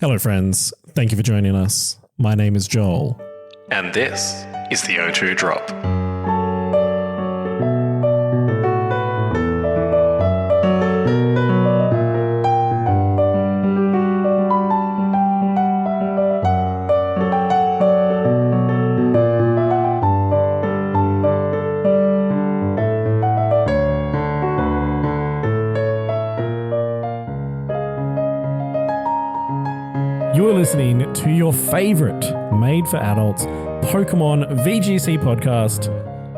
Hello, friends. Thank you for joining us. My name is Joel. And this is the O2 Drop. You are listening to your favorite made for adults Pokemon VGC podcast,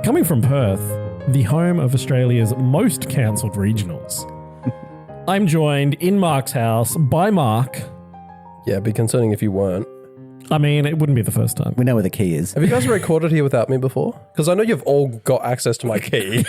coming from Perth, the home of Australia's most cancelled regionals. I'm joined in Mark's house by Mark. Yeah, it'd be concerning if you weren't. I mean, it wouldn't be the first time. We know where the key is. Have you guys recorded here without me before? Because I know you've all got access to my key.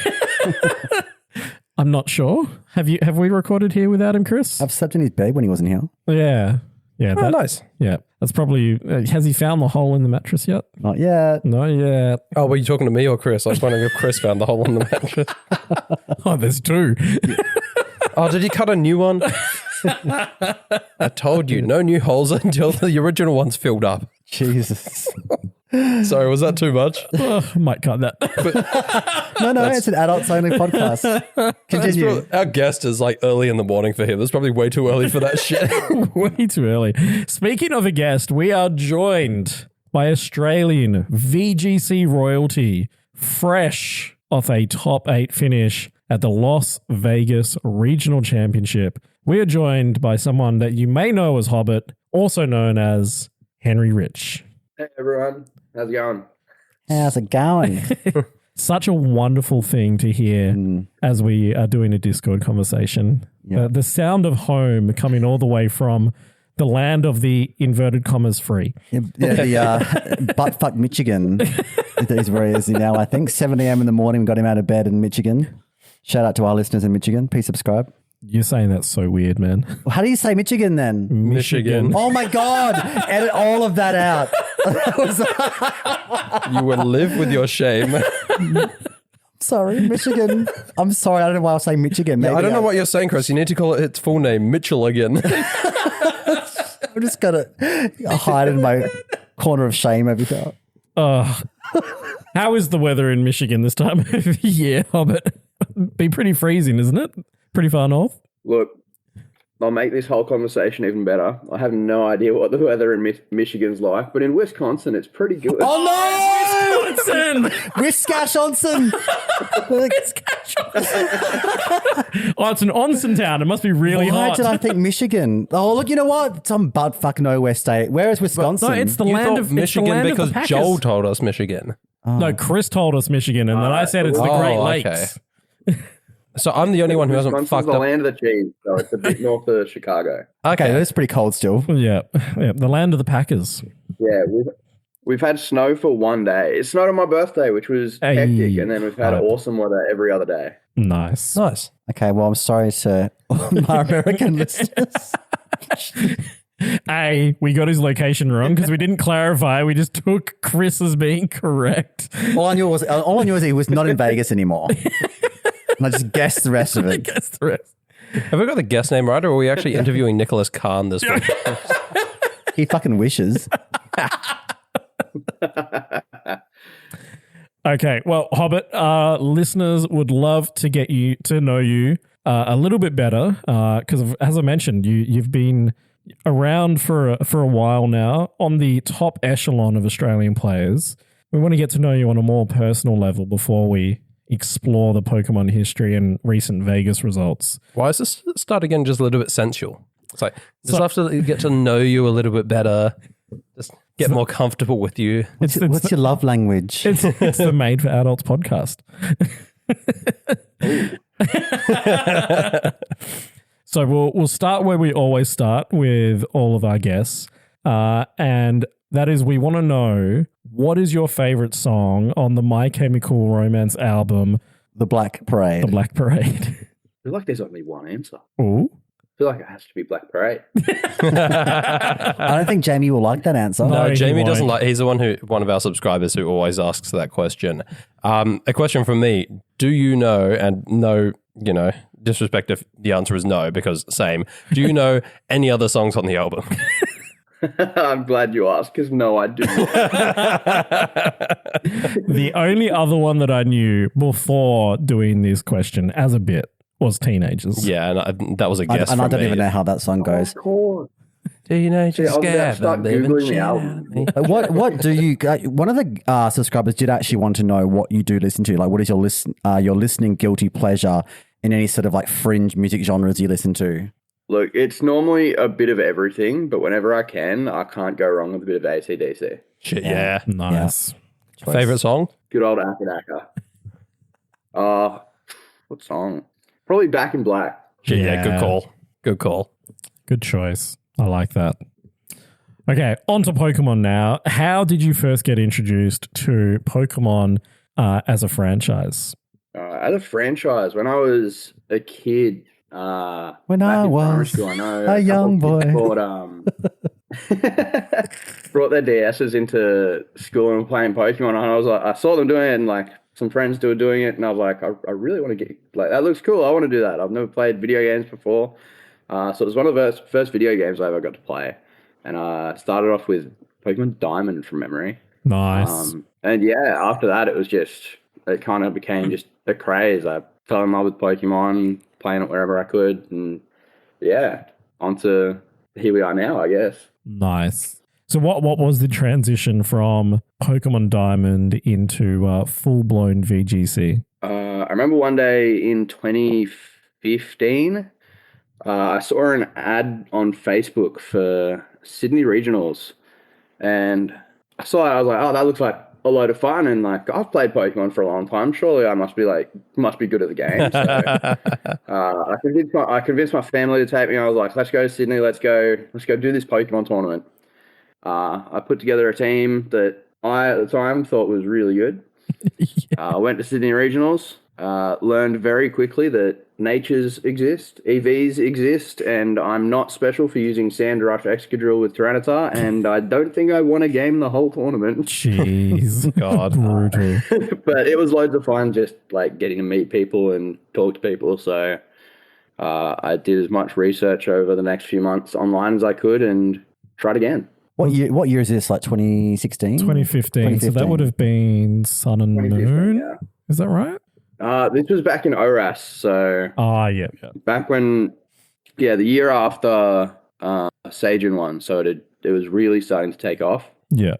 I'm not sure. Have we recorded here without him, Chris? I've slept in his bed when he wasn't here. Yeah. Yeah. Oh, nice. Yeah. That's probably... has he found the hole in the mattress yet? Not yet. Not yet. Oh, were you talking to me or Chris? I was wondering if Chris found the hole in the mattress. Oh, there's two. Oh, did he cut a new one? I told you, no new holes until the original one's filled up. Jesus. Sorry, was that too much? Oh, might cut that. No, it's an adults-only podcast. Continue. Our guest is like early in the morning for him. It's probably way too early for that shit. Way too early. Speaking of a guest, we are joined by Australian VGC royalty, fresh off a top 8 finish at the Las Vegas Regional Championship. We are joined by someone that you may know as Hobbit, also known as Henry Rich. Hey everyone, how's it going? How's it going? Such a wonderful thing to hear as we are doing a Discord conversation. Yeah. The sound of home coming all the way from the land of the inverted commas free. Yeah, the buttfuck Michigan is where he is now, I think. 7 a.m. in the morning, we got him out of bed in Michigan. Shout out to our listeners in Michigan. Please subscribe. You're saying that's so weird, man. Well, how do you say Michigan then? Michigan. Oh my God. Edit all of that out. You will live with your shame. Sorry, Michigan. I'm sorry. I don't know why I was saying Michigan. Maybe I don't know what you're saying, Chris. You need to call it its full name, Mitchell again. I'm just going to hide in my corner of shame every time. How is the weather in Michigan this time of year, Hobbit? Be pretty freezing, isn't it? Pretty far north. Look, I'll make this whole conversation even better. I have no idea what the weather in Michigan's like, but in Wisconsin, it's pretty good. Oh no! Wisconsin! Wisconsin! Oh, it's an onsen town. It must be really Why hot. did I think Michigan? Oh, look, you know what? Some buttfuck nowhere state. Where is Wisconsin? No, it's the You land thought of Michigan it's the land because of the Packers. Joel told us Michigan. No, Chris told us Michigan, and then I said it's the Oh, Great okay. Lakes. So I'm the only one who hasn't Wisconsin's fucked the up. land of the cheese, so it's a bit north of Chicago. Okay, that's pretty cold still. Yeah, the land of the Packers. Yeah, we've had snow for one day. It snowed on my birthday, which was Hey. hectic, and then we've had Hype. awesome weather every other day. Nice. Nice. Okay, well, I'm sorry to all my American listeners. A, we got his location wrong because we didn't clarify. We just took Chris as being correct. All I knew was he was not in Vegas anymore. And I just guessed the rest of I it. guess the rest. Have we got the guest name right, or are we actually interviewing Nicholas Kahn this week? He fucking wishes. Okay, well, Hobbit, listeners would love to get you to know you a little bit better because, as I mentioned, you've been around for a while now on the top echelon of Australian players. We want to get to know you on a more personal level before we explore the Pokemon history and recent Vegas results. Why is this start again just a little bit sensual? It's like, just love to get to know you a little bit better, just get more comfortable with you. What's your love language? It's the Made for Adults podcast. So we'll start where we always start with all of our guests, and that is we want to know, what is your favorite song on the My Chemical Romance album, The Black Parade. The Black Parade? I feel like there's only one answer. Ooh. I feel like it has to be Black Parade. I don't think Jamie will like that answer. No, No, he Jamie won't. doesn't like. He's the one of our subscribers who always asks that question. A question from me: do you know? And no, disrespect if the answer is no, because same. Do you know any other songs on the album? I'm glad you asked, because no, I do not. The only other one that I knew before doing this question as a bit was Teenagers. Yeah, and that was a guess. And I from don't me. even know how that song goes. Of course. Teenagers Yeah, I was about to start Googling the album. What do you? One of the subscribers did actually want to know what you do listen to. Like, what is your listening guilty pleasure in any sort of like fringe music genres you listen to? Look, it's normally a bit of everything, but whenever I can, I can't go wrong with a bit of AC/DC. Shit, yeah. Nice. Favorite song? Good old Akadaka. What song? Probably Back in Black. Shit, yeah. Yeah. Good call. Good call. Good choice. I like that. Okay, on to Pokemon now. How did you first get introduced to Pokemon as a franchise? As a franchise, when I was a kid, When back I in primary was school, I know a young boy. brought their DSs into school and playing Pokemon, and I was like, I saw them doing it, and like some friends were doing it, and I was like, I really want to get, like, that looks cool. I want to do that. I've never played video games before, so it was one of the first video games I ever got to play, and I started off with Pokemon Diamond from memory. Nice. And yeah, after that, it kind of became just a craze. I fell in love with Pokemon, playing it wherever I could, and yeah, onto here we are now, I guess. Nice. So what was the transition from Pokemon Diamond into full-blown VGC? I remember one day in 2015, I saw an ad on Facebook for Sydney Regionals, and I saw it. I was like, "Oh, that looks like a load of fun." And like, I've played Pokemon for a long time. Surely I must be good at the game. So I convinced my family to take me. I was like, "Let's go to Sydney. Let's go do this Pokemon tournament." I put together a team that I at the time thought was really good. I went to Sydney Regionals. Learned very quickly that natures exist, EVs exist, and I'm not special for using Sandrush Excadrill with Tyranitar, and I don't think I won a game the whole tournament. Jeez. God. Brutal. But it was loads of fun just like getting to meet people and talk to people, so I did as much research over the next few months online as I could and tried again. What year is this? Like 2016? 2015. So that would have been Sun and Moon. Yeah. Is that right? This was back in ORAS, so Yeah. back when, the year after Sagen won, so it was really starting to take off. Yeah.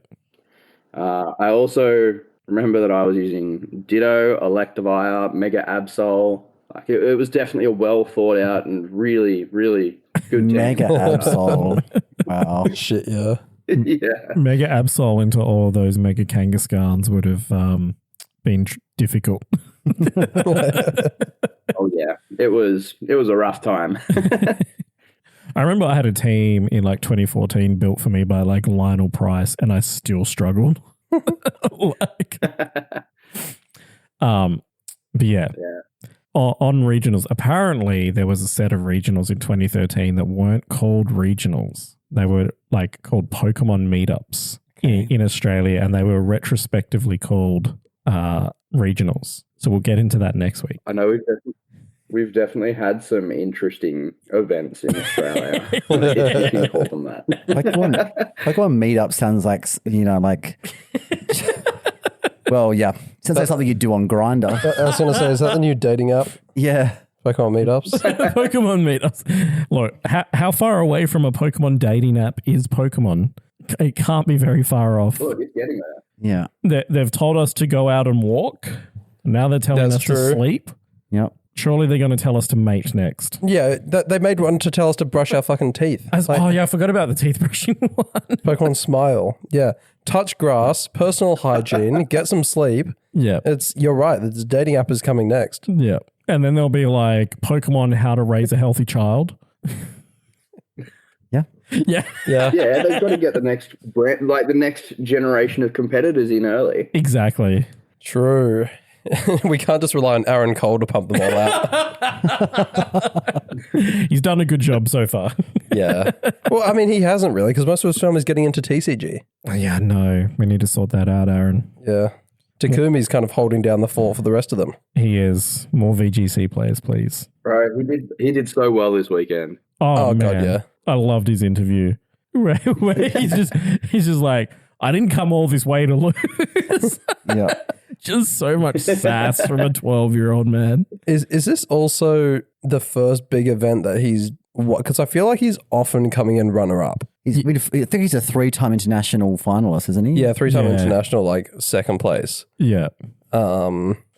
I also remember that I was using Ditto, Electivire, Mega Absol. Like it was definitely a well thought out and really, really good team. Mega Absol. Wow. Shit, yeah. Yeah. Mega Absol into all those Mega Kangaskharns would have been difficult. Oh yeah, it was a rough time. I remember I had a team in like 2014 built for me by like Lionel Price, and I still struggled. But yeah. On regionals, apparently there was a set of regionals in 2013 that weren't called regionals. They were like called Pokemon meetups in Australia, and they were retrospectively called regionals. So we'll get into that next week. I know we've definitely had some interesting events in Australia. If you can call them that. Pokemon meetup sounds like, well, yeah. Sounds like something you do on Grindr. I was going to say, is that the new dating app? Yeah. Pokemon meetups? Pokemon meetups. Look, how far away from a Pokemon dating app is Pokemon? It can't be very far off. Look, it's getting there. Yeah. They've told us to go out and walk. Now they're telling us to sleep. Yep. Surely they're going to tell us to mate next. Yeah, they made one to tell us to brush our fucking teeth. I forgot about the teeth brushing one. Pokemon Smile. Yeah. Touch grass, personal hygiene, get some sleep. Yeah. You're right. The dating app is coming next. Yeah. And then there'll be like Pokemon How to Raise a Healthy Child. Yeah. Yeah. Yeah. Yeah, they've got to get the next brand, like the next generation of competitors in early. Exactly. True. We can't just rely on Aaron Cole to pump them all out. He's done a good job so far. Yeah. Well, I mean, he hasn't really, because most of his film is getting into TCG. Yeah, no. We need to sort that out, Aaron. Yeah. Takumi's kind of holding down the fort for the rest of them. He is. More VGC players, please. Bro, he did so well this weekend. Oh man. God, yeah. I loved his interview. where he's just like, I didn't come all this way to lose. Yeah. Just so much sass from a 12-year-old man. Is this also the first big event that he's what? Because I feel like he's often coming in runner-up. I think he's a 3-time international finalist, isn't he? Yeah, 3-time Yeah. international, like second place. Yeah.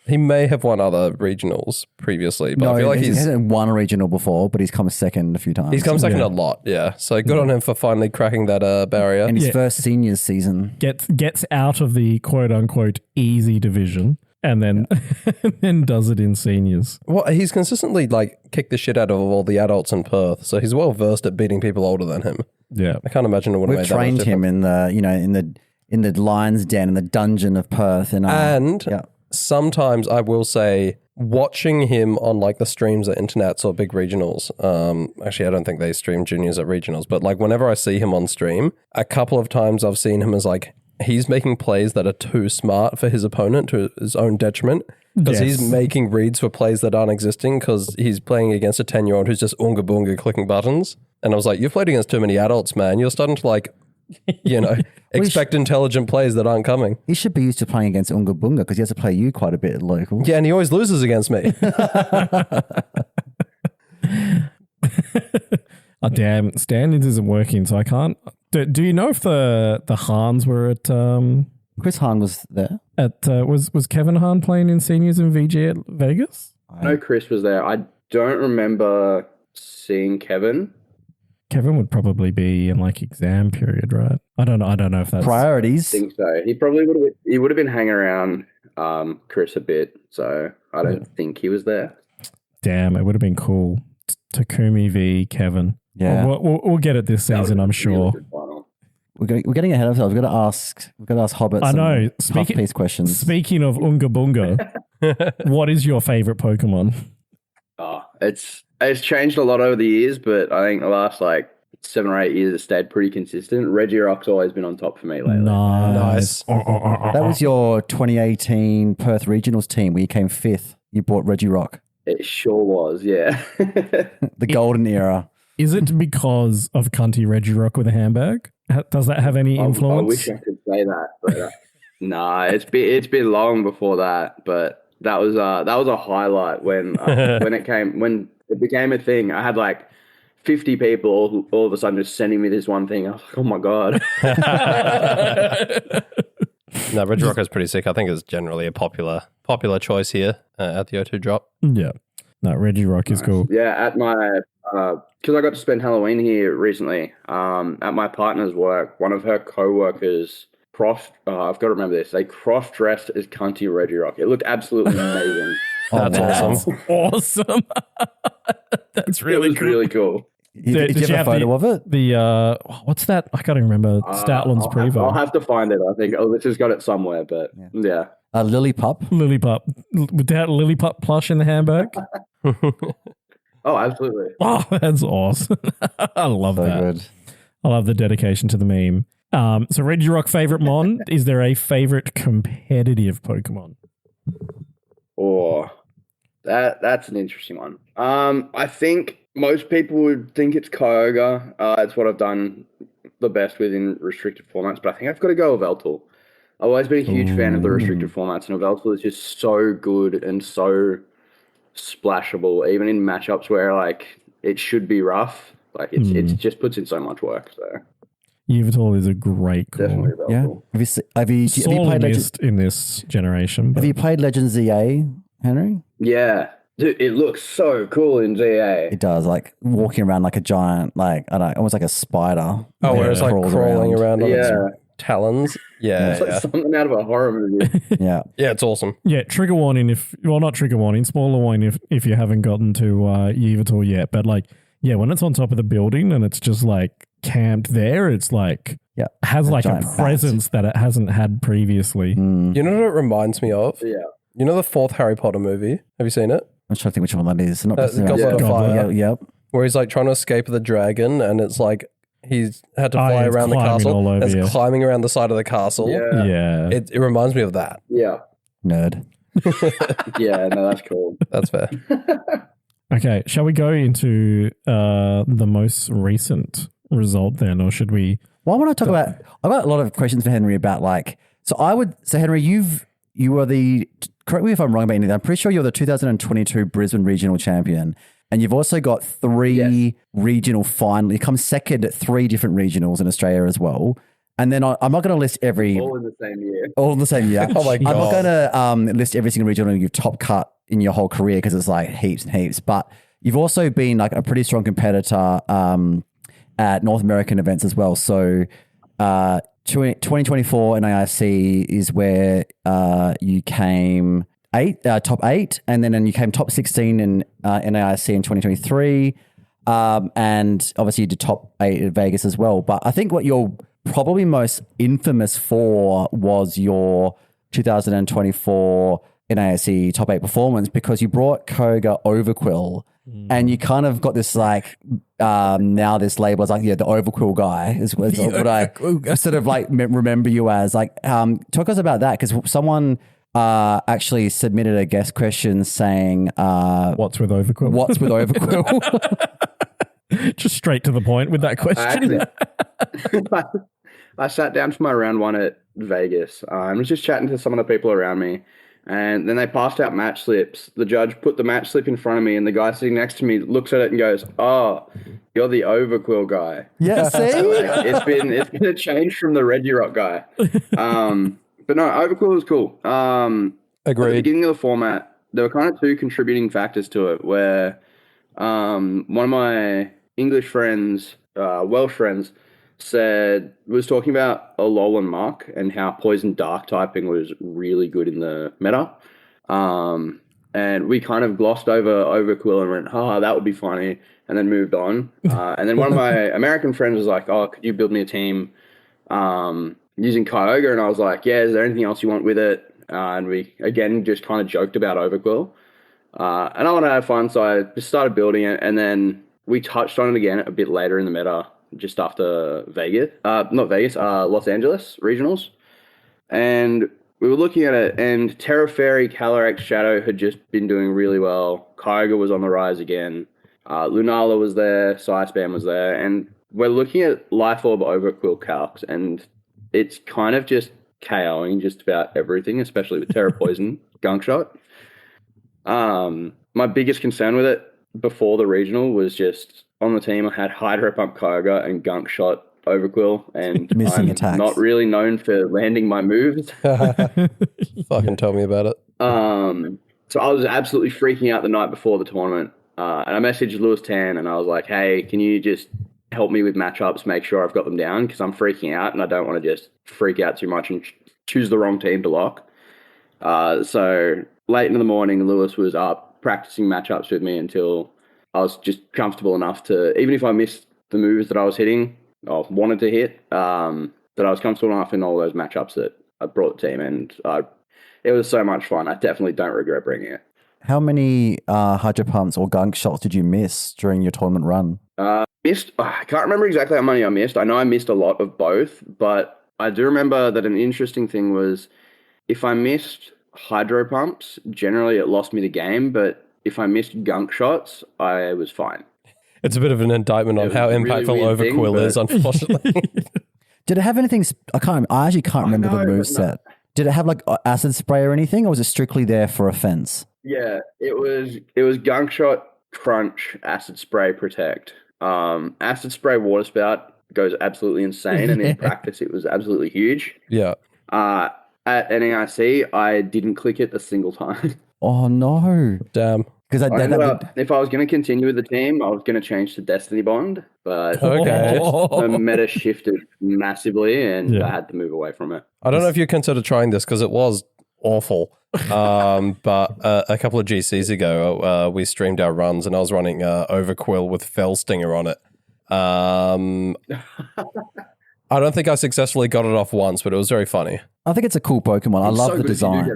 He may have won other regionals previously, but I feel like he he's hasn't won a regional before, but he's come second a few times. come second Yeah. a lot. Yeah, so good on him for finally cracking that barrier. in his Yeah. first seniors season. Gets out of the quote-unquote easy division and then then does it in seniors. Well, he's consistently like kicked the shit out of all the adults in Perth, so he's well versed at beating people older than him. Yeah. I can't imagine it would have We've made trained that much him difference. in the lion's den in the dungeon of Perth, and yeah. Sometimes I will say watching him on like the streams at internets or big regionals. Actually, I don't think they stream juniors at regionals, but like whenever I see him on stream, a couple of times I've seen him as like he's making plays that are too smart for his opponent to his own detriment. Because Yes. he's making reads for plays that aren't existing because he's playing against a 10-year-old who's just unga boonga clicking buttons. And I was like, you've played against too many adults, man. You're starting to like, expect intelligent plays that aren't coming. He should be used to playing against Unga Bunga because he has to play you quite a bit at local. Yeah, and he always loses against me. Oh damn, standards isn't working, so I can't. Do you know if the Hans were at Chris Hahn was there. was Kevin Hahn playing in seniors in VG at Vegas? I know Chris was there. I don't remember seeing Kevin. Kevin would probably be in like exam period, right? I don't know if that's Priorities. I think so. He probably would have been hanging around Chris a bit. So I don't think he was there. Damn, it would have been cool. Takumi v Kevin. Yeah. We'll get it this That was season, a I'm really sure. good final. We're getting ahead of ourselves. We've got to ask Hobbit I some know. tough piece questions. Speaking of Unga Bunga, what is your favorite Pokemon? Oh, it's changed a lot over the years, but I think the last like 7 or 8 years it stayed pretty consistent. Regirock's always been on top for me lately. Nice. That was your 2018 Perth Regionals team where you came 5th. You brought Regirock. It sure was, yeah. The golden era. Is it because of cunty Regirock with a handbag? Does that have any influence? I wish I could say that, but nah, it's been long before that. But that was a highlight when it became a thing. I had like 50 people all of a sudden just sending me this one thing. I was like, oh my god. No, Regirock is pretty sick. I think it's generally a popular choice here at the O2 drop. Yeah. No, Regirock is cool. Yeah, at my because I got to spend Halloween here recently. At my partner's work, one of her co-workers I've got to remember this. They cross-dressed as cunty Regirock. It looked absolutely amazing. That's awesome. Awesome. That's really it was cool. really cool. Did you have a photo of it? The what's that? I can't remember. Statland's Prevo. I'll have to find it. I think this has got it somewhere, but yeah. Lily Pup. Lillipup. With that Lillipup plush in the handbag. Oh, absolutely. Oh, that's awesome. I love So that. good. I love the dedication to the meme. So Regirock favorite Mon. Is there a favorite competitive Pokemon? Oh, that's an interesting one. I think most people would think it's Kyogre. It's what I've done the best with in restricted formats, but I think I've got to go with Yveltal. I've always been a huge fan of the restricted formats, and Yveltal is just so good and so splashable, even in matchups where like it should be rough. Like it just puts in so much work. So Yveltal is a great call. definitely Yveltal. Yeah. Have you Sorely played missed in this generation. Have But you played Legends ZA, Henry? Yeah. Dude, it looks so cool in GA. It does, like walking around like a giant, like I don't know, almost like a spider. Oh, where it's like Crawls crawling around on its Yeah. talons. Yeah, It's like something out of a horror movie. Yeah. yeah, it's awesome. yeah, trigger warning not trigger warning, spoiler warning if you haven't gotten to Yveltal yet. But like, yeah, when it's on top of the building and it's just like camped there, it's like Yeah. has like a giant bat. presence that it hasn't had previously. You know what it reminds me of? Yeah. You know the 4th Harry Potter movie? Have you seen it? I'm trying to think which one that is. Not The Goblet of Fire. Yep. Where he's like trying to escape the dragon and it's like he's had to Oh, fly yeah, it's around the climbing castle. all over, It's yeah. climbing around the side of the castle. Yeah. Yeah. It reminds me of that. Yeah. Nerd. Yeah, no, that's cool. That's fair. Okay, shall we go into the most recent result then, or should we? Well, I want to talk about. I've got a lot of questions for Henry about like. So Henry, you were the. Correct me if I'm wrong about anything. I'm pretty sure you're the 2022 Brisbane Regional Champion, and you've also got 3 regional final. You come second at 3 different regionals in Australia as well. And then I'm not going to list every all in the same year. All in the same year. Oh my God. I'm not going to list every single regional you've top cut in your whole career because it's like heaps and heaps. But you've also been like a pretty strong competitor at North American events as well. So 2024 NAIC is where you came top 8, and then you came top 16 in NAIC in 2023. And obviously you did top 8 at Vegas as well. But I think what you're probably most infamous for was your 2024 NAIC top 8 performance, because you brought Koga Overquill and you kind of got this like now this label is like the Overquill guy is what I sort of like remember you as. Like talk us about that, because someone actually submitted a guest question saying What's with Overquill? What's with Overquill? Just straight to the point with that question. I sat down for my round 1 at Vegas. I was just chatting to some of the people around me, and then they passed out match slips. The judge put the match slip in front of me, and the guy sitting next to me looks at it and goes, "Oh, you're the Overquill guy." Yeah, see? Like, it's been a change from the Reggie Rock guy. But no, Overquill was cool. At the beginning of the format, there were kind of 2 contributing factors to it, where one of my English friends, Welsh friends, was talking about Alolan Mark and how Poison Dark typing was really good in the meta. And we kind of glossed over Overquill and went, that would be funny, and then moved on. And then one of my American friends was like, "Oh, could you build me a team using Kyogre?" And I was like, "Yeah, is there anything else you want with it?" And we, again, just kind of joked about Overquill. And I want to have fun, so I just started building it, and then we touched on it again a bit later in the meta, just after Los Angeles regionals. And we were looking at it, and Terra Fairy, Calyrex, Shadow had just been doing really well. Kyogre was on the rise again. Lunala was there, Psyspam was there, and we're looking at Life Orb Overquill calcs, and it's kind of just KOing just about everything, especially with Terra Poison, Gunk Shot. My biggest concern with it before the regional was just on the team I had Hydro Pump Kyogre and Gunk Shot Overquill, and Missing I'm attacks. not really known for landing my moves. Fucking tell me about it. So I was absolutely freaking out the night before the tournament, and I messaged Lewis Tan and I was like, "Hey, can you just help me with matchups, make sure I've got them down, because I'm freaking out and I don't want to just freak out too much and choose the wrong team to lock." So late in the morning, Lewis was up practicing matchups with me until I was just comfortable enough to, even if I missed the moves that I was hitting or wanted to hit, that I was comfortable enough in all those matchups that I brought the team, and it was so much fun. I definitely don't regret bringing it. How many Hydro Pumps or Gunk Shots did you miss during your tournament run? I can't remember exactly how many I missed. I know I missed a lot of both, but I do remember that an interesting thing was if I missed Hydro Pumps, generally it lost me the game, but if I missed Gunk Shots, I was fine. It's a bit of an indictment on how impactful Overquill is, unfortunately. Did it have anything? I actually can't remember the moveset. Did it have like acid spray or anything, or was it strictly there for offense? Yeah, it was Gunk Shot, Crunch, Acid Spray, Protect. Acid Spray, Water Spout goes absolutely insane, and in practice it was absolutely huge. Yeah. At NAIC, I didn't click it a single time. Oh no! Damn. Because if I was going to continue with the team, I was going to change to Destiny Bond, but Okay. the meta shifted massively, and I had to move away from it. I don't know if you consider trying this because it was awful. But a couple of GCs ago, we streamed our runs, and I was running Overquill with Fell Stinger on it. I don't think I successfully got it off once, but it was very funny. I think it's a cool Pokemon. I love the design.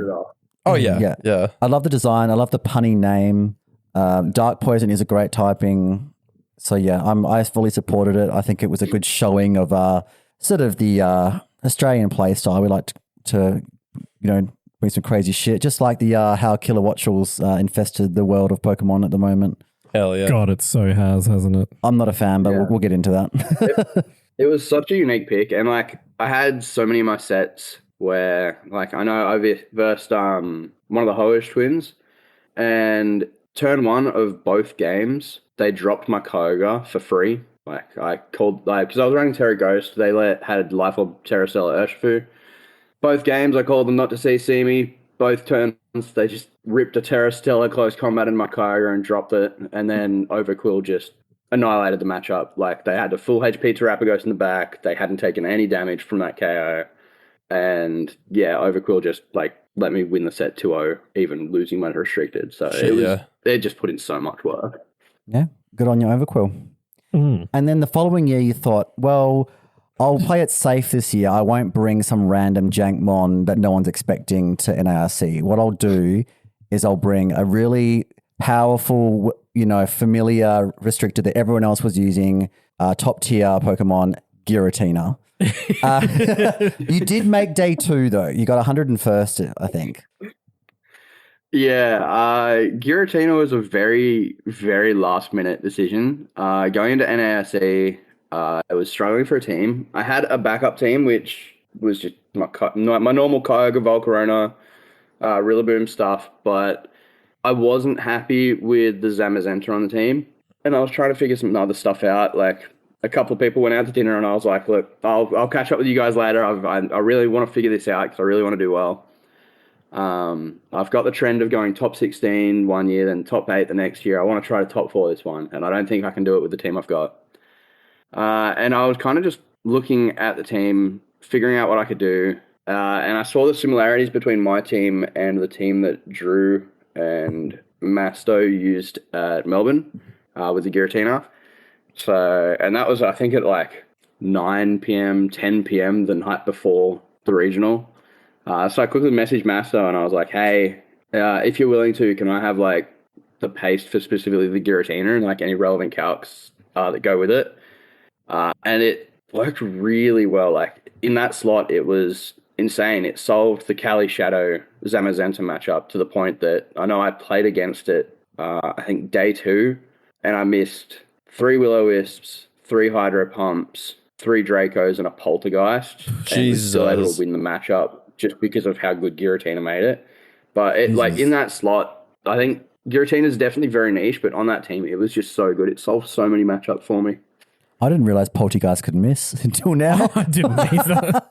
Oh, yeah. I love the design. I love the punny name. Dark Poison is a great typing. So, yeah, I fully supported it. I think it was a good showing of sort of the Australian play style. We like to bring some crazy shit, just like the how Killer Watchels infested the world of Pokemon at the moment. Hell yeah. God, it so has, hasn't it? I'm not a fan, but we'll get into that. It was such a unique pick, and like I had so many of my sets where, like, I know I versed one of the Hoish twins, and turn one of both games, they dropped my Kyogre for free. Like I called, like, because I was running Terra Ghost, they had Life Orb, Terracella, Urshifu. Both games, I called them not to CC me. Both turns, they just ripped a Terrastella close combat in my Kyogre and dropped it, and then Overquill just annihilated the matchup. Like, they had a full HP Terrapagos in the back. They hadn't taken any damage from that KO. And yeah, Overquill just like let me win the set 2-0, even losing my restricted. So it just put in so much work. Yeah, good on you, Overquill. And then the following year you thought, well, I'll play it safe this year. I won't bring some random jank mon that no one's expecting to NARC. What I'll do is I'll bring a really powerful, familiar restricted that everyone else was using, top tier Pokemon, Giratina. You did make day 2 though. You got 101st, I think. Yeah, Giratina was a very, very last minute decision. Going into NARC, I was struggling for a team. I had a backup team, which was just my normal Kyogre, Volcarona, Rillaboom stuff, but I wasn't happy with the Zamazenta on the team, and I was trying to figure some other stuff out. Like, a couple of people went out to dinner, and I was like, look, I'll catch up with you guys later. I really want to figure this out because I really want to do well. I've got the trend of going top 16 one year, then top 8 the next year. I want to try to top 4 this one, and I don't think I can do it with the team I've got. And I was kind of just looking at the team, figuring out what I could do, and I saw the similarities between my team and the team that Drew and Masto used at Melbourne with the Giratina. So, and that was, I think, at like 9 p.m., 10 p.m. the night before the regional. So I quickly messaged Masto and I was like, hey, if you're willing to, can I have like the paste for specifically the Giratina and like any relevant calcs that go with it? And it worked really well. Like, in that slot, it was insane. It solved the Cali Shadow Zamazenta matchup to the point that I know I played against it, I think day 2, and I missed 3 Will-O-Wisps, 3 Hydro Pumps, 3 Dracos, and a Poltergeist. Jesus. And was still able to win the matchup just because of how good Giratina made it. But it, like, in that slot, I think Giratina is definitely very niche, but on that team, it was just so good. It solved so many matchups for me. I didn't realize Poltergeist could miss until now. I didn't either.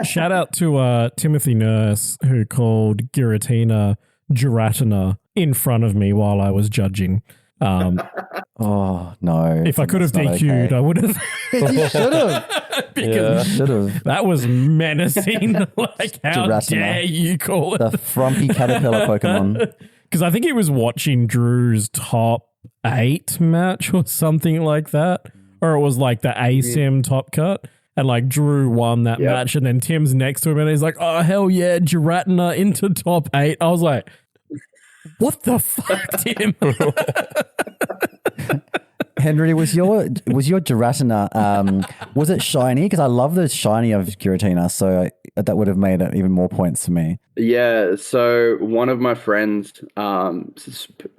Shout out to Timothy Nurse, who called Giratina Giratina in front of me while I was judging. Oh, no. If I could have DQ'd, okay. I would have. You should have. Because should have. that was menacing. Like, how Giratina. dare you call it? The frumpy caterpillar Pokemon. Because I think he was watching Drew's top 8 match or something like that. Or it was like the ASIM top cut. And like Drew won that match. And then Tim's next to him and he's like, oh, hell yeah, Giratina into top 8. I was like, what the fuck, Tim? Henry, was your Giratina, was it shiny? Because I love the shiny of Giratina, so that would have made it even more points for me. Yeah, so one of my friends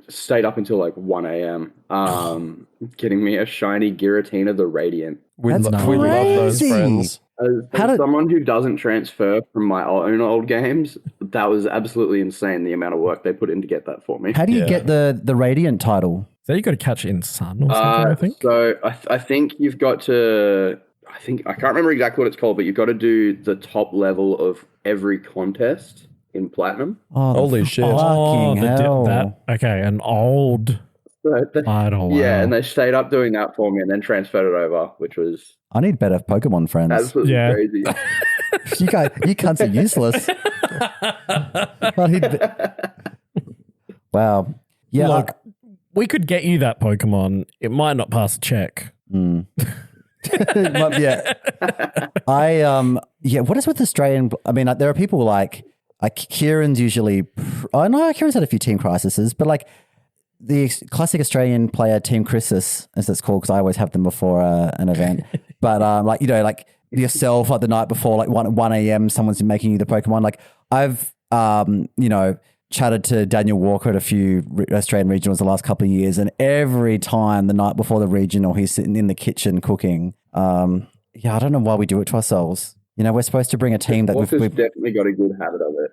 stayed up until like 1 a.m. Getting me a shiny Giratina the Radiant. We That's love those crazy. friends. As someone who doesn't transfer from my own old games, that was absolutely insane, the amount of work they put in to get that for me. How do you get the Radiant title? So you got to catch it in Sun or something, I think? So I think you've got to... I can't remember exactly what it's called, but you've got to do the top level of every contest in Platinum. Oh, Holy shit. Fucking hell. Okay, an old title. Yeah, wow. and they stayed up doing that for me and then transferred it over, which was I need better Pokemon friends. absolutely crazy. You cunts are useless. Wow. Yeah. Look, we could get you that Pokemon. It might not pass a check. Yeah. What is with Australian? I mean, there are people like Kieran's usually. I know Kieran's had a few team crises, but like the classic Australian player Team Crisis, as it's called, because I always have them before an event. But like yourself, like the night before, like 1 a.m., someone's making you the Pokemon. Like I've chatted to Daniel Walker at a few Australian regionals the last couple of years, and every time the night before the regional, he's sitting in the kitchen cooking. I don't know why we do it to ourselves. You know, we're supposed to bring a team that Walker's we've definitely got a good habit of it.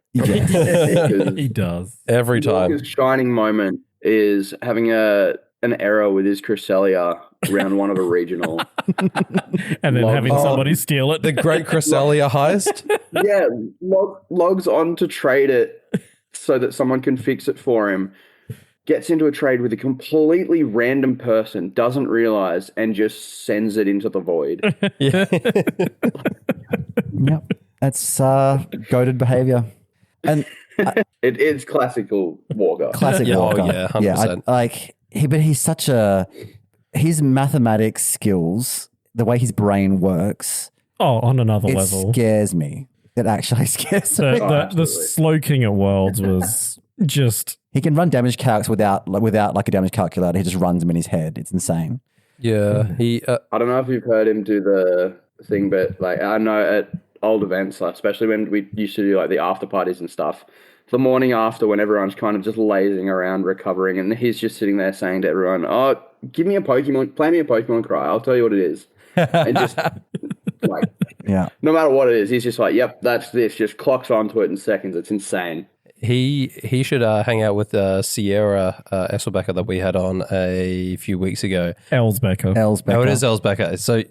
yeah. He does. Every time. Walker's shining moment is having an error with his Cresselia around one of a regional. And then having Oh. somebody steal it. The Great Cresselia heist. Yeah, logs on to trade it so that someone can fix it for him. Gets into a trade with a completely random person, doesn't realize, and just sends it into the void. Yeah. Yep. That's goated behavior. And It's classical Walker. classic Yeah, oh, Walker. yeah, 100%. But he's such his mathematics skills, the way his brain works, Oh, on another it level. scares me. It actually scares me. The absolutely. Slow King at Worlds was just He can run damage calcs without like a damage calculator. He just runs them in his head. It's insane. Yeah. He. I don't know if you've heard him do the thing, but like I know at old events, like, especially when we used to do like the after parties and stuff, the morning after when everyone's kind of just lazing around recovering, and he's just sitting there saying to everyone, "Oh, give me a Pokemon, play me a Pokemon cry. I'll tell you what it is." And just like Yeah. no matter what it is, he's just like, "Yep, that's this." Just clocks onto it in seconds. It's insane. He should hang out with Sierra Esselbecker that we had on a few weeks ago. Elsbecker. Elsbecker. Oh, it is Elsbecker. So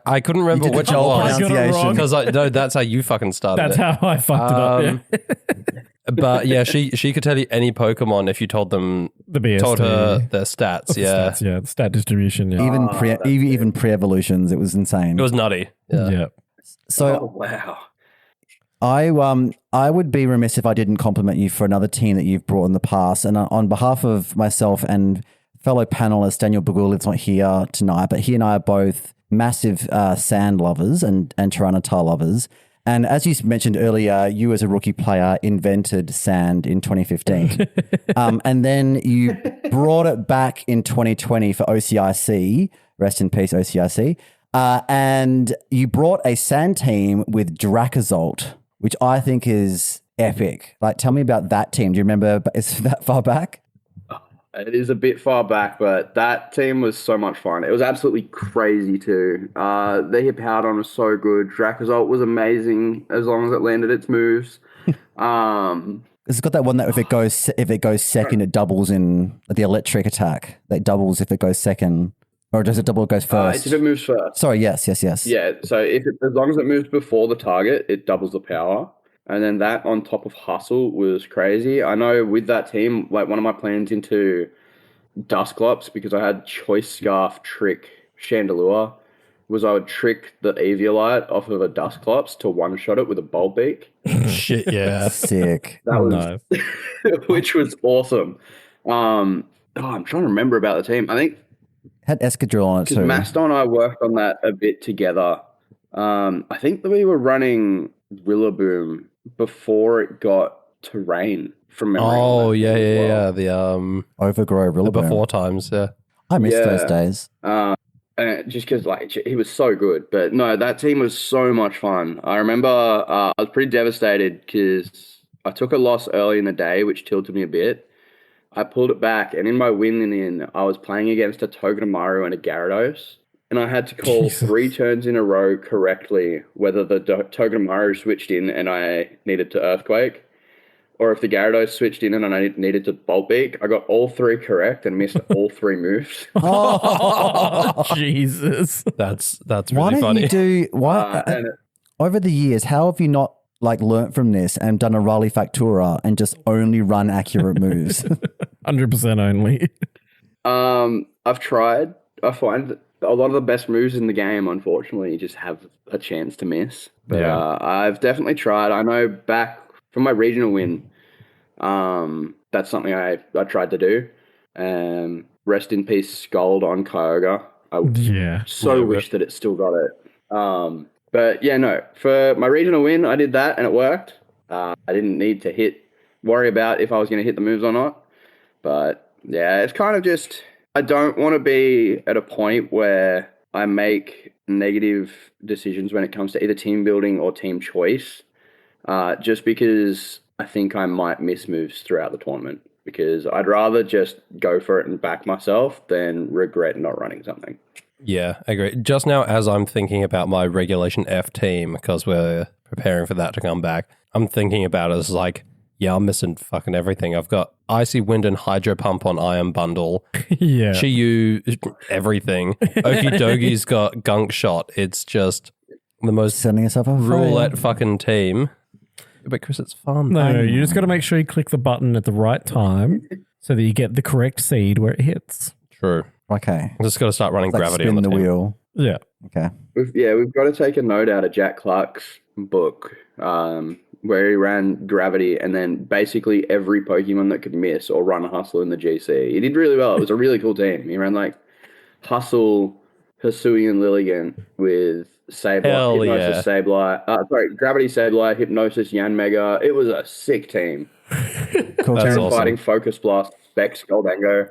I couldn't remember did the which it Joel was I got it wrong. pronunciation. because I no, that's how you fucking started That's it. how I fucked it up. Yeah. But yeah, she could tell you any Pokemon if you told them The BSD. told her their stats. Yeah, Stats, yeah. Stat distribution. Yeah. Even pre-evolutions, it was insane. it was nutty. Yeah. Yeah. So Oh wow. I would be remiss if I didn't compliment you for another team that you've brought in the past. And on behalf of myself and fellow panelist Daniel Bagulit's not here tonight, but he and I are both massive sand lovers and Tyranitar lovers. And as you mentioned earlier, you as a rookie player invented sand in 2015. And then you brought it back in 2020 for OCIC. Rest in peace, OCIC. And you brought a sand team with Dracozolt, which I think is epic. Like, tell me about that team. Do you remember? Is that far back? It is a bit far back, but that team was so much fun. It was absolutely crazy too. The Hippowdon was so good. Dracozolt was amazing as long as it landed its moves. It's got that one that if it goes second, it doubles in the electric attack. That doubles if it goes second, or does it double? It goes It's first. if it moves first. Sorry. Yes. Yeah, so as long as it moves before the target, it doubles the power. And then that on top of Hustle was crazy. I know with that team, like one of my plans into Dusclops, because I had Choice Scarf trick Chandelure, was I would trick the Eviolite off of a Dusclops to one-shot it with a Bulb Beak. Shit, yeah. Sick. That was, Nice. which was awesome. I'm trying to remember about the team. I think Had Escadrille on it because too. Maston and I worked on that a bit together. I think that we were running Rillaboom before it got to rain from memory. Oh on that yeah, as yeah, well. yeah. The Overgrow the Rillaboom. before times. Yeah. I miss Yeah. those days. And just because like he was so good, but no, that team was so much fun. I remember I was pretty devastated because I took a loss early in the day, which tilted me a bit. I pulled it back, and in my win in, I was playing against a Togedemaru and a Gyarados, and I had to call Jesus. 3 turns in a row correctly whether the Togedemaru switched in and I needed to Earthquake, or if the Gyarados switched in and I needed to Bolt Beak. I got all 3 correct and missed all 3 moves. Oh, Jesus. That's Why really don't funny. you do why And over the years? How have you not like learnt from this and done a Raleigh Factura and just only run accurate moves? 100% only. I've tried. I find that a lot of the best moves in the game, unfortunately, just have a chance to miss. But Yeah. I've definitely tried. I know back from my regional win, that's something I tried to do. Rest in peace, Scold on Kyogre. I Yeah. so wish that it still got it. But yeah, no. For my regional win, I did that and it worked. I didn't need to worry about if I was going to hit the moves or not. But yeah, it's kind of just, I don't want to be at a point where I make negative decisions when it comes to either team building or team choice. Just because I think I might miss moves throughout the tournament because I'd rather just go for it and back myself than regret not running something. Yeah, I agree. Just now, as I'm thinking about my Regulation F team, because we're preparing for that to come back, I'm thinking about it as like, yeah, I'm missing fucking everything. I've got Icy Wind and Hydro Pump on Iron Bundle. Yeah. Chiyu, everything. Okidogi's got Gunk Shot. It's just the most Setting yourself up for roulette fucking team. But Chris, it's fun. No, you just got to make sure you click the button at the right time so that you get the correct seed where it hits. True. Okay. I just got to start running Like gravity spin on the the team. wheel. Yeah. Okay. We've got to take a note out of Jack Clark's book where he ran gravity and then basically every Pokemon that could miss or run Hustle in the GC. He did really well. It was a really cool team. He ran like Hustle, Hisuian Lilligant with Hell Hypnosis Sableye. Gravity Sableye, Hypnosis Yanmega. It was a sick team. Cool. That's team. awesome. Fighting Focus Blast, Specs, Goldango.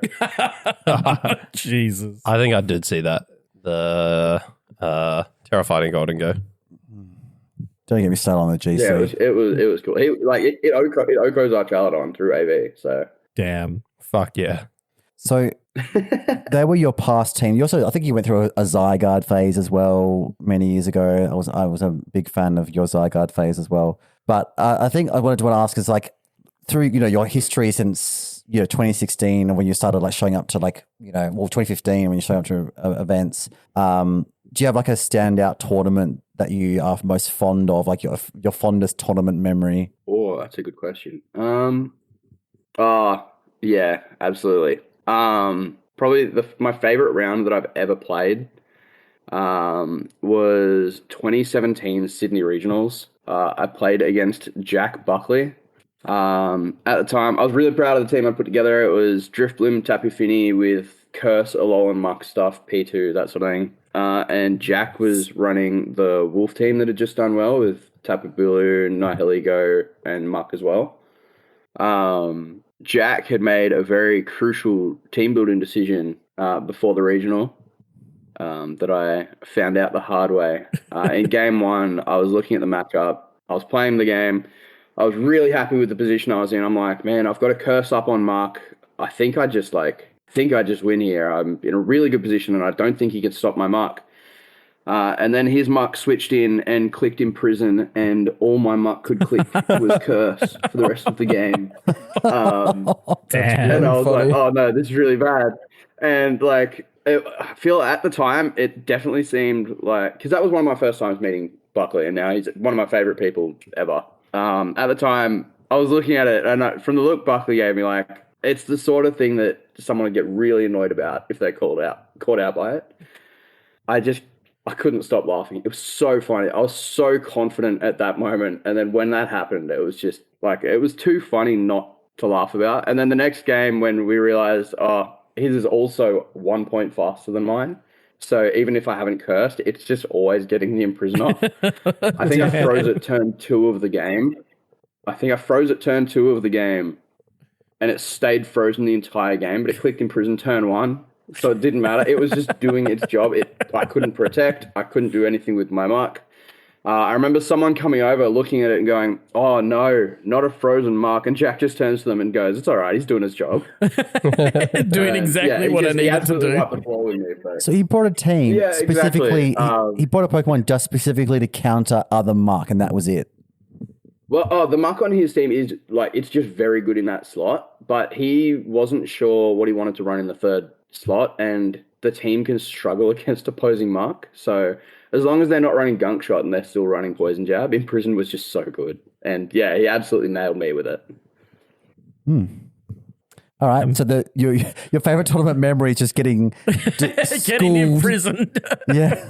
Jesus. I think I did see that. The Terrifying Golden Go. Don't get me started on the GC. Yeah, it was cool. It Oko's Archaladon through AV. So Damn. Fuck yeah. So they were your past team. You also, I think you went through a Zygarde phase as well many years ago. I was a big fan of your Zygarde phase as well. But I think I wanted to ask is like through your history since 2016 and when you started like showing up to 2015 when you showed up to events. Do you have like a standout tournament that you are most fond of, like your fondest tournament memory? Oh, that's a good question. Yeah, absolutely. Probably my favorite round that I've ever played was 2017 Sydney Regionals. I played against Jack Buckley. At the time, I was really proud of the team I put together. It was Driftblim, Tapu Fini with Curse, Alolan Muck Stuff, P2, that sort of thing. And Jack was running the Wolf team that had just done well with Tapu Bulu, Nihiligo, and Muck as well. Jack had made a very crucial team building decision before the regional that I found out the hard way. In game one, I was looking at the matchup. I was playing the game. I was really happy with the position I was in. I'm like, man, I've got a curse up on Mark. I think I just win here. I'm in a really good position, and I don't think he can stop my Mark. And then his Muck switched in and clicked Imprison, and all my Muck could click was Curse for the rest of the game. Damn. And I was funny. like, oh no, this is really bad. And I feel at the time, it definitely seemed like, because that was one of my first times meeting Buckley, and now he's one of my favorite people ever. At the time, I was looking at it, and from the look Buckley gave me, it's the sort of thing that someone would get really annoyed about if they caught out by it. I couldn't stop laughing. It was so funny. I was so confident at that moment. And then when that happened, it was just it was too funny not to laugh about. And then the next game when we realized, his is also 1 point faster than mine. So even if I haven't cursed, it's just always getting the Imprison off. I think I froze at turn 2 of the game. And it stayed frozen the entire game, but it clicked Imprison turn 1. So it didn't matter. It was just doing its job. I couldn't protect. I couldn't do anything with my Mark. I remember someone coming over, looking at it and going, oh, no, not a frozen Mark. And Jack just turns to them and goes, it's all right. He's doing his job. Doing exactly what I needed to do. Wiped the floor with me, but- So he brought a team Yeah, specifically. exactly. He brought a Pokemon just specifically to counter other Mark, and that was it. Well, the Muck on his team is it's just very good in that slot, but he wasn't sure what he wanted to run in the third slot, and the team can struggle against opposing Muck. So as long as they're not running Gunk Shot and they're still running Poison Jab, Imprison was just so good. And yeah, he absolutely nailed me with it. All right. So your favorite tournament memory is just getting Getting imprisoned. Yeah.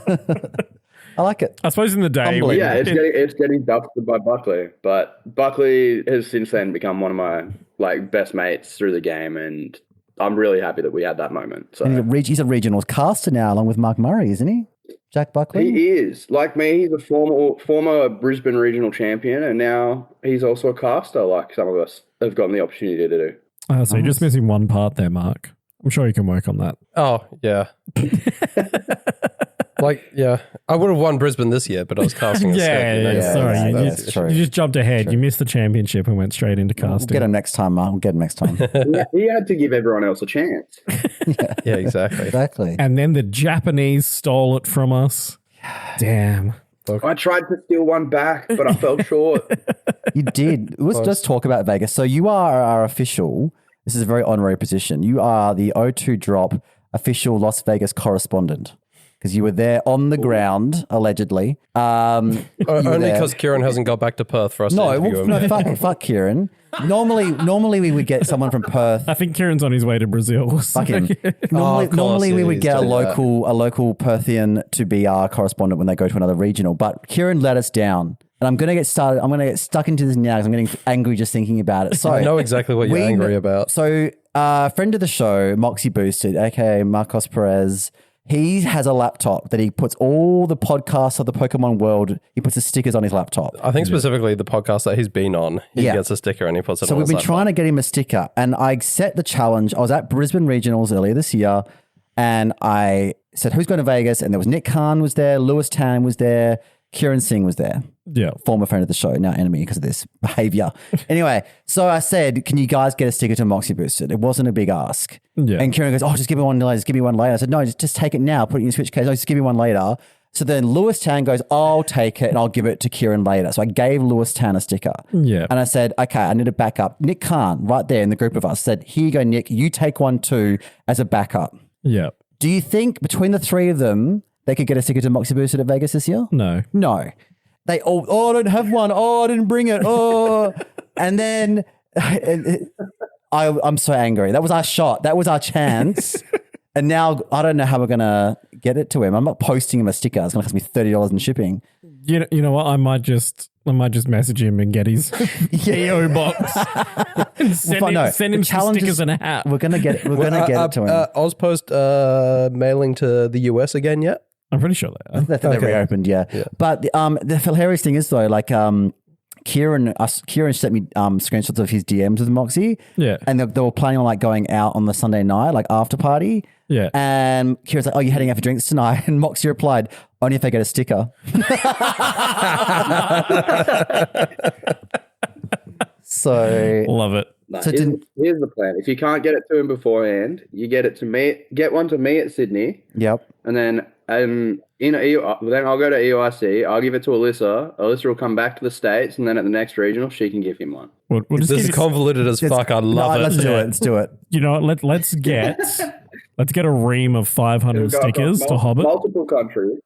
I like it. I suppose in the day. Humbling. Yeah, it's getting dusted by Buckley, but Buckley has since then become one of my best mates through the game, and I'm really happy that we had that moment. So And he's a regionals caster now, along with Mark Murray, isn't he? Jack Buckley. he is like me. He's a former Brisbane regional champion, and now he's also a caster, like some of us have gotten the opportunity to do. So you're just missing one part there, Mark. I'm sure you can work on that. Oh, yeah. Like, yeah, I would have won Brisbane this year, but I was casting a Sorry, that's true. you just jumped ahead. You missed the championship and went straight into We'll casting. get him next time, Mark. We'll get him next time. He had to give everyone else a chance. Yeah, exactly. Exactly. And then the Japanese stole it from us. Damn. I tried to steal one back, but I fell short. You did. Let's talk about Vegas. So you are our official, this is a very honorary position. You are the O2 Drop official Las Vegas correspondent because you were there on the ground, allegedly. Only because Kieran hasn't got back to Perth for us to interview him. Fuck Kieran. Normally we would get someone from Perth. I think Kieran's on his way to Brazil. So. Fuck him. Of course, Normally we would he's get a doing that. local Perthian to be our correspondent when they go to another regional. But Kieran let us down. And I'm going to get started. I'm going to get stuck into this now because I'm getting angry just thinking about it. So I know exactly what you're angry about. So, friend of the show, Moxie Boosted, aka Marcos Perez, he has a laptop that he puts all the podcasts of the Pokemon world. He puts the stickers on his laptop. I think specifically the podcast that he's been on, he Yeah. gets a sticker and he puts it So on we've his been laptop. trying to get him a sticker, and I set the challenge. I was at Brisbane Regionals earlier this year, and I said, "Who's going to Vegas?" And there was Nick Khan was there, Lewis Tan was there, Kieran Singh was there. Yeah. Former friend of the show, now enemy because of this behavior. Anyway, so I said, "Can you guys get a sticker to Moxie Boosted?" It wasn't a big ask. Yeah. And Kieran goes, "Oh, just give me one later. Just give me one later." I said, "No, just take it now. Put it in your switch case. No, just give me one later." So then Lewis Tan goes, "I'll take it and I'll give it to Kieran later." So I gave Lewis Tan a sticker. Yeah. And I said, "Okay, I need a backup." Nick Khan, right there in the group of us, said, "Here you go, Nick. You take one too as a backup." Yeah. Do you think between the three of them, they could get a ticket to Moxie Boosted at Vegas this year? No. No. They all, "Oh, I don't have one. Oh, I didn't bring it. Oh." And then I'm so angry. That was our shot. That was our chance. And now I don't know how we're going to get it to him. I'm not posting him a sticker. It's going to cost me $30 in shipping. You know what? I might just message him and get his PO box. And send him some stickers and a hat. We're going to get it. We're going to get it to him. Ozpost mailing to the US again yet? I'm pretty sure they are. They've reopened, yeah. But the hilarious thing is though, like Kieran sent me screenshots of his DMs with Moxie. Yeah. And they were planning on like going out on the Sunday night, like after party. Yeah. And Kieran's like, "Oh, you heading out for drinks tonight?" And Moxie replied, "Only if I get a sticker." So Love it. No, So here's the plan. If you can't get it to him beforehand, you get it to me. Get one to me at Sydney, yep. and then then I'll go to EOIC. I'll give it to Alyssa. Alyssa will come back to the States, and then at the next regional, she can give him one. We'll just This give is you- convoluted as fuck. I love it. Let's do it. Let's do it. You know what? Let's get a ream of 500 stickers to Hobbit. Multiple countries.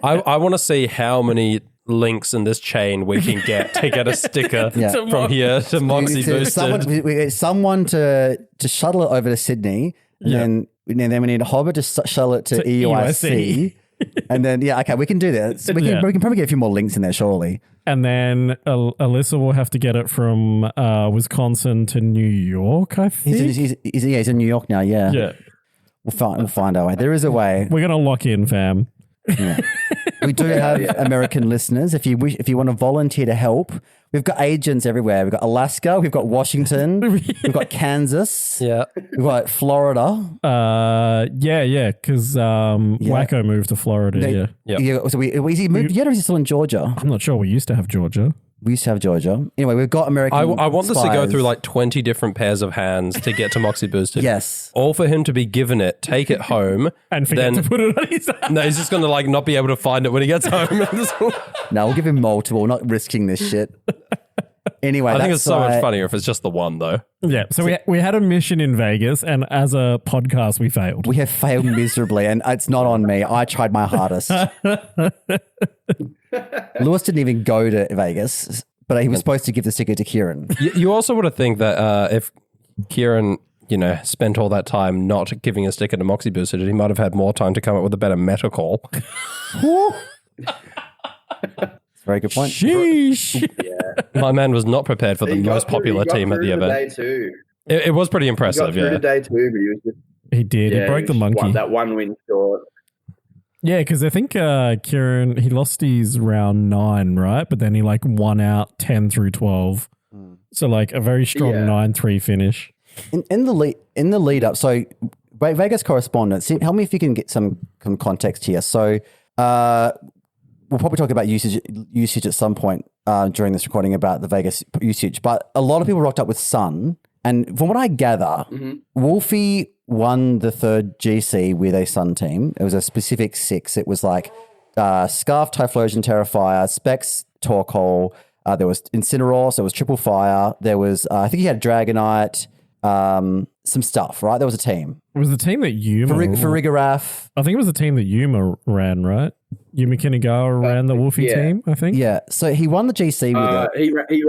I want to see how many links in this chain we can get to get a sticker Yeah. from here to Moxie Boosted. We get someone to shuttle it over to Sydney, and then we need a Hobbit to shuttle it to EOIC. And then, okay, we can do that. So we can probably get a few more links in there, surely. And then Alyssa will have to get it from Wisconsin to New York, I think. He's in New York now, yeah. Yeah. We'll find our way. There is a way. We're going to lock in, fam. Yeah. We do have American listeners. If you want to volunteer to help, we've got agents everywhere. We've got Alaska, we've got Washington, we've got Kansas, Yeah. we've got Florida. Because Wacko moved to Florida, Yeah. So is he moved yet, or is he still in Georgia? I'm not sure. We used to have Georgia. We used to have Georgia. Anyway, we've got American. I want this to go spies. through like 20 different pairs of hands to get to Moxie Boosted. Yes. All for him to be given it, take it home, And forget then to put it on his no, he's just going to like not be able to find it when he gets home. No, we'll give him multiple. We're not risking this shit. Anyway, I think that's it's so much why- funnier if it's just the one though. Yeah. So we had a mission in Vegas, and as a podcast, we failed. We have failed miserably, and it's not on me. I tried my hardest. Lewis didn't even go to Vegas, but he was supposed to give the ticket to Kieran. You also would have think that if Kieran, spent all that time not giving a sticker to Moxie Boosted, he might have had more time to come up with a better meta call. Very good point. Sheesh. My man was not prepared for the most popular team at the event. Day two. It was pretty He got impressive, through yeah. to day two, but he was just He did. He broke the monkey. That one win short. Yeah, because I think Kieran, he lost his round 9, right? But then he won out 10 through 12. So a very strong 9-3 finish. In the lead up, so Vegas correspondent. Help me if you can get some context here. So we'll probably talk about usage at some point during this recording about the Vegas usage. But a lot of people rocked up with Sun. And from what I gather, Wolfie won the third GC with a Sun team. It was a specific 6. It was like Scarf, Typhlosion, Terrifier, Specs, Torkoal. There was Incineroar, there was Triple Fire. There was, I think he had Dragonite, some stuff, right? There was a team. It was the team that Yuma... Farigiraf. I think it was the team that Yuma ran, right? Yuma Kinagawa ran the Wolfie team, I think. Yeah, so he won the GC with it. He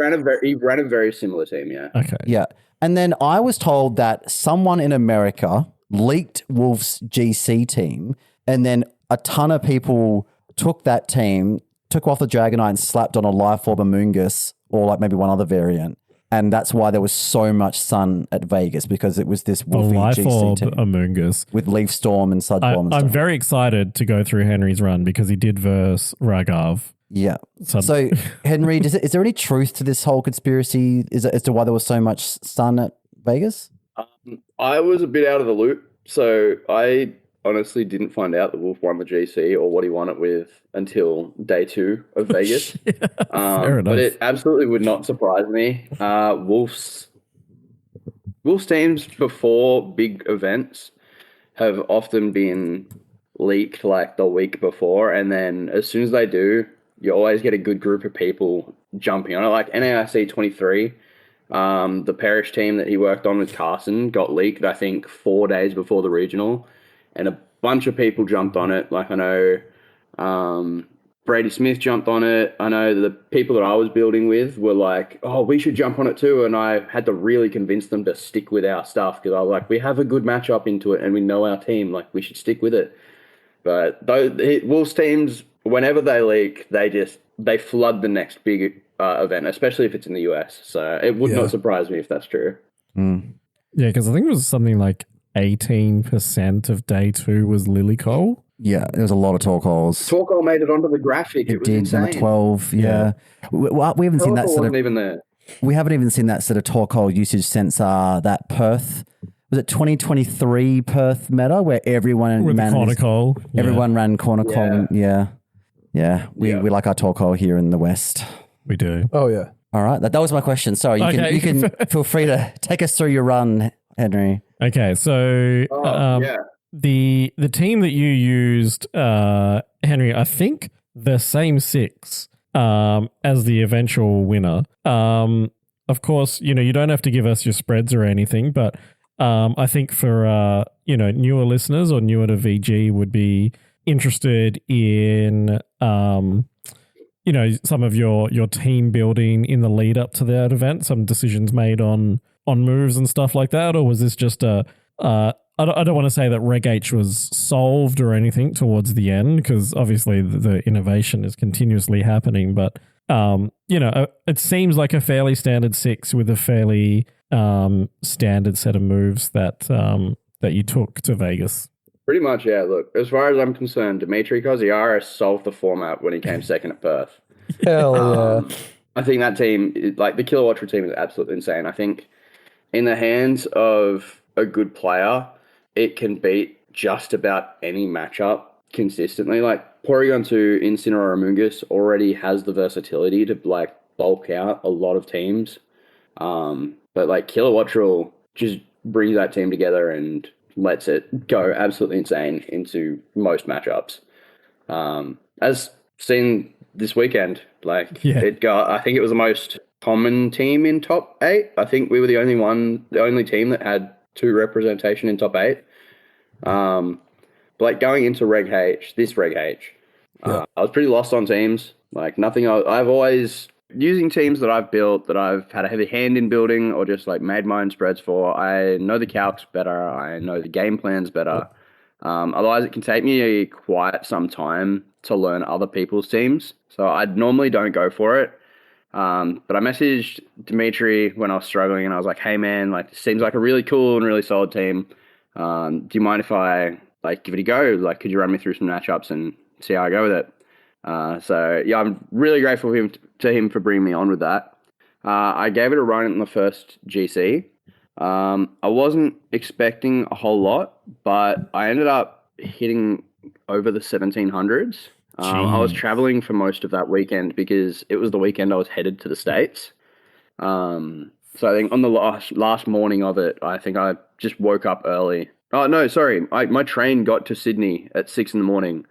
ran a very similar team, yeah. Okay. Yeah. And then I was told that someone in America leaked Wolf's GC team, and then a ton of people took that team, took off the Dragonite and slapped on a Life Orb Amoonguss or like maybe one other variant. And that's why there was so much Sun at Vegas, because it was this Wolfie Life GC Orb team Amoonguss with Leaf Storm and Sud Bomb and stuff. I'm very excited to go through Henry's run because he did verse Ragav. Yeah. So, Henry, is there any truth to this whole conspiracy as to why there was so much Sun at Vegas? I was a bit out of the loop, so I honestly didn't find out that Wolf won the GC or what he won it with until day 2 of Vegas. Fair enough. But it absolutely would not surprise me. Wolf's teams before big events have often been leaked like the week before, and then as soon as they do, you always get a good group of people jumping on it. Like NAIC 23, the Parrish team that he worked on with Carson got leaked, I think, 4 days before the regional, and a bunch of people jumped on it. Like I know Brady Smith jumped on it. I know the people that I was building with were like, oh, we should jump on it too. And I had to really convince them to stick with our stuff, because I was like, we have a good matchup into it and we know our team. Like, we should stick with it. But Wolves teams, whenever they leak, they flood the next big event, especially if it's in the US. So it would not surprise me if that's true. Yeah, because I think it was something like 18% of day 2 was Lilycole. Yeah, there was a lot of Torkoals. Torkoal made it onto the graphic. It was did, insane. number 12, yeah. We haven't seen that sort of... even there. We haven't even seen that sort of Torkoal usage since that Perth... Was it 2023 Perth meta where everyone with Cornicole? Everyone ran Cornicole. Yeah. We like our Torkoal here in the West. We do. Oh, yeah. All right. That was my question. Sorry, you can feel free to take us through your run, Henry. Okay, so the team that you used, Henry, I think the same 6 as the eventual winner. Of course, you don't have to give us your spreads or anything, but I think for newer listeners or newer to VG would be interested in some of your team building in the lead up to that event, some decisions made on moves and stuff like that, or was this just I don't want to say that Reg H was solved or anything towards the end, because obviously the innovation is continuously happening, but it seems like a fairly standard 6 with a fairly standard set of moves that you took to Vegas. Pretty much, yeah. Look, as far as I'm concerned, Dimitri Koziaris solved the format when he came second at Perth. Hell yeah. I think that team, like the Kilowattra team, is absolutely insane. I think in the hands of a good player, it can beat just about any matchup consistently. Like Porygon 2 Incineroar Amoonguss already has the versatility to like bulk out a lot of teams. But like Kilowattrel just brings that team together and lets it go absolutely insane into most matchups. As seen this weekend, it got, I think it was the most common team in top 8. I think we were the only team that had 2 representation in top 8. But like going into Reg H, I was pretty lost on teams. Like nothing, I've always, using teams that I've built, that I've had a heavy hand in building or just like made my own spreads for, I know the calcs better. I know the game plans better. Otherwise it can take me quite some time to learn other people's teams. So I normally don't go for it. But I messaged Dimitri when I was struggling and I was like, hey man, like this seems like a really cool and really solid team. Do you mind if I like give it a go? Like, could you run me through some matchups and see how I go with it? So yeah, I'm really grateful to him for bringing me on with that. I gave it a run in the first GC. I wasn't expecting a whole lot. but I ended up hitting over the 1700s. I was traveling for most of that weekend because it was the weekend I was headed to the States. So I think on the last morning of it, I think I just woke up early. Oh, no, sorry. My train got to Sydney at 6 a.m.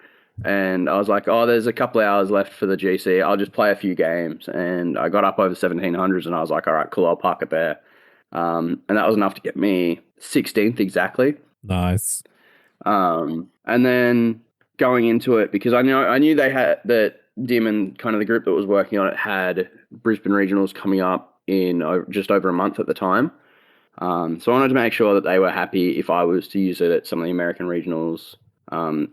and I was like, oh, there's a couple of hours left for the GC. I'll just play a few games. And I got up over 1700s and I was like, all right, cool, I'll park it there. And that was enough to get me 16th exactly. Nice. And then going into it, because I knew they had that Dim and kind of the group that was working on it had Brisbane Regionals coming up in just over a month at the time. So I wanted to make sure that they were happy if I was to use it at some of the American regionals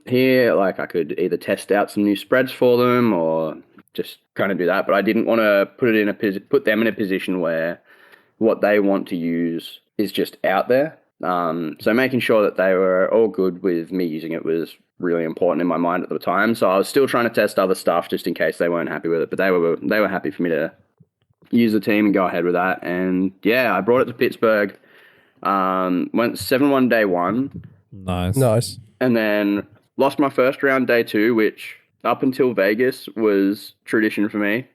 here. Like I could either test out some new spreads for them or just kind of do that. But I didn't want to put them in a position where what they want to use is just out there. So making sure that they were all good with me using it was really important in my mind at the time. So I was still trying to test other stuff just in case they weren't happy with it. But they were happy for me to use the team and go ahead with that. And yeah, I brought it to Pittsburgh. Went 7-1 day one. Nice. And then lost my first round day two, which up until Vegas was tradition for me.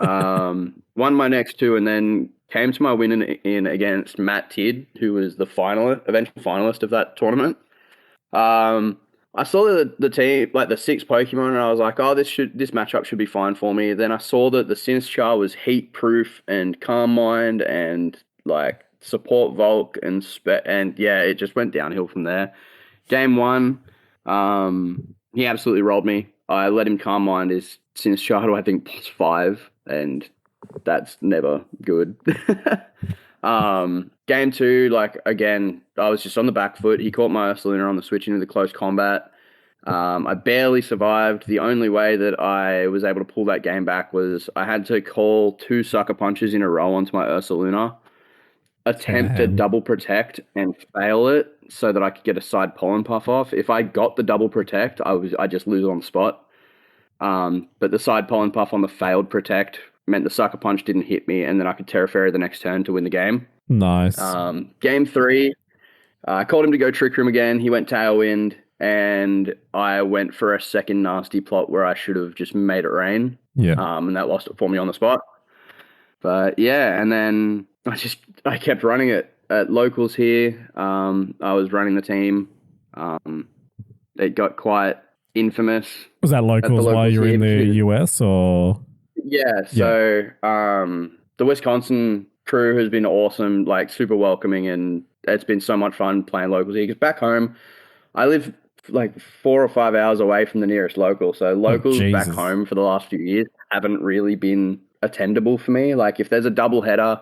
Won my next two and then came to my win in against Matt Tidd, who was the eventual finalist of that tournament. I saw the team, like the 6 Pokemon, and I was like, oh, this matchup should be fine for me. Then I saw that the Sinistchar was heat proof and Calm Mind and like support Volk and yeah, it just went downhill from there. Game 1, he absolutely rolled me. I let him Calm Mind his Sinistchar to I think +5, and that's never good. Game 2, like again, I was just on the back foot. He caught my Ursaluna on the switch into the close combat. I barely survived. The only way that I was able to pull that game back was I had to call 2 sucker punches in a row onto my Ursaluna, attempt to double protect and fail it so that I could get a side pollen puff off. If I got the double protect, I just lose on the spot. But the side pollen puff on the failed protect meant the sucker punch didn't hit me, and then I could Terra Fairy the next turn to win the game. Nice. Game 3, I called him to go Trick Room again. He went Tailwind, and I went for a second nasty plot where I should have just made it rain. Yeah. And that lost it for me on the spot. But yeah, and then I kept running it at locals here. I was running the team. It got quite infamous. Was that locals while you were in the US or? Yeah, so the Wisconsin crew has been awesome, like super welcoming, and it's been so much fun playing locals here. Because back home, I live like 4 or 5 hours away from the nearest local. So locals back home for the last few years haven't really been attendable for me. Like if there's a double header,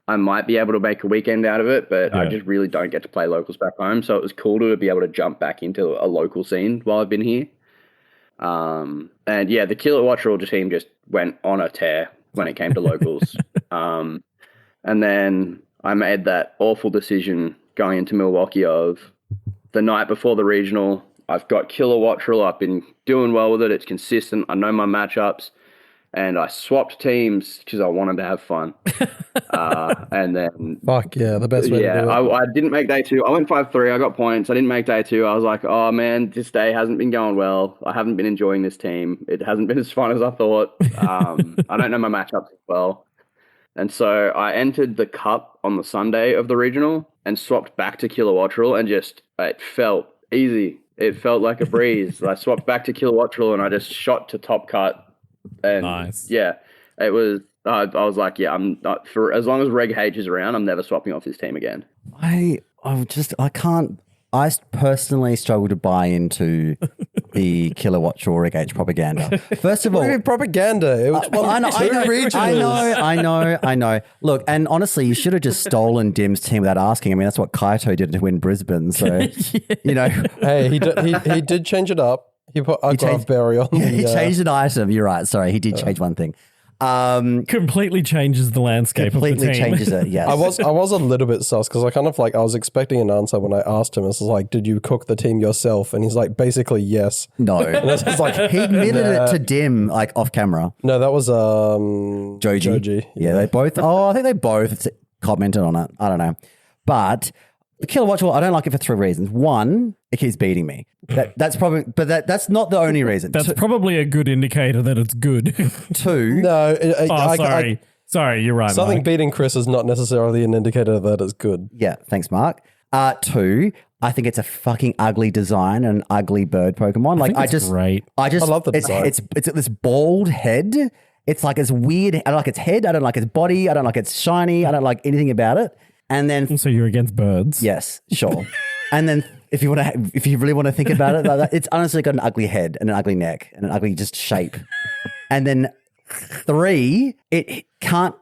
I might be able to make a weekend out of it, but I just really don't get to play locals back home. So it was cool to be able to jump back into a local scene while I've been here. And yeah, the Kilowattrel team just went on a tear when it came to locals. And then I made that awful decision going into Milwaukee of the night before the regional. I've got Kilowattrel. I've been doing well with it. It's consistent. I know my matchups. And I swapped teams because I wanted to have fun. And then... Fuck yeah, the best way to do it. I didn't make day 2. I went 5-3. I got points. I didn't make day 2. I was like, oh man, this day hasn't been going well. I haven't been enjoying this team. It hasn't been as fun as I thought. I don't know my matchups as well. And so I entered the cup on the Sunday of the regional and swapped back to Kilowattrel, and just, it felt easy. It felt like a breeze. I swapped back to Kilowattrel and I just shot to top cut. And nice. Yeah, it was. I was like, yeah, I'm not, for as long as Reg H is around, I'm never swapping off this team again. I can't. I personally struggle to buy into the Kilowatt or Reg H propaganda. First of all, what do you mean propaganda? It was I know. Look, and honestly, you should have just stolen Dim's team without asking. I mean, that's what Kaito did to win Brisbane. So, you know, hey, he did change it up. He put Graph Berry on. He changed an item. You're right. Sorry, he did change one thing. Completely changes the landscape of the team. Completely changes it, yes. I was a little bit sus because I was expecting an answer when I asked him. It's like, did you cook the team yourself? And he's like, basically, yes. No. And I was like, he admitted it to Dim, like off camera. No, that was Joji. Yeah, they both, I think they both commented on it. I don't know. But Kilowattrel, I don't like it for 3 reasons. One, it keeps beating me. That's probably, but that's not the only reason. That's probably a good indicator that it's good. 2, No, Sorry, you're right. something Mike. beating Chris is not necessarily an indicator that it's good. yeah, thanks, Mark. 2, I think it's a fucking ugly design and an ugly bird Pokemon. Like think it's great. I love the design. It's this bald head. It's like it's weird. I don't like its head. I don't like its body. I don't like its shiny. I don't like anything about it. And then So you're against birds? yes, sure. And then if you really want to think about it, like that, it's honestly got an ugly head and an ugly neck and an ugly just shape. And then 3, it can't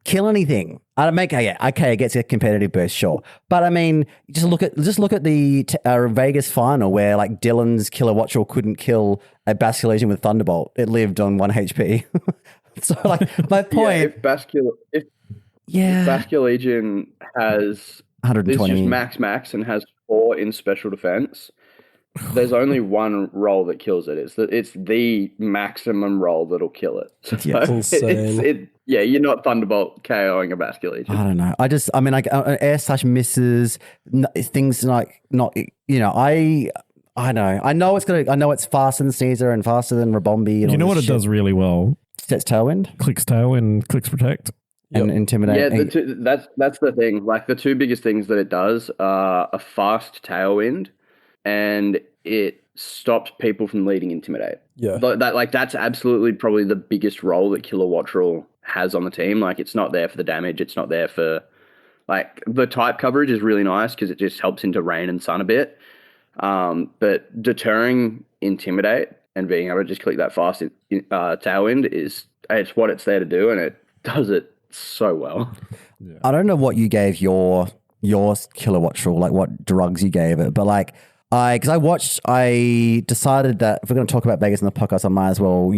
kill anything. I don't make okay, it gets a competitive burst, sure. But I mean, just look at the Vegas final where like Dylan's Kilowattrel couldn't kill a Basculegion with Thunderbolt. It lived on 1 HP. So like my point, If Basculegion has 120. It's just max and has 4 in special defense. There's only one roll that kills it. It's the maximum roll that'll kill it. So Yeah. It's insane. you're not Thunderbolt KOing a Basculegion. I don't know. I mean, like air slash misses, things like not. I know. I know it's faster than Caesar and faster than Rabombi. And You know what it shit. does really well? Sets Tailwind Clicks Tailwind, clicks Protect. and Intimidate. Yeah, that's the thing. Like the 2 biggest things that it does are a fast Tailwind, and it stops people from leading Intimidate. Yeah. That's absolutely probably the biggest role that Kilowattrel has on the team. Like it's not there for the damage. It's not there for like the type coverage is really nice because it just helps into rain and sun a bit. But deterring Intimidate and being able to just click that fast Tailwind it's what it's there to do, and it does it so well. I don't know what you gave your Kilowattrel, like what drugs you gave it, but like I decided that if we're going to talk about Vegas in the podcast, I might as well,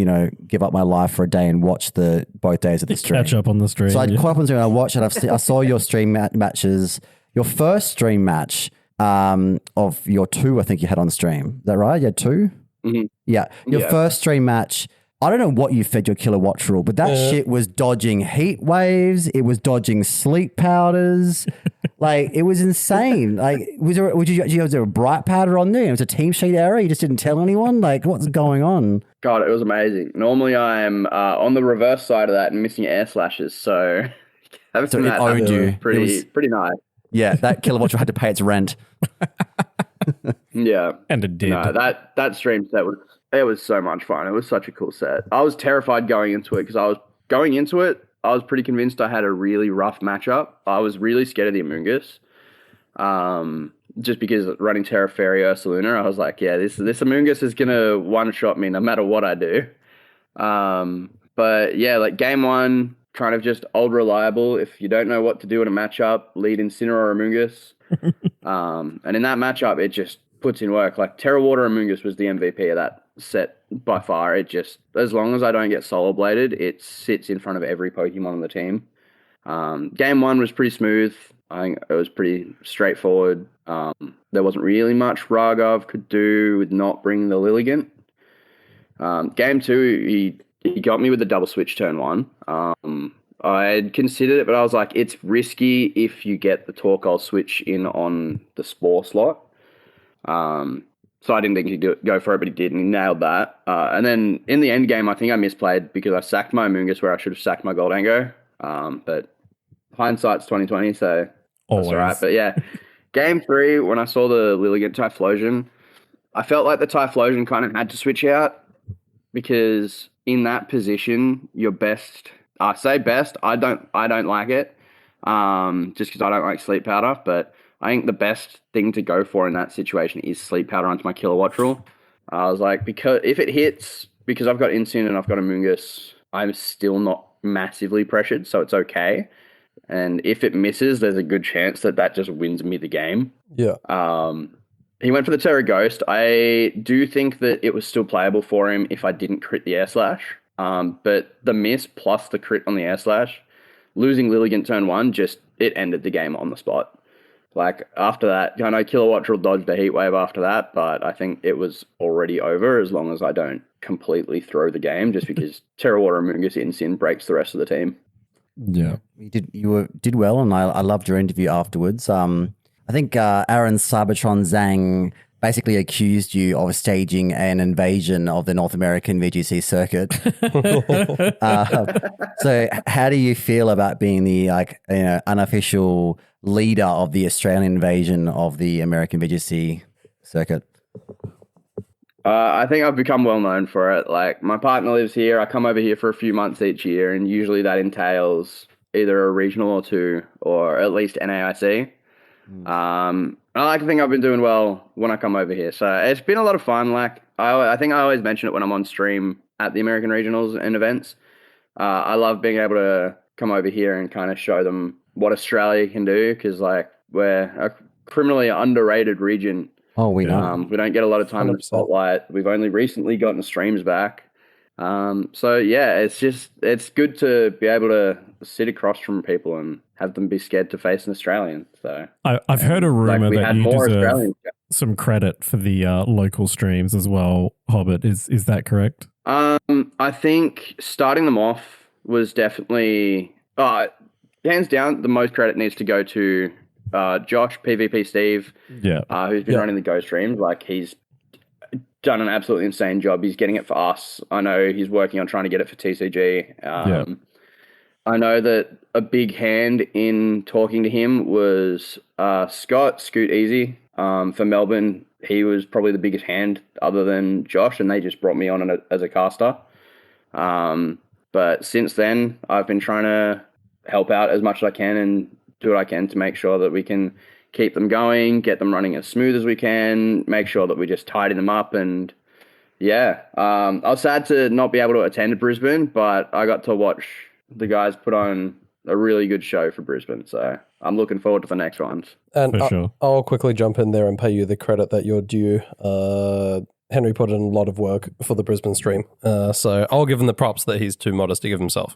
give up my life for a day and watch both days of the stream. Catch up on the stream. So I caught up on the stream and I watched it. I saw your stream matches, your first stream match of your 2, I think you had on stream. Is that right? You had 2? Mm-hmm. Yeah. Your first stream match, I don't know what you fed your Kilowattrel, but that shit was dodging heat waves. It was dodging sleep powders. Like, it was insane. Like, was there a bright powder on there? It was a team sheet error. You just didn't tell anyone? Like, what's going on? God, it was amazing. Normally I'm on the reverse side of that and missing air slashes, so having So it that owed you. pretty nice. Yeah, that Kilowattrel had to pay its rent. Yeah. And it did. No, that stream set was so much fun. It was such a cool set. I was terrified going into it because I was pretty convinced I had a really rough matchup. I was really scared of the Amoonguss. Just because running Terra Fairy Ursaluna, I was like, yeah, this Amoonguss is gonna one-shot me no matter what I do. But yeah, like game 1, kind of just old reliable. If you don't know what to do in a matchup, lead Incineroar or Amoonguss. And in that matchup, it just puts in work. Like Terra Water Amoonguss was the MVP of that set by far. It just, as long as I don't get Solar Bladed, it sits in front of every Pokemon on the team. Game 1 was pretty smooth. I think it was pretty straightforward. There wasn't really much Raghav could do with not bringing the Lilligant. Game 2, he got me with the double switch turn 1. I had considered it, but I was like, it's risky if you get the Torkoal switch in on the Spore slot. So I didn't think he'd go for it, but he did, and he nailed that. And then in the end game, I think I misplayed because I sacked my Amoonguss where I should have sacked my Goldango. But hindsight's 2020, so Always. that's all right. But yeah, game 3, when I saw the Lilligant Typhlosion, I felt like the Typhlosion kind of had to switch out because in that position, your best... I say best. I don't like it, just because I don't like sleep powder. But I think the best thing to go for in that situation is sleep powder onto my Kilowattrel. I was like, because if it hits, because I've got Insune and I've got Amoonguss, I'm still not massively pressured, so it's okay. And if it misses, there's a good chance that just wins me the game. Yeah. He went for the Terra Ghost. I do think that it was still playable for him if I didn't crit the Air Slash. But the miss plus the crit on the Air Slash, losing Lilligant turn 1, it ended the game on the spot. Like, after that, I know Kilowattrel dodged a Heat Wave after that, but I think it was already over as long as I don't completely throw the game, just because Terra Water Amoonguss Insyn breaks the rest of the team. Yeah. You did well, and I loved your interview afterwards. I think Aaron Cybertron Zhang basically accused you of staging an invasion of the North American VGC circuit. So how do you feel about being the unofficial leader of the Australian invasion of the American VGC circuit? I think I've become well known for it. Like, my partner lives here. I come over here for a few months each year, and usually that entails either a regional or two, or at least NAIC. I like to think I've been doing well when I come over here. So it's been a lot of fun. Like, I think I always mention it when I'm on stream at the American regionals and events. I love being able to come over here and kind of show them what Australia can do, because like, we're a criminally underrated region. Oh, we know. We don't get a lot of time in the spotlight. We've only recently gotten the streams back. So yeah, it's good to be able to sit across from people and have them be scared to face an Australian. So I've heard a rumor that you deserve Australians. some credit for the local streams as well, Hobbit. Is that correct? I think starting them off was definitely hands down the most credit needs to go to Josh, PvP Steve, who's been running the Go streams. Like, he's done an absolutely insane job. He's getting it for us. I know he's working on trying to get it for TCG. I know that a big hand in talking to him was Scoot Easy for Melbourne. He was probably the biggest hand other than Josh, and they just brought me on as a caster. But since then, I've been trying to help out as much as I can and do what I can to make sure that we can keep them going, get them running as smooth as we can, make sure that we just tidy them up. And I was sad to not be able to attend Brisbane, but I got to watch the guys put on a really good show for Brisbane. So I'm looking forward to the next ones. And For sure. I'll quickly jump in there and pay you the credit that you're due. Henry put in a lot of work for the Brisbane stream. So I'll give him the props that he's too modest to give himself.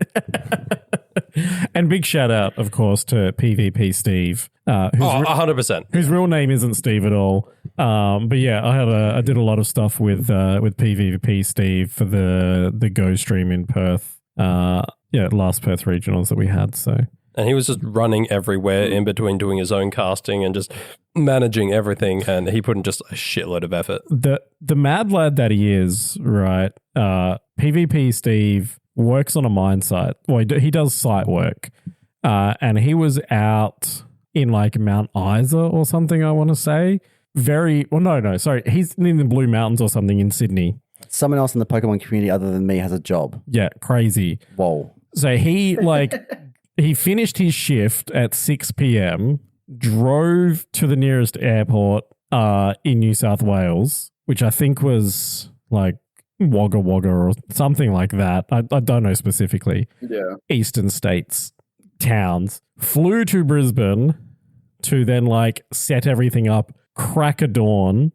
And big shout out, of course, to PvP Steve, 100%. whose real name isn't Steve at all. But yeah, I did a lot of stuff with PvP Steve for the Go stream in Perth. Last Perth regionals that we had. So. And he was just running everywhere in between doing his own casting and just managing everything. And he put in just a shitload of effort. The mad lad that he is, right? PvP Steve works on a mine site. Well, he does site work. And he was out in like Mount Isa or something, I want to say. Sorry. He's in the Blue Mountains or something in Sydney. Someone else in the Pokemon community other than me has a job. Yeah, crazy. Whoa. So he he finished his shift at 6 p.m., drove to the nearest airport in New South Wales, which I think was like Wagga Wagga or something like that. I don't know specifically. Yeah. Eastern states, towns. Flew to Brisbane to then like set everything up, crack of dawn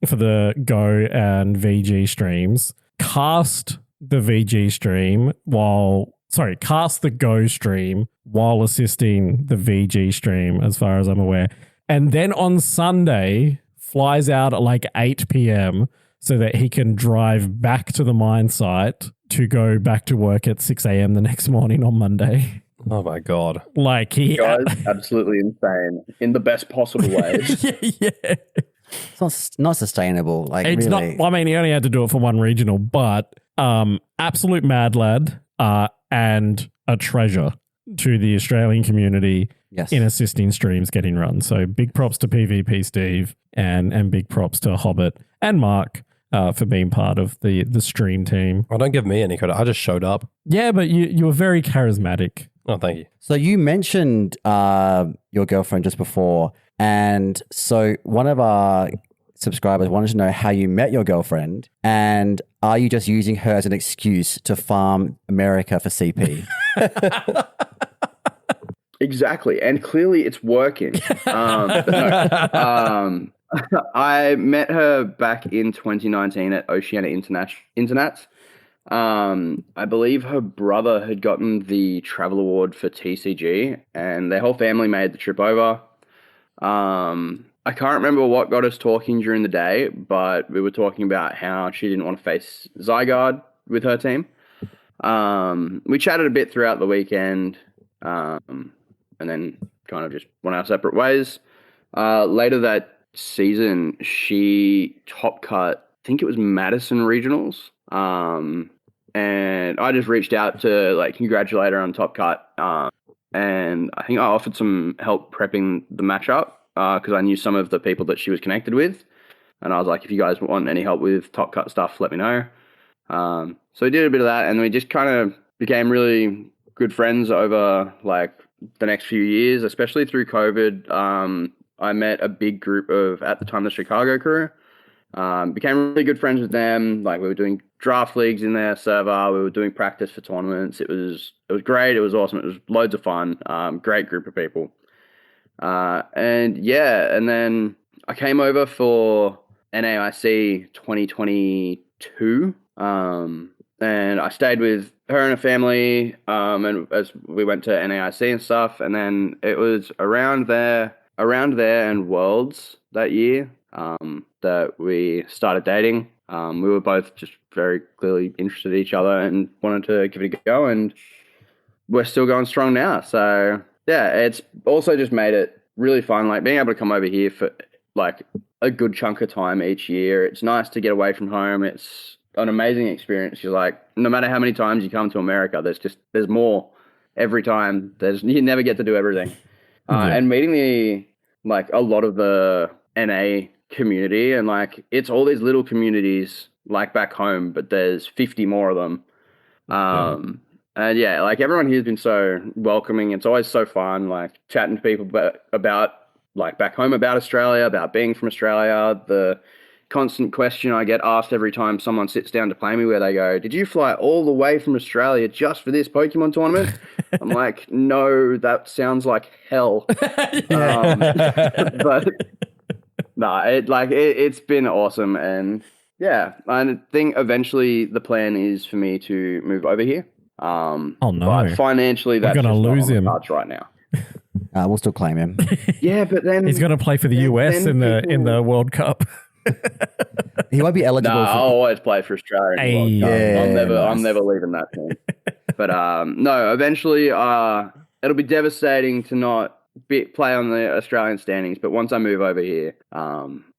for the Go and VG streams. Cast the Go stream while assisting the VG stream, as far as I'm aware. And then on Sunday, flies out at like 8 p.m. so that he can drive back to the mine site to go back to work at 6 a.m. the next morning on Monday. Oh my God. Like he... Guys, absolutely insane in the best possible ways. yeah. It's not sustainable. Like, It's really. not. I mean, he only had to do it for one regional, but absolute mad lad and a treasure to the Australian community in assisting streams getting run. So big props to PvP Steve and big props to Hobbit and Mark for being part of the stream team. Oh, don't give me any credit. I just showed up. Yeah, but you were very charismatic. Oh, thank you. So you mentioned your girlfriend just before. And so one of our subscribers wanted to know how you met your girlfriend, and are you just using her as an excuse to farm America for CP? Exactly, and clearly it's working. I met her back in 2019 at Oceania Internats. I believe her brother had gotten the travel award for TCG, and their whole family made the trip over. I can't remember what got us talking during the day, but we were talking about how she didn't want to face Zygarde with her team. We chatted a bit throughout the weekend, and then kind of just went our separate ways. Later that season, she top cut, I think it was Madison Regionals. And I just reached out to like congratulate her on top cut. And I think I offered some help prepping the matchup because I knew some of the people that she was connected with. And I was like, if you guys want any help with top cut stuff, let me know. So we did a bit of that, and we just kind of became really good friends over like the next few years, especially through COVID. I met a big group of, at the time, the Chicago crew. Became really good friends with them. Like we were doing draft leagues in their server. We were doing practice for tournaments. It was great. It was awesome. It was loads of fun. Great group of people. And then I came over for NAIC 2022. And I stayed with her and her family. And as we went to NAIC and stuff, and then it was around there and Worlds that year. That we started dating. We were both just very clearly interested in each other and wanted to give it a go, and we're still going strong now. So yeah, it's also just made it really fun, like being able to come over here for like a good chunk of time each year. It's nice to get away from home. It's an amazing experience. You're like, no matter how many times you come to America, there's more every time. You never get to do everything. And meeting a lot of the NA community, and like it's all these little communities like back home, but there's 50 more of them. And yeah, like everyone here has been so welcoming. It's always so fun, like chatting to people about like back home, about Australia, about being from Australia. The constant question I get asked every time someone sits down to play me, where they go, "Did you fly all the way from Australia just for this Pokemon tournament?" I'm like, "No, that sounds like hell." But no, it's been awesome, and yeah, I think eventually the plan is for me to move over here. Oh no! But financially, that's going to lose him right now. We'll still claim him. Yeah, but then he's going to play for the US in the World Cup. He won't be eligible. I'll always play for Australia. I'm never leaving that team. But no, eventually, it'll be devastating to not play on the Australian standings. But once I move over here,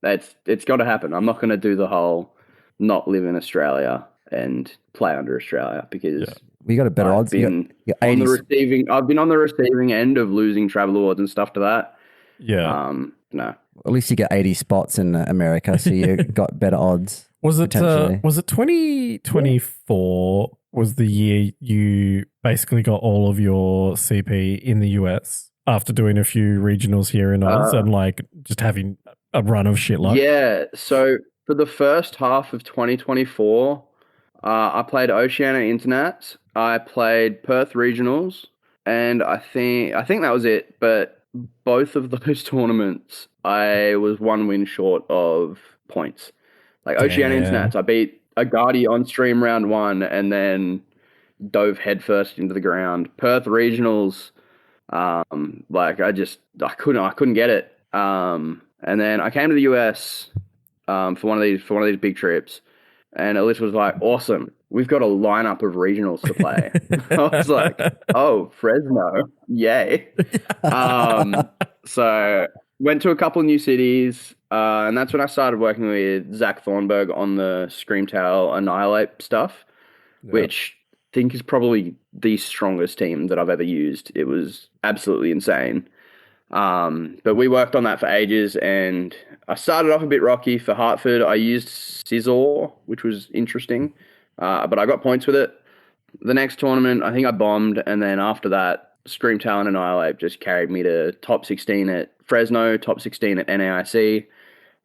it's got to happen. I'm not going to do the whole not live in Australia and play under Australia, because we got a better odds. I've been on the receiving end of losing travel awards and stuff to that. Yeah. No. At least you get 80 spots in America, so you got better odds. Was it 2024 was the year you basically got all of your CP in the US after doing a few regionals here in Oz and like just having a run of shit luck? Yeah. So for the first half of 2024, I played Oceania Internats. I played Perth Regionals, and I think that was it. But both of those tournaments, I was one win short of points. Like Oceania Internats, I beat a Guardi on stream round 1 and then dove headfirst into the ground. Perth Regionals, I couldn't get it. And then I came to the US for one of these big trips, and Alyssa was like, "Awesome, we've got a lineup of regionals to play." I was like, "Oh, Fresno, yay!" So went to a couple new cities, and that's when I started working with Zach Thornburg on the Screamtail Annihilate stuff, which I think is probably the strongest team that I've ever used. It was absolutely insane. But we worked on that for ages, and I started off a bit rocky for Hartford. I used Scizor, which was interesting, but I got points with it. The next tournament, I think I bombed, and then after that, Screamtail and Annihilate just carried me to top 16 at Fresno, top 16 at NAIC.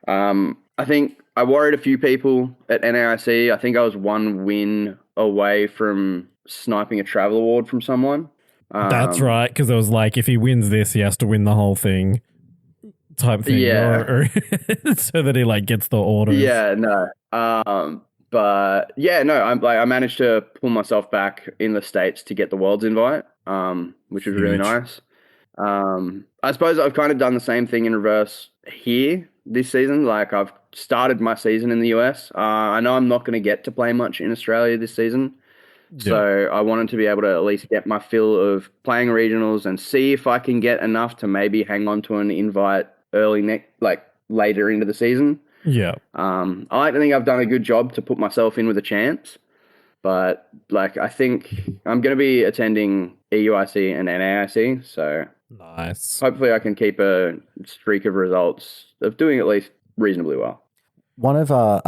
I think I worried a few people at NAIC. I think I was one win away from sniping a travel award from someone. That's right, because it was like, if he wins this, he has to win the whole thing type thing. Yeah. Or so that he like gets the orders. Yeah, no. But yeah, no, I managed to pull myself back in the States to get the Worlds invite, which was really nice. I suppose I've kind of done the same thing in reverse here this season. Like, I've started my season in the US. I know I'm not going to get to play much in Australia this season. So I wanted to be able to at least get my fill of playing regionals and see if I can get enough to maybe hang on to an invite later into the season. Yeah. I like to think I've done a good job to put myself in with a chance, but like I think I'm going to be attending EUIC and NAIC, so Nice. hopefully I can keep a streak of results of doing at least reasonably well. One of our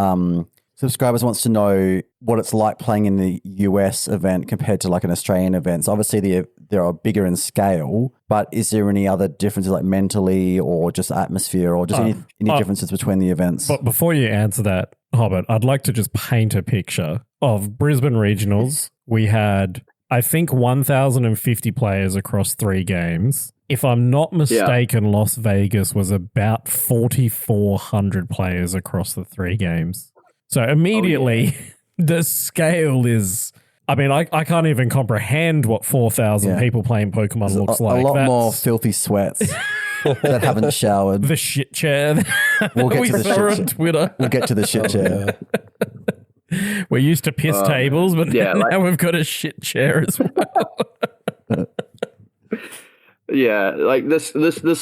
subscribers wants to know what it's like playing in the US event compared to like an Australian event. So obviously they are bigger in scale, but is there any other differences like mentally or just atmosphere or just any differences between the events? But before you answer that, Hobbit, I'd like to just paint a picture of Brisbane Regionals. We had, I think, 1,050 players across 3 games. If I'm not mistaken, Las Vegas was about 4,400 players across the 3 games. So immediately, the scale is... I mean, I can't even comprehend what 4,000 people playing Pokemon looks like. A lot more filthy sweats that haven't showered. The shit chair We'll get we to the saw shit on chair. Twitter. We'll get to the shit chair. We're used to piss tables, but yeah, now we've got a shit chair as well. Yeah, like the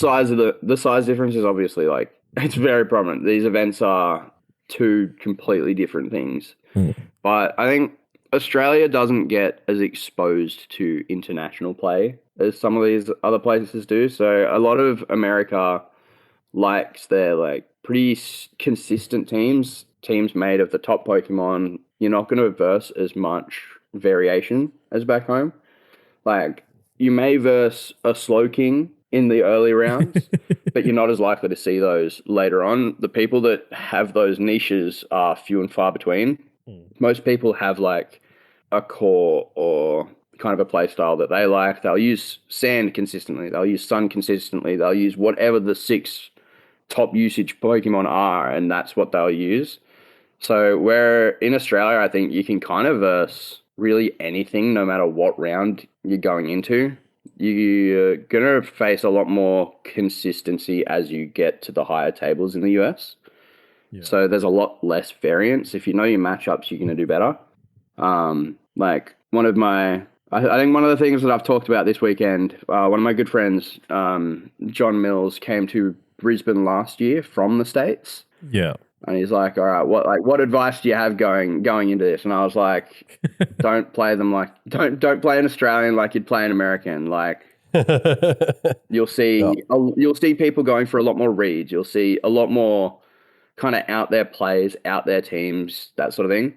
size difference is obviously like it's very prominent. These events are 2 completely different things. But I think Australia doesn't get as exposed to international play as some of these other places do. So a lot of America likes their like pretty consistent teams made of the top Pokemon. You're not going to verse as much variation as back home. Like you may verse a Slowking in the early rounds, but you're not as likely to see those later on. The people that have those niches are few and far between. Most people have like a core or kind of a play style that they like. They'll use Sand consistently. They'll use Sun consistently. They'll use whatever the 6 top usage Pokemon are, and that's what they'll use. So where in Australia, I think you can kind of verse really anything, no matter what round you're going into. You're going to face a lot more consistency as you get to the higher tables in the US. Yeah. So there's a lot less variance. If you know your matchups, you're going to do better. Like I think one of the things that I've talked about this weekend, one of my good friends, John Mills, came to Brisbane last year from the States. Yeah. And he's like, all right, what advice do you have going into this? And I was like, don't play an Australian like you'd play an American. Like you'll see people going for a lot more reads. You'll see a lot more kind of out there plays, out there teams, that sort of thing.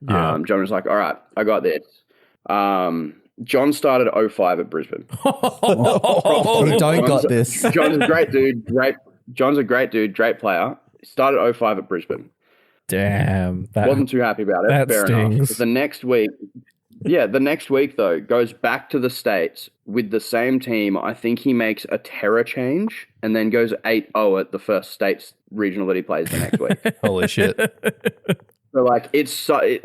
Yeah. John was like, all right, I got this. John started 05 at Brisbane. Don't got this. John's a great dude. John's a great dude, great player. Started 05 at Brisbane. Damn. Wasn't too happy about it. That Fair stings. enough. The next week, though, goes back to the States with the same team. I think he makes a terror change and then goes 8-0 at the first States regional that he plays the next week. Holy shit. So,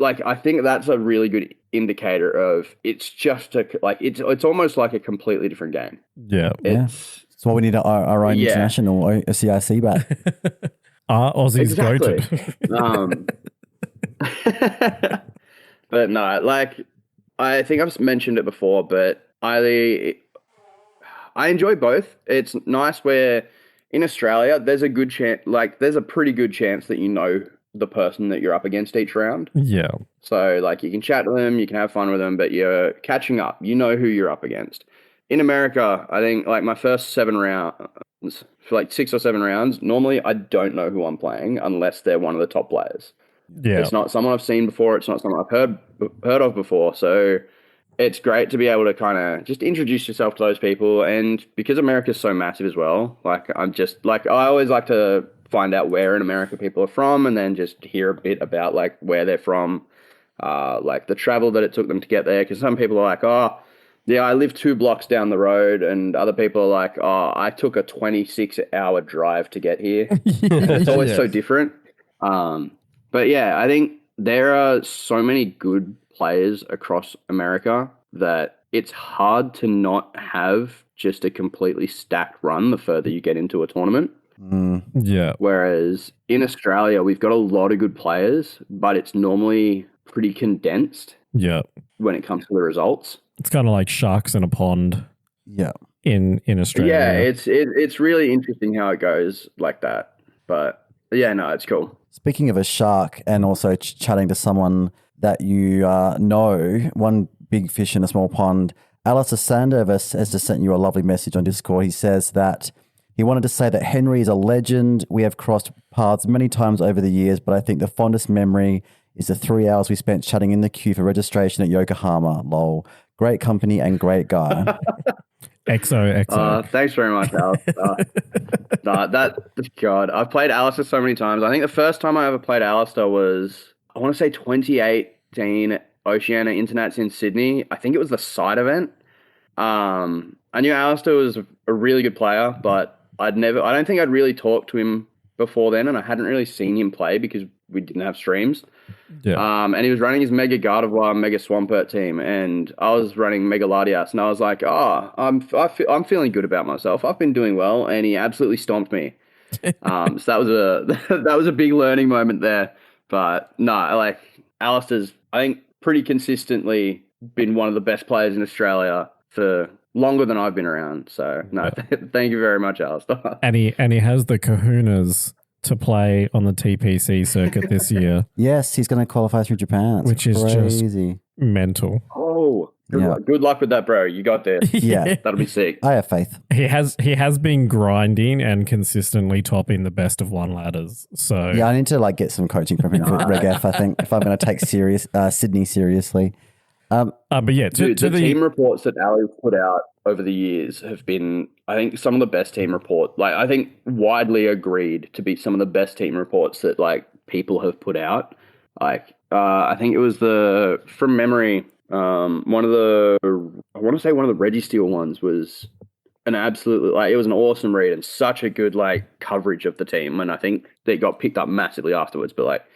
like, I think that's a really good indicator of it's just it's almost like a completely different game. Yeah. It's That's why we need our own international a CIC back. Aussies go to. But no, like I think I've mentioned it before, but I enjoy both. It's nice where in Australia there's a good chance, like there's a pretty good chance that you know the person that you're up against each round. Yeah. So like you can chat to them, you can have fun with them, but you're catching up. You know who you're up against. In America, I think like my first 7 rounds, for like 6 or 7 rounds, normally I don't know who I'm playing unless they're one of the top players. Yeah. It's not someone I've seen before. It's not someone I've heard of before. So it's great to be able to kind of just introduce yourself to those people. And because America's so massive as well, like I'm just like, I always like to find out where in America people are from and then just hear a bit about like where they're from, like the travel that it took them to get there. Because some people are like, oh, yeah, I live 2 blocks down the road, and other people are like, oh, I took a 26-hour drive to get here. It's always so different. But yeah, I think there are so many good players across America that it's hard to not have just a completely stacked run the further you get into a tournament. Yeah. Whereas in Australia, we've got a lot of good players, but it's normally pretty condensed. Yeah. When it comes to the results. It's kind of like sharks in a pond. Yeah. in Australia. Yeah, it's really interesting how it goes like that. But yeah, no, it's cool. Speaking of a shark and also chatting to someone that you know, one big fish in a small pond, Alistair Sandover has just sent you a lovely message on Discord. He says that he wanted to say that Henry is a legend. We have crossed paths many times over the years, but I think the fondest memory is the 3 hours we spent chatting in the queue for registration at Yokohama. Lol. Great company and great guy. XOXO. Thanks very much, Alice. God, I've played Alistair so many times. I think the first time I ever played Alistair was, I want to say 2018 Oceania Internets in Sydney. I think it was the side event. I knew Alistair was a really good player, but I don't think I'd really talked to him before then, and I hadn't really seen him play because we didn't have streams. Yeah. And he was running his Mega Gardevoir, Mega Swampert team, and I was running Mega Latias, and I was like, I'm feeling good about myself. I've been doing well, and he absolutely stomped me. So that was a big learning moment there. But no, like Alistair's, I think, pretty consistently been one of the best players in Australia for longer than I've been around. So no, thank you very much, Alistair. And he has the kahunas to play on the TPC circuit this year. Yes, he's going to qualify through Japan. It's which is crazy. just mental. Oh, good luck with that, bro. You got this. Yeah. That'll be sick. I have faith. He has been grinding and consistently topping the best of one ladders. So Yeah, I need to get some coaching from him for Reg F, I think, if I'm going to take Sydney seriously. but yeah, Dude, the team reports that Ali's put out over the years have been, I think, some of the best team reports. Like, I think widely agreed to be some of the best team reports that people have put out. I think it was from memory, one of the Registeel ones was an absolutely, it was an awesome read and such a good coverage of the team. And I think they got picked up massively afterwards. But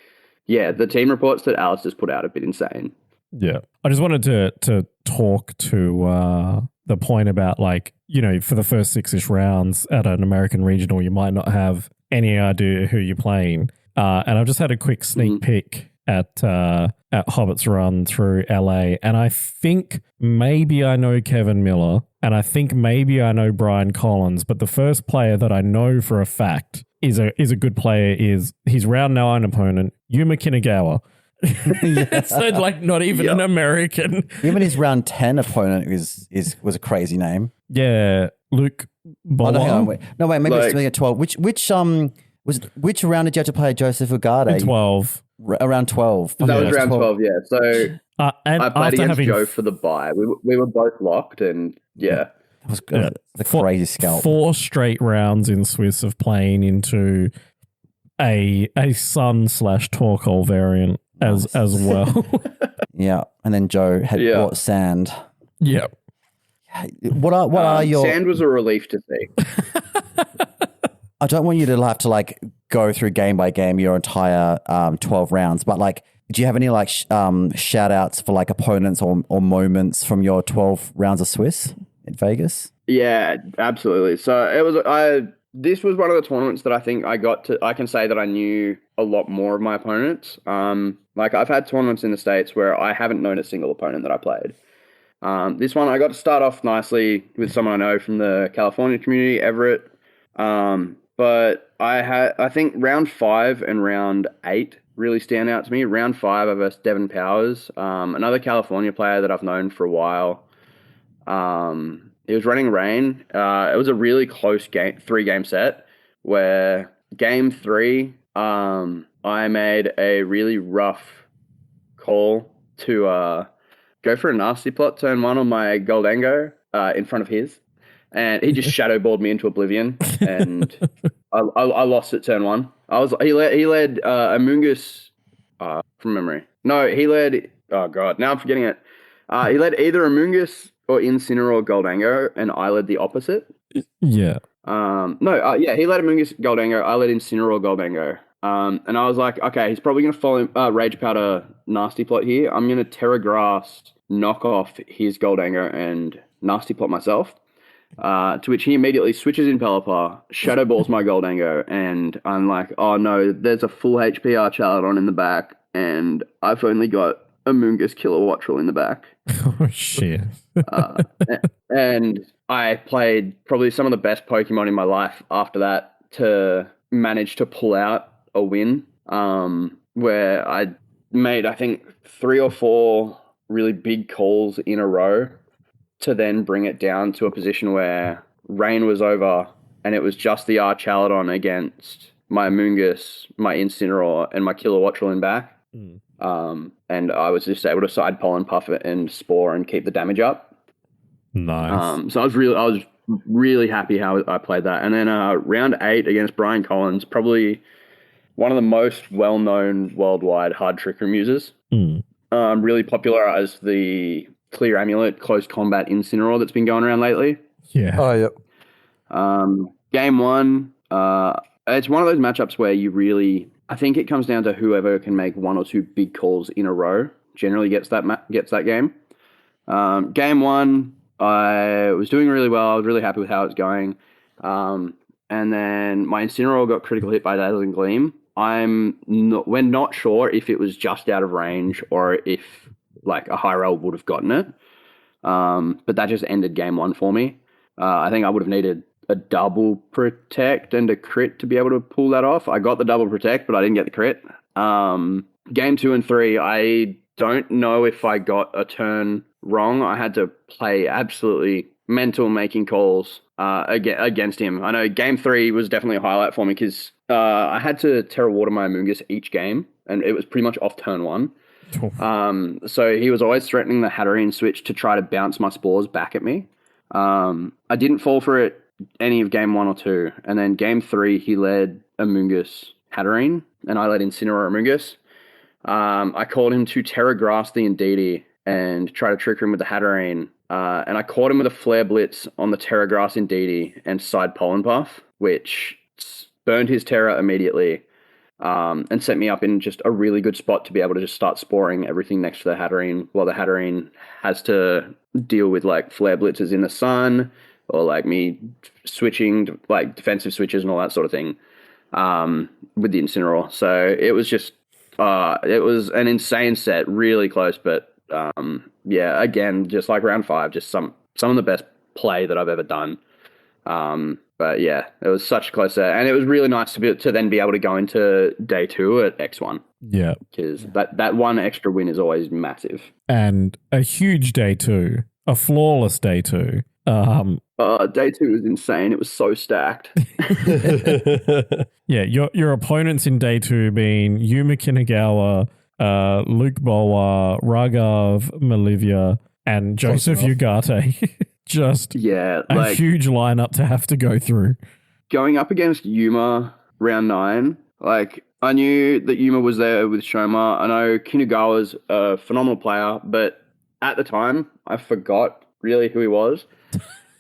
yeah, the team reports that Alice has put out have been insane. Yeah. I just wanted to talk to the point about for the first 6-ish rounds at an American regional, you might not have any idea who you're playing. And I've just had a quick sneak peek at Hobbit's run through LA, and I think maybe I know Kevin Miller, and I think maybe I know Brian Collins, but the first player that I know for a fact is a good player is his round 9 opponent, Yuma Kinagawa. So not even an American. Even his round 10 opponent was a crazy name. Yeah, Luke Bola. Oh, no, hang on, wait. No, wait, maybe it's maybe 12. Which round did you have to play Joseph Ugarte? 12. Around 12. That was round 12, yeah. So and I played against Joe for the bye. We were both locked, and yeah. That was good. The crazy scalp. 4 straight rounds in Swiss of playing into a Sun/Torkoal variant as well. Yeah, and then Joe had bought Sand. Yep. What are your Sand was a relief to see. I don't want you to have to go through game by game your entire 12 rounds, but do you have any shout outs for opponents or moments from your 12 rounds of Swiss in Vegas? Yeah, absolutely. So it was this was one of the tournaments that I think I can say that I knew a lot more of my opponents. I've had tournaments in the States where I haven't known a single opponent that I played. This one I got to start off nicely with someone I know from the California community, Everett. But I think round 5 and round 8 really stand out to me. Round 5 I versed Devin Powers, another California player that I've known for a while. He was running Rain. It was a really close 3-game set where game 3, I made a really rough call to go for a nasty plot turn 1 on my Goldango in front of his. And he just shadowballed me into oblivion, and I lost at turn 1. He led Amoongus from memory. No, he led. Oh god, now I'm forgetting it. He led either Amoongus or Incineroar or Goldango, and I led the opposite. Yeah. He led Amoongus Goldango. I led Incineroar or Goldango. And I was like, okay, he's probably going to follow Rage Powder Nasty Plot here. I'm going to Terra Grass, knock off his Goldango, and Nasty Plot myself. To which he immediately switches in Pelipper, Shadow Balls my Goldango, and I'm like, oh no, there's a full HP Archaladon in the back, and I've only got Amoongus Killer Wattrel in the back. Oh shit. And I played probably some of the best Pokemon in my life after that to manage to pull out a win, where I made, I think, 3 or 4 really big calls in a row to then bring it down to a position where rain was over and it was just the Archaladon against my Amoonguss, my Incineroar, and my Kilowattrel in back. And I was just able to side pollen puff it and spore and keep the damage up. Nice. So I was really happy how I played that. And then round 8 against Brian Collins, probably one of the most well-known worldwide hard trickery users. Really popularized the Clear Amulet close combat Incineroar that's been going around lately. Yeah. Oh, yep. Game 1, it's one of those matchups where you really, I think it comes down to whoever can make 1 or 2 big calls in a row generally gets that game. Game 1, I was doing really well. I was really happy with how it's going. And then my Incineroar got critical hit by Dazzling Gleam. We're not sure if it was just out of range or if like a high roll would have gotten it. But that just ended game 1 for me. I think I would have needed a double protect and a crit to be able to pull that off. I got the double protect, but I didn't get the crit. Game 2 and 3, I don't know if I got a turn wrong. I had to play absolutely mental making calls against him. I know game 3 was definitely a highlight for me because I had to Terra Water my Amoonguss each game, and it was pretty much off turn 1. So he was always threatening the Hatterene switch to try to bounce my spores back at me. I didn't fall for it any of game 1 or 2, and then game 3 he led Amoonguss Hatterene, and I led Incineroar Amoonguss. I called him to Terra Grass the Indeedee and try to trick him with the Hatterene, and I caught him with a Flare Blitz on the Terra Grass Indeedee and side Pollen Puff, which burned his Terra immediately, and set me up in just a really good spot to be able to just start sporing everything next to the Hatterene, while the Hatterene has to deal with like Flare Blitzes in the sun, or like me switching to, like defensive switches and all that sort of thing, with the Incineroar. So it was just, it was an insane set, really close, but yeah, again, just like round 5, just some of the best play that I've ever done. But yeah, it was such a close set, and it was really nice to then be able to go into day 2 at X1. Yeah, because that one extra win is always massive, and a huge day 2, a flawless day 2. Day 2 was insane. It was so stacked. Yeah, your opponents in day 2 being Yuma Kinagawa, Luke Bowa, Raghav Malivia, and Joseph Ugarte. Just a huge lineup to have to go through. Going up against Yuma round 9, like I knew that Yuma was there with Shoma. I know Kinagawa's a phenomenal player, but at the time I forgot really who he was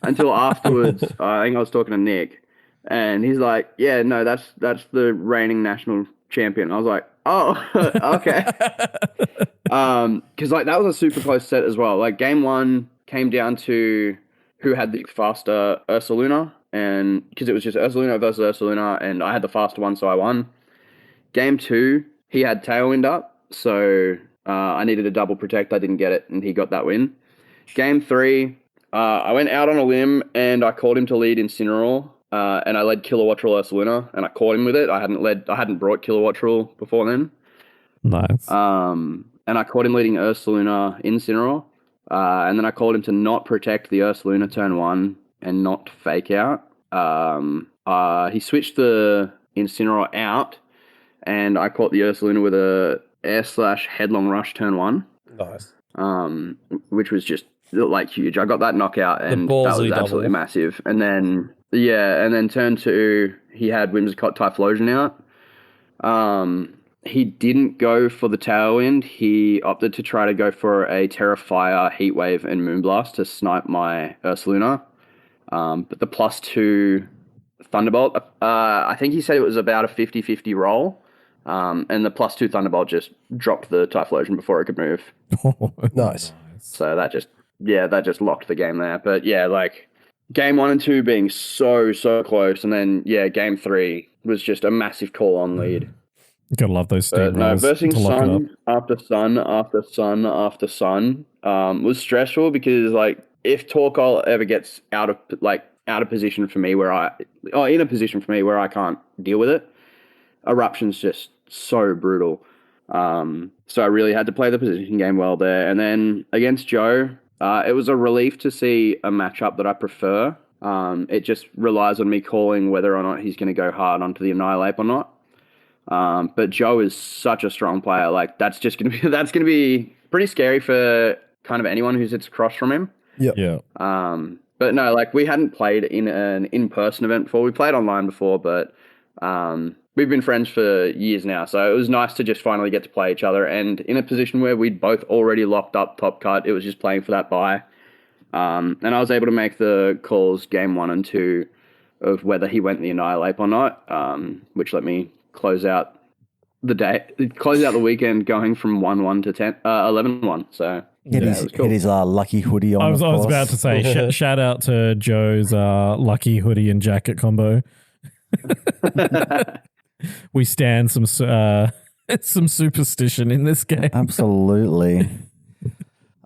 until afterwards. I think I was talking to Nick, and he's like, "Yeah, no, that's the reigning national champion." I was like, "Oh, okay." Because like that was a super close set as well. Like game 1 came down to who had the faster Ursaluna, and because it was just Ursaluna versus Ursaluna, and I had the faster one, so I won. Game 2, he had Tailwind up, so I needed a double protect. I didn't get it, and he got that win. Game 3, I went out on a limb, and I called him to lead Incineroar, and I led Kilowattrel Ursaluna, and I caught him with it. I hadn't brought Kilowattrel before then. Nice. And I caught him leading Ursaluna Incineroar. And then I called him to not protect the Ursaluna turn 1 and not fake out. He switched the Incineroar out, and I caught the Ursaluna with a air/headlong rush turn 1. Nice. Which was just like huge. I got that knockout, and that was absolutely massive. And then turn 2, he had Whimsicott Typhlosion out. He didn't go for the Tailwind. He opted to try to go for a Terrafire, Heatwave, and Moonblast to snipe my Ursaluna. But the +2 Thunderbolt, I think he said it was about a 50-50 roll. And the +2 Thunderbolt just dropped the Typhlosion before it could move. Nice. So that just locked the game there. But yeah, like game 1 and 2 being so close. And then, yeah, game 3 was just a massive call on lead. You gotta love those steam rolls. Versing sun after sun after sun after sun was stressful because like if Torkoal ever gets out of position for me in a position for me where I can't deal with it, Eruption's just so brutal. So I really had to play the position game well there. And then against Joe, it was a relief to see a matchup that I prefer. It just relies on me calling whether or not he's going to go hard onto the Annihilate or not. But Joe is such a strong player. Like that's going to be pretty scary for kind of anyone who sits across from him. Yeah. But no, like we hadn't played in an in-person event before. We played online before, but we've been friends for years now. So it was nice to just finally get to play each other. And in a position where we'd both already locked up top cut, it was just playing for that bye. And I was able to make the calls game 1 and 2 of whether he went the Annihilate or not, which let me close out the weekend going from 1-1 to 11-1. So It is a lucky hoodie on. I was about to say, shout out to Joe's lucky hoodie and jacket combo. We stand some superstition in this game. Absolutely.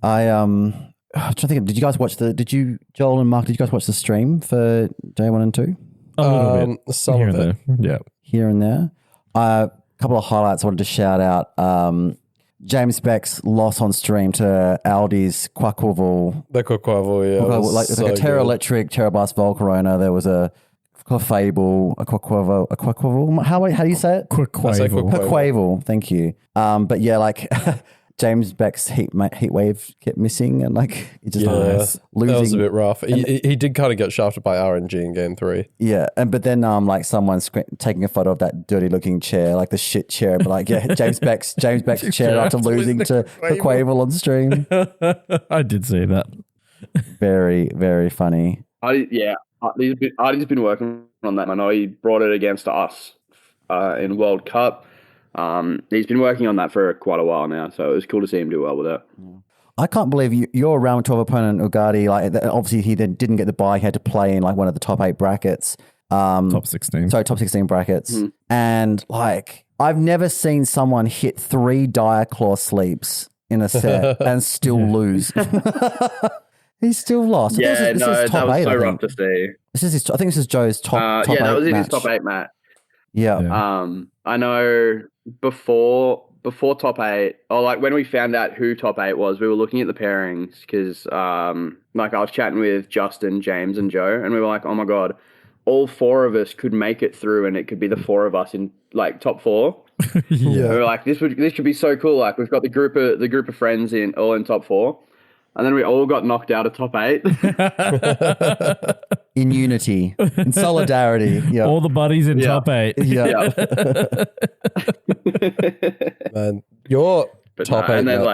I'm trying to think. Did you guys watch Joel and Mark? Did you guys watch the stream for day 1 and 2? A little bit. Some Here of and it. there. Yeah. Here and there. A couple of highlights I wanted to shout out. James Beck's loss on stream to Aldi's Quackleval. The Quackleval, yeah. Like a Terra Electric, Terra Blast Volcarona. There was a Quackleval, a Quackleval. How do you say it? Quackleval. Quackleval. Thank you. But yeah, like James Beck's heat wave kept missing, and like it just losing. That was a bit rough. He did kind of get shafted by RNG in game 3. Yeah, but then like someone's taking a photo of that dirty looking chair, like the shit chair, but like James Beck's chair after losing to Quavel on stream. I did see that. Very, very funny. Artie's been working on that. I know he brought it against us in World Cup. He's been working on that for quite a while now, so it was cool to see him do well with it. I can't believe your round 12 opponent, Ugadi, like obviously he then didn't get the bye. He had to play in like one of the top 8 brackets. Top 16. Sorry, top 16 brackets. And like, I've never seen someone hit 3 Dire Claw sleeps in a set and still lose. He still lost. Yeah, this is top that was 8, so rough to see. I think this is Joe's top 8 that was in match. his top 8 match. Yeah. I know before top 8, or like when we found out who top 8 was, we were looking at the pairings because like I was chatting with Justin, James, and Joe, and we were like, oh my god, all 4 of us could make it through, and it could be the 4 of us in like top 4. Yeah. We were like, this should be so cool. Like we've got the group of friends all in top 4. And then we all got knocked out of top 8. In unity, in solidarity. Yeah. All the buddies in top 8. Yeah. Man, your top 8. And then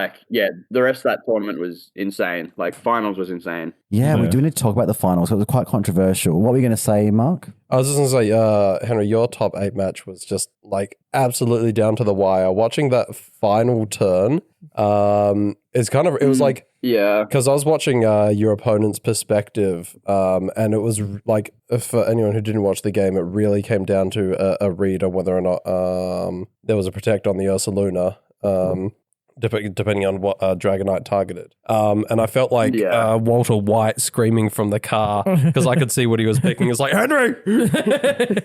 the rest of that tournament was insane. Like finals was insane. Yeah, we do need to talk about the finals. It was quite controversial. What were you going to say, Mark? I was just going to say, Henry, your top 8 match was just like absolutely down to the wire. Watching that final turn, it was like, yeah, because I was watching your opponent's perspective, and it was like, for anyone who didn't watch the game, it really came down to a read on whether or not there was a protect on the Ursa Luna, depending on what Dragonite targeted. And I felt like Walter White screaming from the car because I could see what he was picking. He was like, Henry,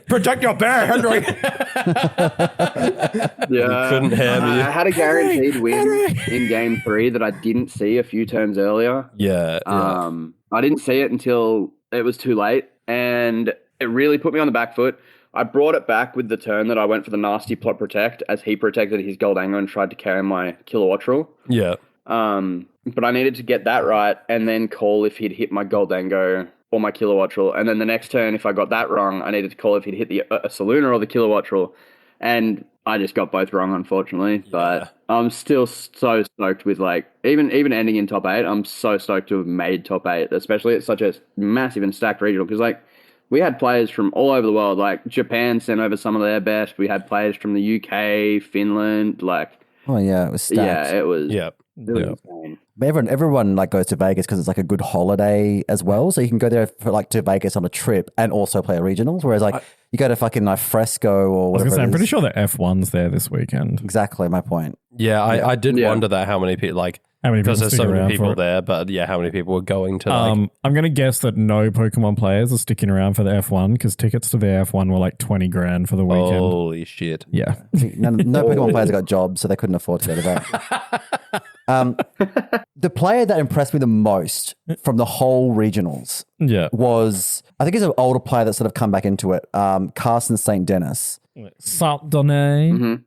protect your bear, Henry. Yeah, couldn't hear me. I had a guaranteed win in game 3 that I didn't see a few turns earlier. Yeah. I didn't see it until it was too late, and it really put me on the back foot. I brought it back with the turn that I went for the nasty plot protect as he protected his Goldango and tried to carry my Kilowattrel. Yeah. But I needed to get that right and then call if he'd hit my Goldango or my Kilowattrel. And then the next turn, if I got that wrong, I needed to call if he'd hit the Saluna or the Kilowattrel. And I just got both wrong, unfortunately. Yeah. But I'm still so stoked with even ending in top 8. I'm so stoked to have made top 8, especially at such a massive and stacked regional because we had players from all over the world. Like Japan sent over some of their best. We had players from the UK, Finland. Oh yeah, it was stacked. Yeah, it was. Yeah, insane. But everyone goes to Vegas because it's like a good holiday as well. So you can go there for to Vegas on a trip and also play a regionals. Whereas you go to fucking Fresco or whatever. I'm pretty sure the F1's there this weekend. Exactly my point. Yeah, I did wonder that how many people How many people Because there's stick so many around people for it? there, but yeah, how many people are going to like? I'm going to guess that no Pokemon players are sticking around for the F1 because tickets to the F1 were like 20 grand for the weekend. Holy shit! Yeah. No Pokemon players got jobs, so they couldn't afford to go to that. The player that impressed me the most from the whole regionals Yeah. was, I think he's an older player that's sort of come back into it, Carson St. Dennis. Saint-Denis.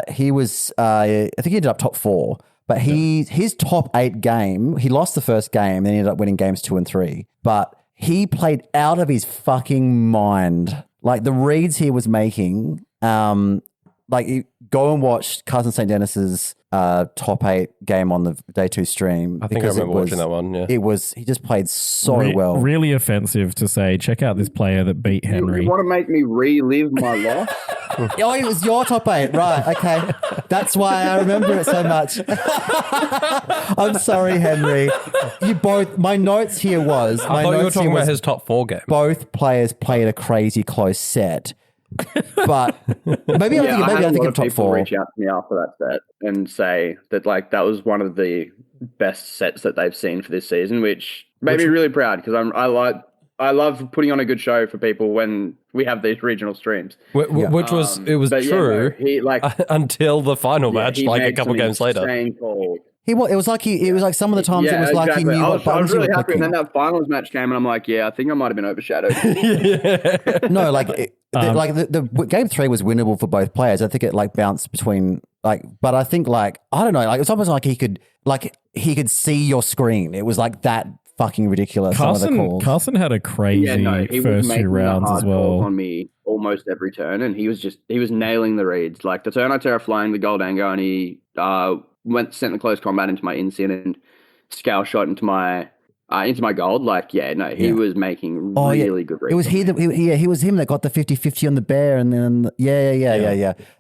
He was, I think he ended up top 4, but his top 8 game, he lost the first game, then he ended up winning games 2 and 3. But he played out of his fucking mind. Like the reads he was making, go and watch Carson St. Dennis's top 8 game on the day 2 stream. I think I remember watching that one. Yeah, he just played so well. Really offensive to say, check out this player that beat Henry. You want to make me relive my loss? Oh, it was your top 8, right? Okay, that's why I remember it so much. I'm sorry, Henry. You both. My notes here was. I thought you were talking about his top 4 game. Both players played a crazy close set. But maybe I think I'm top 4. Reach out to me after that set and say that like that was one of the best sets that they've seen for this season, which made me really proud because I love putting on a good show for people when we have these regional streams. Which was true. He until the final match, like a couple games later. It was like some of the times it was like he knew what buttons he was happy, clicking. and then that finals match came, and I'm like, I think I might have been overshadowed. No, the game 3 was winnable for both players. I think it like bounced between but I think I don't know, it's almost like he could see your screen. It was like that fucking ridiculous. Carson had a crazy first 2 rounds as well. On me almost every turn, and he was nailing the reads. Like the turn I Terraflying the Goldango, and he sent the close combat into my Incin and scale shot into my gold. He was making really good reads. It was he was him that got the 50-50 on the bear, and then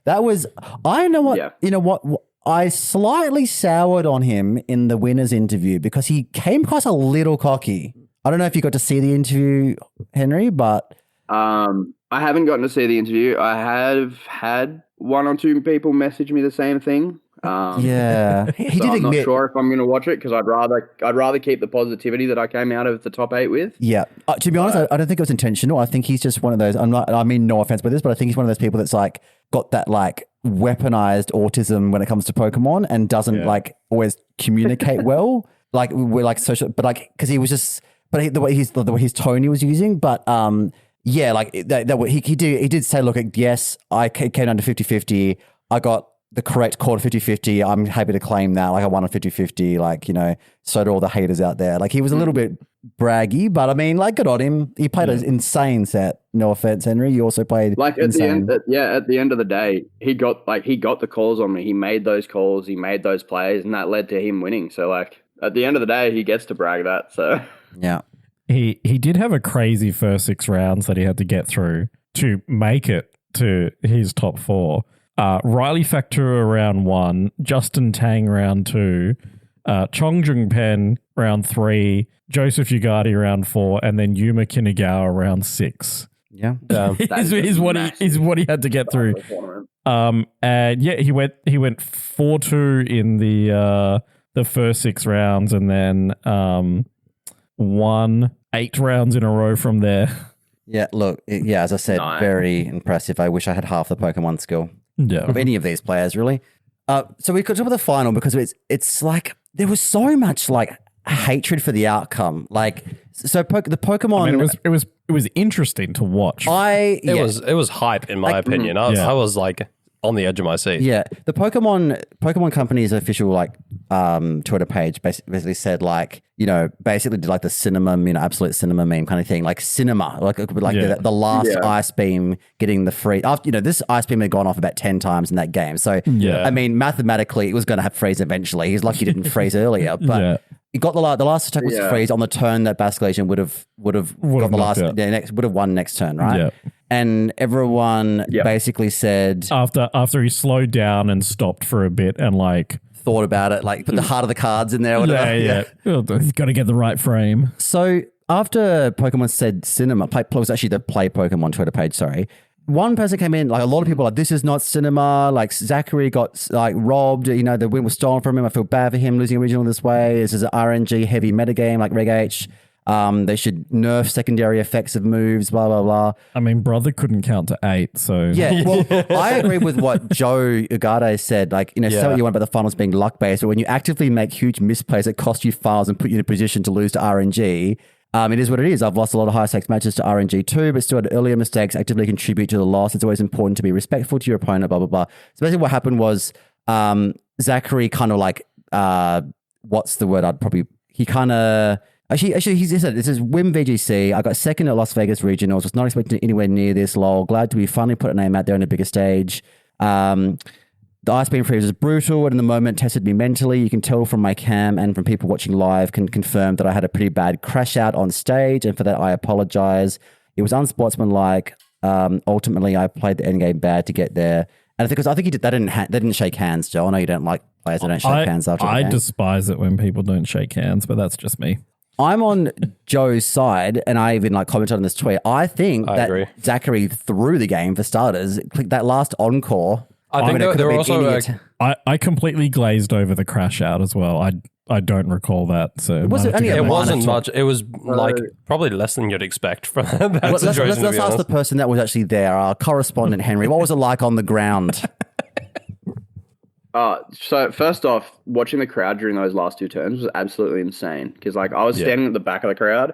that was, I know what, you know what, I slightly soured on him in the winner's interview because he came across a little cocky. I don't know if you got to see the interview, Henry, but I haven't gotten to see the interview. I have had 1 or 2 people message me the same thing. he so did I'm admit. not sure if I'm going to watch it because I'd rather keep the positivity that I came out of the top 8 with. Yeah, to be honest, I don't think it was intentional. I think he's just one of those. I mean, no offense by this, but I think he's one of those people that's like got that like weaponized autism when it comes to Pokemon and doesn't like always communicate well. Like we're like social, but like because he was just, but the way his tone he was using, but he did say, look, yes, I came down to 50-50. I got the correct quarter 50-50. I'm happy to claim that. Like I won a 50-50, so do all the haters out there. Like he was a little bit braggy, but I mean, like good on him. He played an insane set. No offense, Henry. You also played like at the end. At the end of the day, he got the calls on me. He made those calls. He made those plays, and that led to him winning. So like at the end of the day, he gets to brag that. So yeah, he did have a crazy first 6 rounds that he had to get through to make it to his top 4. Riley Factura round 1, Justin Tang round 2, Chongjung Pen round 3, Joseph Ugarte round 4, and then Yuma Kinagawa round 6. Yeah, is what he had to get through. And he went 4-2 in the first 6 rounds, and then won 8 rounds in a row from there. Yeah, look, as I said, very impressive. I wish I had half the Pokemon skill. Yeah. Of any of these players, really. So we got to the final because it's like there was so much like hatred for the outcome. Like so, the Pokemon. I mean, it was interesting to watch. It was hype in my opinion. I was like on the edge of my seat. Yeah, the Pokemon Company's official like Twitter page basically said like basically did like the cinema absolute cinema meme kind of thing, like cinema the last ice beam getting the free after this ice beam had gone off about 10 times in that game. So I mean mathematically it was going to have freeze eventually. He's lucky he didn't freeze earlier, but. He got the last attack was freeze on the turn that Basculation would have got the last would have won next turn, right? Yeah. And everyone basically said after he slowed down and stopped for a bit and like thought about it, like put the heart of the cards in there. Or whatever. Yeah. He's got to get the right frame. So after Pokemon said cinema, was actually the Play Pokemon Twitter page. Sorry. one person came in, like a lot of people are like, this is not cinema. Like Zachary got like robbed, you know, the win was stolen from him. I feel bad for him losing original this way. This is an RNG heavy metagame like Reg H. They should nerf secondary effects of moves, blah, blah, blah. I mean, brother couldn't count to 8, so... Yeah, well, I agree with what Joe Ugarte said. Like, you know, say what you want about the finals being luck-based, but when you actively make huge misplays that cost you files and put you in a position to lose to RNG, it is what it is. I've lost a lot of high-stakes matches to RNG too, but still had earlier mistakes actively contribute to the loss. It's always important to be respectful to your opponent, blah, blah, blah. So basically what happened was Zachary kind of like, what's the word he kind of... Actually, he said, this is Wim VGC. I got second at Las Vegas Regionals. Was not expecting anywhere near this, lol. Glad to be finally put a name out there on a bigger stage. The ice beam freeze was brutal and in the moment tested me mentally. You can tell from my cam and from people watching live can confirm that I had a pretty bad crash out on stage, and for that I apologize. It was unsportsmanlike. Ultimately, I played the endgame bad to get there. And I think he did. They didn't shake hands, Joe. I know you don't like players that don't shake hands after the game. I despise it when people don't shake hands, but that's just me. I'm on Joe's side, and I even like commented on this tweet. I think that agree. Zachary threw the game for starters. That last encore. I think there were also I completely glazed over the crash out as well. I don't recall that. So Was it only it one wasn't or two? much. It was like probably less than you'd expect from that Let's situation. ask the person that was actually there, our correspondent Henry. What was it like on the ground? So first off, watching the crowd during those last 2 turns was absolutely insane. Because like I was standing at the back of the crowd,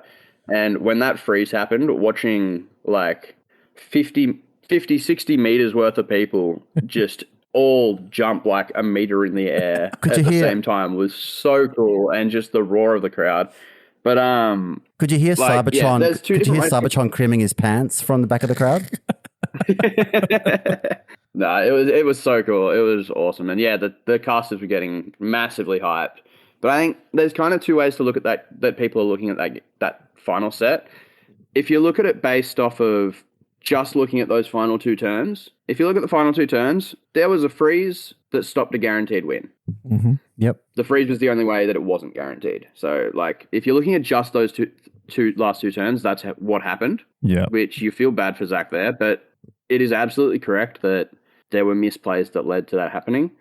and when that freeze happened, watching like 50, 60 meters worth of people just all jump like a meter in the air at the same time was so cool, and just the roar of the crowd. But could you hear like, Cybertron? there's two Could you hear different Cybertron crimming his pants from the back of the crowd? No, it was so cool. It was awesome. And yeah, the casters were getting massively hyped. But I think there's kind of 2 ways to look at that people are looking at that final set. If you look at it based off of just looking at those final 2 turns, if you look at the final 2 turns, there was a freeze that stopped a guaranteed win. Mm-hmm. Yep. The freeze was the only way that it wasn't guaranteed. So like if you're looking at just those last 2 turns, that's what happened. Yeah. Which you feel bad for Zach there, but it is absolutely correct that there were misplays that led to that happening.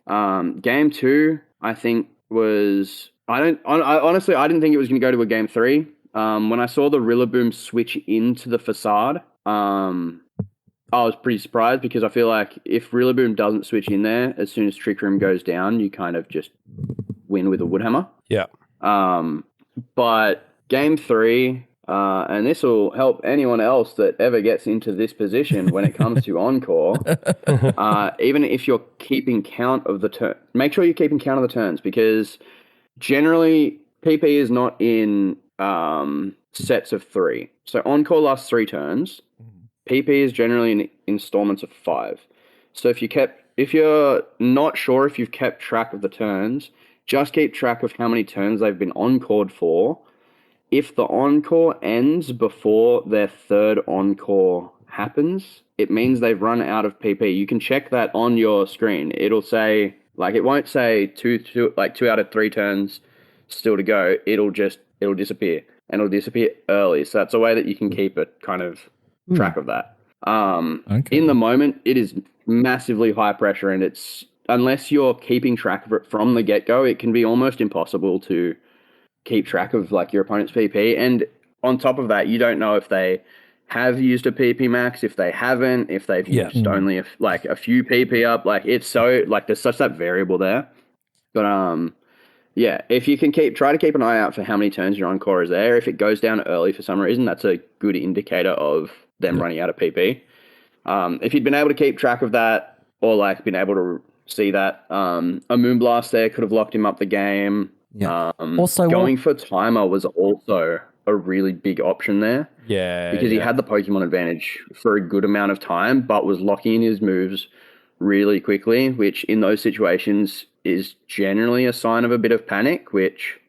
Game 2, I think was... honestly, I didn't think it was going to go to a game 3. When I saw the Rillaboom switch into the facade, I was pretty surprised, because I feel like if Rillaboom doesn't switch in there, as soon as Trick Room goes down, you kind of just win with a Woodhammer. Yeah. But game 3... and this will help anyone else that ever gets into this position when it comes to Encore. Even if you're keeping count of the turn, make sure you're keeping count of the turns, because generally PP is not in sets of 3. So Encore lasts 3 turns. PP is generally in installments of 5. So if you're not sure if you've kept track of the turns, just keep track of how many turns they've been encored for. If the encore ends before their 3rd encore happens, it means they've run out of PP. You can check that on your screen. It'll say, like, it won't say 2 out of 3 turns still to go. It'll disappear, and it'll disappear early. So that's a way that you can keep it kind of track of that. Okay. In the moment, it is massively high pressure, and it's, unless you're keeping track of it from the get-go, it can be almost impossible to keep track of like your opponent's PP. And on top of that, you don't know if they have used a PP max, if they haven't, if they've used only a few PP up. Like it's so like there's such that variable there. But yeah, if you can try to keep an eye out for how many turns your encore is there. If it goes down early for some reason, that's a good indicator of them running out of PP. If you'd been able to keep track of that, or like been able to see that, a Moonblast there could have locked him up the game. Yeah. Also, going for timer was also a really big option there. Yeah. Because he had the Pokemon advantage for a good amount of time, but was locking in his moves really quickly, which in those situations is generally a sign of a bit of panic, which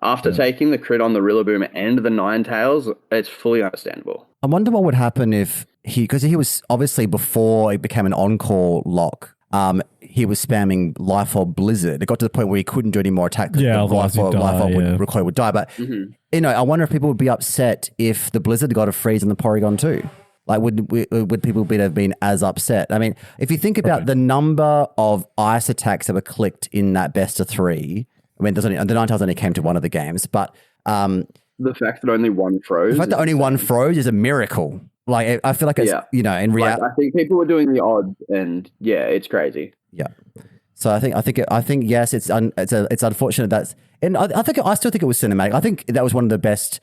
after taking the crit on the Rillaboom and the Ninetales, it's fully understandable. I wonder what would happen if because he was obviously before it became an encore lock, he was spamming Life Orb Blizzard. It got to the point where he couldn't do any more attack. Otherwise Life Orb would die. But, you know, I wonder if people would be upset if the Blizzard got a freeze on the Porygon too. Like, would people have been as upset? I mean, if you think about the number of ice attacks that were clicked in that best of 3, I mean, the Ninetales only came to one of the games, but the fact that only one froze. The fact that only one froze is a miracle. Like, I feel like it's, in reality. I think people were doing the odds, and it's crazy. Yeah. So I think yes, it's unfortunate and I still think it was cinematic. I think that was one of the best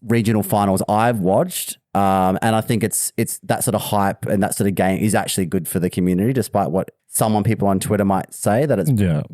regional finals I've watched. And I think it's that sort of hype and that sort of game is actually good for the community, despite what people on Twitter might say that it's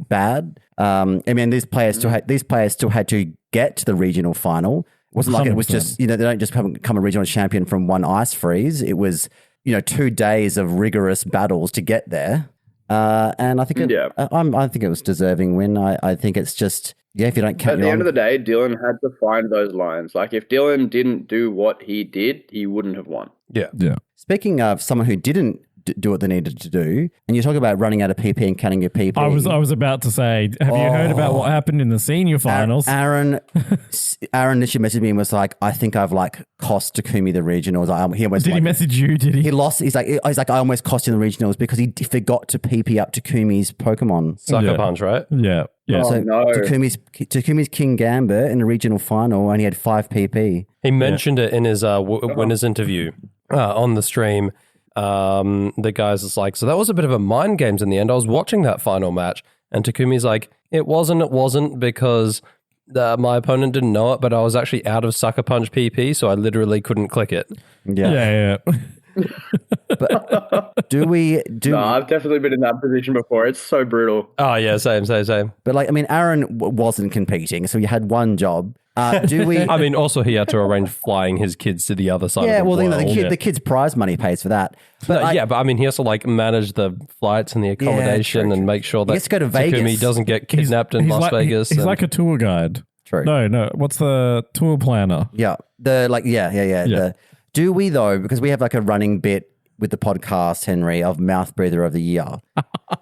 bad. I mean, these players still had to get to the regional final. It wasn't like 100%. It was just, they don't just become a regional champion from one ice freeze. It was, 2 days of rigorous battles to get there. And I think I think it was deserving win. I think it's just, if you don't count at the end of the day, Dylan had to find those lines. Like, if Dylan didn't do what he did, he wouldn't have won. Yeah. Speaking of someone who didn't do what they needed to do, and you talk about running out of PP and counting your PP. I was about to say, have you heard about what happened in the senior finals? Aaron literally messaged me and was like, I think I've cost Takumi the regionals. Did he message you? Did he? He lost. He's like, I almost cost him the regionals because he forgot to PP up Takumi's Pokemon. Sucker Punch, right? Yeah. Oh, so no. Takumi's King Gambit in the regional final, and he had 5 PP. He mentioned it in his winners interview on the stream. The guys is like, so that was a bit of a mind games in the end. I was watching that final match, and Takumi's like, it wasn't because my opponent didn't know it, but I was actually out of Sucker Punch PP, so I literally couldn't click it. Yeah. But No, I've definitely been in that position before. It's so brutal. Oh yeah, same. But Aaron wasn't competing, so he had one job. Do we? I mean, also he had to arrange flying his kids to the other side. Yeah, of the world. the kid's prize money pays for that. But but I mean, he has to manage the flights and the accommodation and make sure that he gets to go to Vegas. Takumi doesn't get kidnapped in Las Vegas. He's like a tour guide. True. No. What's the tour planner? Yeah. Do we though? Because we have a running bit with the podcast, Henry, of Mouth Breather of the Year.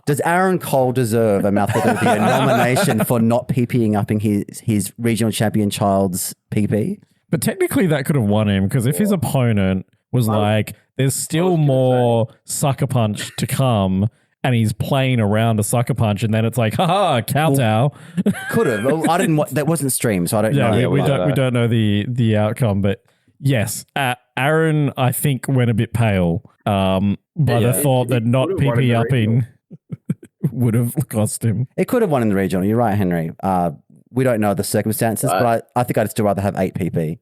Does Aaron Cole deserve a Mouth Breather of the Year nomination for not PPing up in his regional champion child's PP? But technically that could have won him, because if his opponent was there's still more Sucker Punch to come, and he's playing around a Sucker Punch, and then it's haha, kowtow. Could have. Well, I didn't. That wasn't streamed, so I don't know. Yeah, we don't know the outcome, but yes, Aaron, I think, went a bit pale by the thought that not PP upping would have cost him. It could have won in the regional. You're right, Henry. We don't know the circumstances, but I think I'd still rather have 8 PP.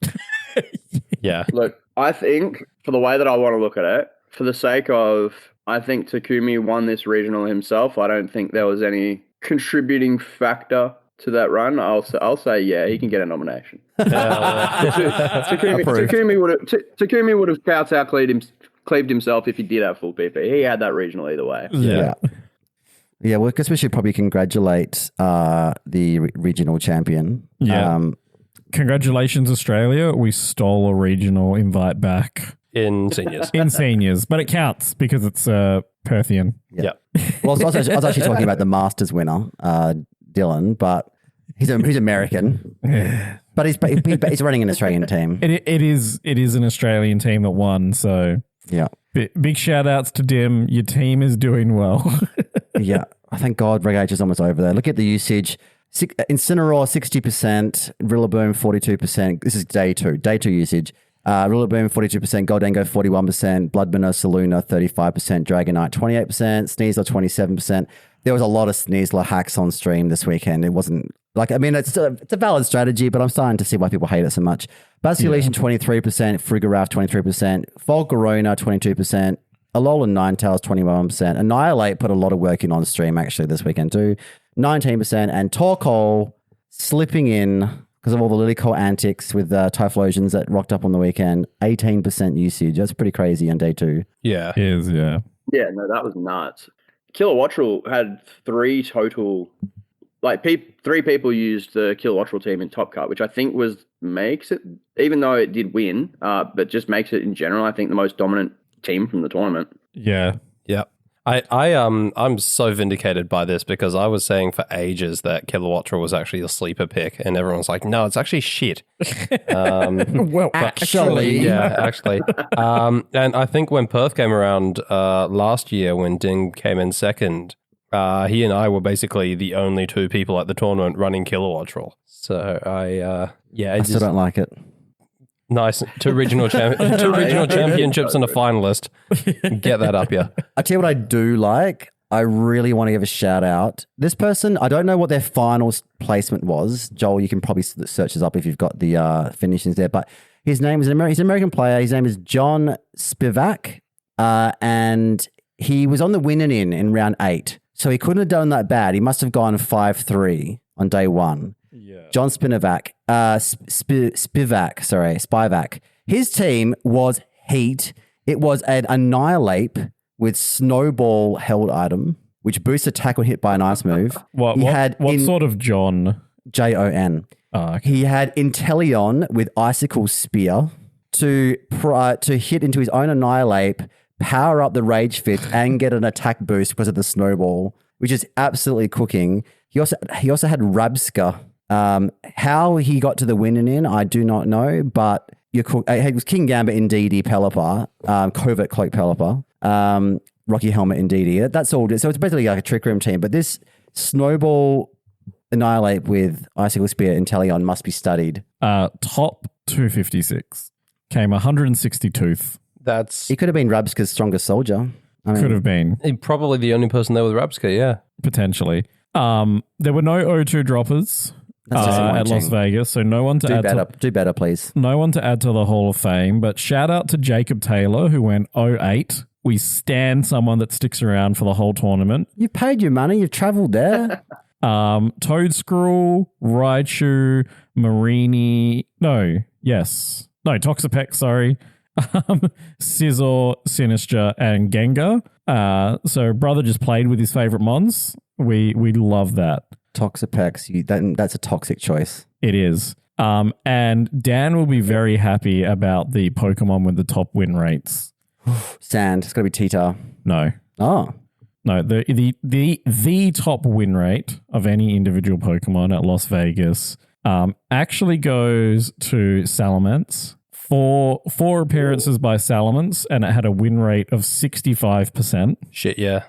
Yeah. Look, I think for the way that I want to look at it, for the sake of, I think Takumi won this regional himself. I don't think there was any contributing factor to that run. I'll say he can get a nomination. Takumi would have kowtow cleaved himself if he did have full PP. He had that regional either way. Yeah. Well, I guess we should probably congratulate the regional champion. Yeah. Congratulations, Australia. We stole a regional invite back. In seniors. In seniors. But it counts because it's Perthian. Yeah. Well, I was actually talking about the Masters winner, Dylan, but he's American. But he's running an Australian team. It is an Australian team that won, so yeah. Big shout outs to Dim. Your team is doing well. Yeah. I thank God Reg H is almost over there. Look at the usage. Incineroar 60%, Rillaboom 42%. This is day two usage. Rillaboom 42%, Goldango 41%, Bloodbinner, Saluna 35%, Dragonite 28%, Sneasler 27%. There was a lot of Sneasler hacks on stream this weekend. It wasn't it's a valid strategy, but I'm starting to see why people hate it so much. Basculation 23%, Frigoraph 23%, Volcarona 22%, Alolan Ninetales 21%. Annihilate put a lot of work in on stream actually this weekend too, 19%, and Torkoal slipping in because of all the Lilycole antics with Typhlosions that rocked up on the weekend, 18% usage. That's pretty crazy on day 2. Yeah. It is, yeah. Yeah, no, that was nuts. Kilowattrel had 3 total, 3 people used the Kilowattrel team in Top Cut, which I think makes it, even though it did win, but just makes it in general, I think, the most dominant team from the tournament. Yeah. Yeah. I'm so vindicated by this because I was saying for ages that Kilowattra was actually a sleeper pick, and everyone's like, no, it's actually shit. Well, Actually, Yeah, actually. And I think when Perth came around last year, when Ding came in second, he and I were basically the only two people at the tournament running Kilowattra. So I still don't like it. nice. Two regional championships and a finalist. Get that up, yeah. I tell you what I do like. I really want to give a shout out. This person, I don't know what their final placement was. Joel, you can probably search this up if you've got the finishings there. But his name is he's an American player. His name is John Spivak, and he was on the winning in round 8. So he couldn't have done that bad. He must have gone 5-3 on day 1. Yeah. John Spivak. His team was heat. It was an Annihilate with Snowball held item, which boosts attack when hit by an ice move. What sort of John? Jon. Oh, okay. He had Inteleon with Icicle Spear to hit into his own Annihilate, power up the Rage Fit, and get an attack boost because of the Snowball, which is absolutely cooking. He also had Rabska. How he got to the winning in, I do not know, but it was King Gambit in DD Pelipper, Covert Cloak Pelipper, Rocky Helmet in DD. That's all. So it's basically like a Trick Room team, but this Snowball Annihilate with Icicle Spear and Inteleon must be studied. Top 256. Came 162th. He could have been Rabska's strongest soldier. Could have been. Probably the only person there with Rabska, yeah. Potentially. There were no O2 droppers at Las Vegas, so no one to do better, please. No one to add to the Hall of Fame, but shout out to Jacob Taylor, who went 08. We stand someone that sticks around for the whole tournament. You paid your money. You've travelled there. Toadscrew, Raichu, Marini. No, Toxapex, sorry. Scizor, Sinistra, and Gengar. So brother just played with his favorite mons. We love that. Toxapex, that's a toxic choice. It is. And Dan will be very happy about the Pokemon with the top win rates. Sand. It's got to be Tita. No. Oh. No, the top win rate of any individual Pokemon at Las Vegas actually goes to Salamence. Four appearances by Salamence, and it had a win rate of 65%. Shit, yeah.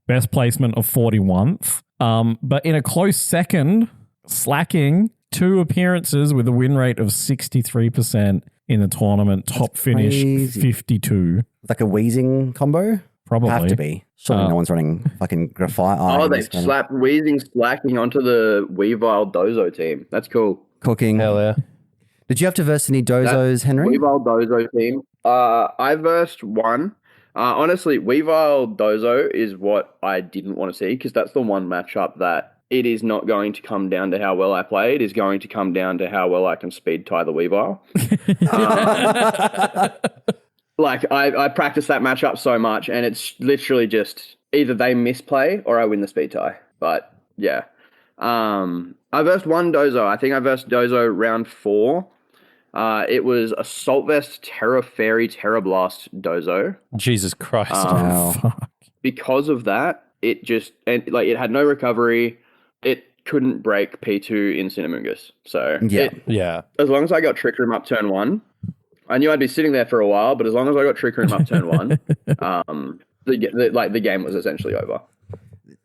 Best placement of 41th. But in a close second, Slacking, 2 appearances with a win rate of 63% in the tournament. Top finish, 52. Like a Wheezing combo? Probably. Have to be. Surely no one's running fucking Graphite. Oh, they slapped Wheezing Slacking onto the Weavile Dozo team. That's cool. Cooking. Hell yeah. Did you have to verse any Dozos, Henry? Weavile Dozo team. I versed one. Honestly, Weavile Dozo is what I didn't want to see because that's the one matchup that it is not going to come down to how well I play. It is going to come down to how well I can speed tie the Weavile. I practice that matchup so much, and it's literally just either they misplay or I win the speed tie. But yeah, I versed one Dozo. I think I versed Dozo round 4. It was Assault Vest, Terra Fairy, Terra Blast Dozo. Jesus Christ. Because of that, it it had no recovery. It couldn't break P2 in Cinemungus. So yeah. As long as I got Trick Room up turn 1, I knew I'd be sitting there for a while, but as long as I got Trick Room up turn 1, the game was essentially over.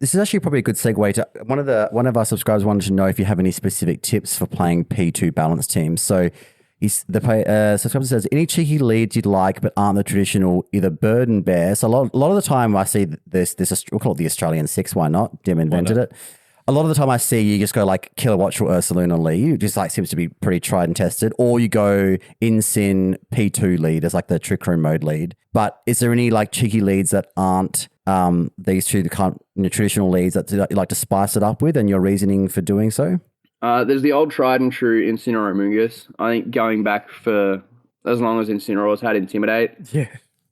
This is actually probably a good segue to one of our subscribers wanted to know if you have any specific tips for playing P2 balance teams. So the subscriber says, any cheeky leads you'd like but aren't the traditional either bird and bear. So a lot of the time I see this we'll call it the Australian 6, why not? Dim invented it. A lot of the time I see you just go like Kilowattra or Ursaluna lead. It just seems to be pretty tried and tested. Or you go Incin P2 lead as the Trick Room mode lead. But is there any cheeky leads that aren't these two traditional leads that you like to spice it up with, and your reasoning for doing so? There's the old tried and true Incineroar Mungus. I think going back for as long as Incineroar's had Intimidate. Yeah.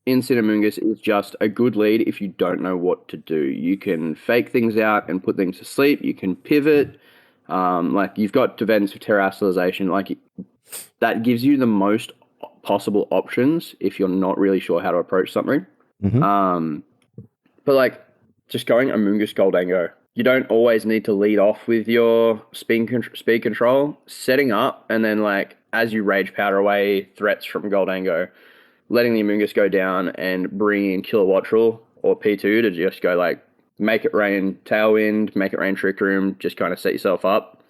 Incinemungus is just a good lead if you don't know what to do. You can fake things out and put things to sleep. You can pivot. You've got Defense for Terrestrialization. That gives you the most possible options if you're not really sure how to approach something. Mm-hmm. But like just going Amoonguss Goldango, you don't always need to lead off with your speed control. Setting up and then like as you Rage Powder away threats from Goldango, letting the Amoonguss go down and bring in Kilowattrel or P2 to just go like make it rain Tailwind, make it rain Trick Room, just kind of set yourself up.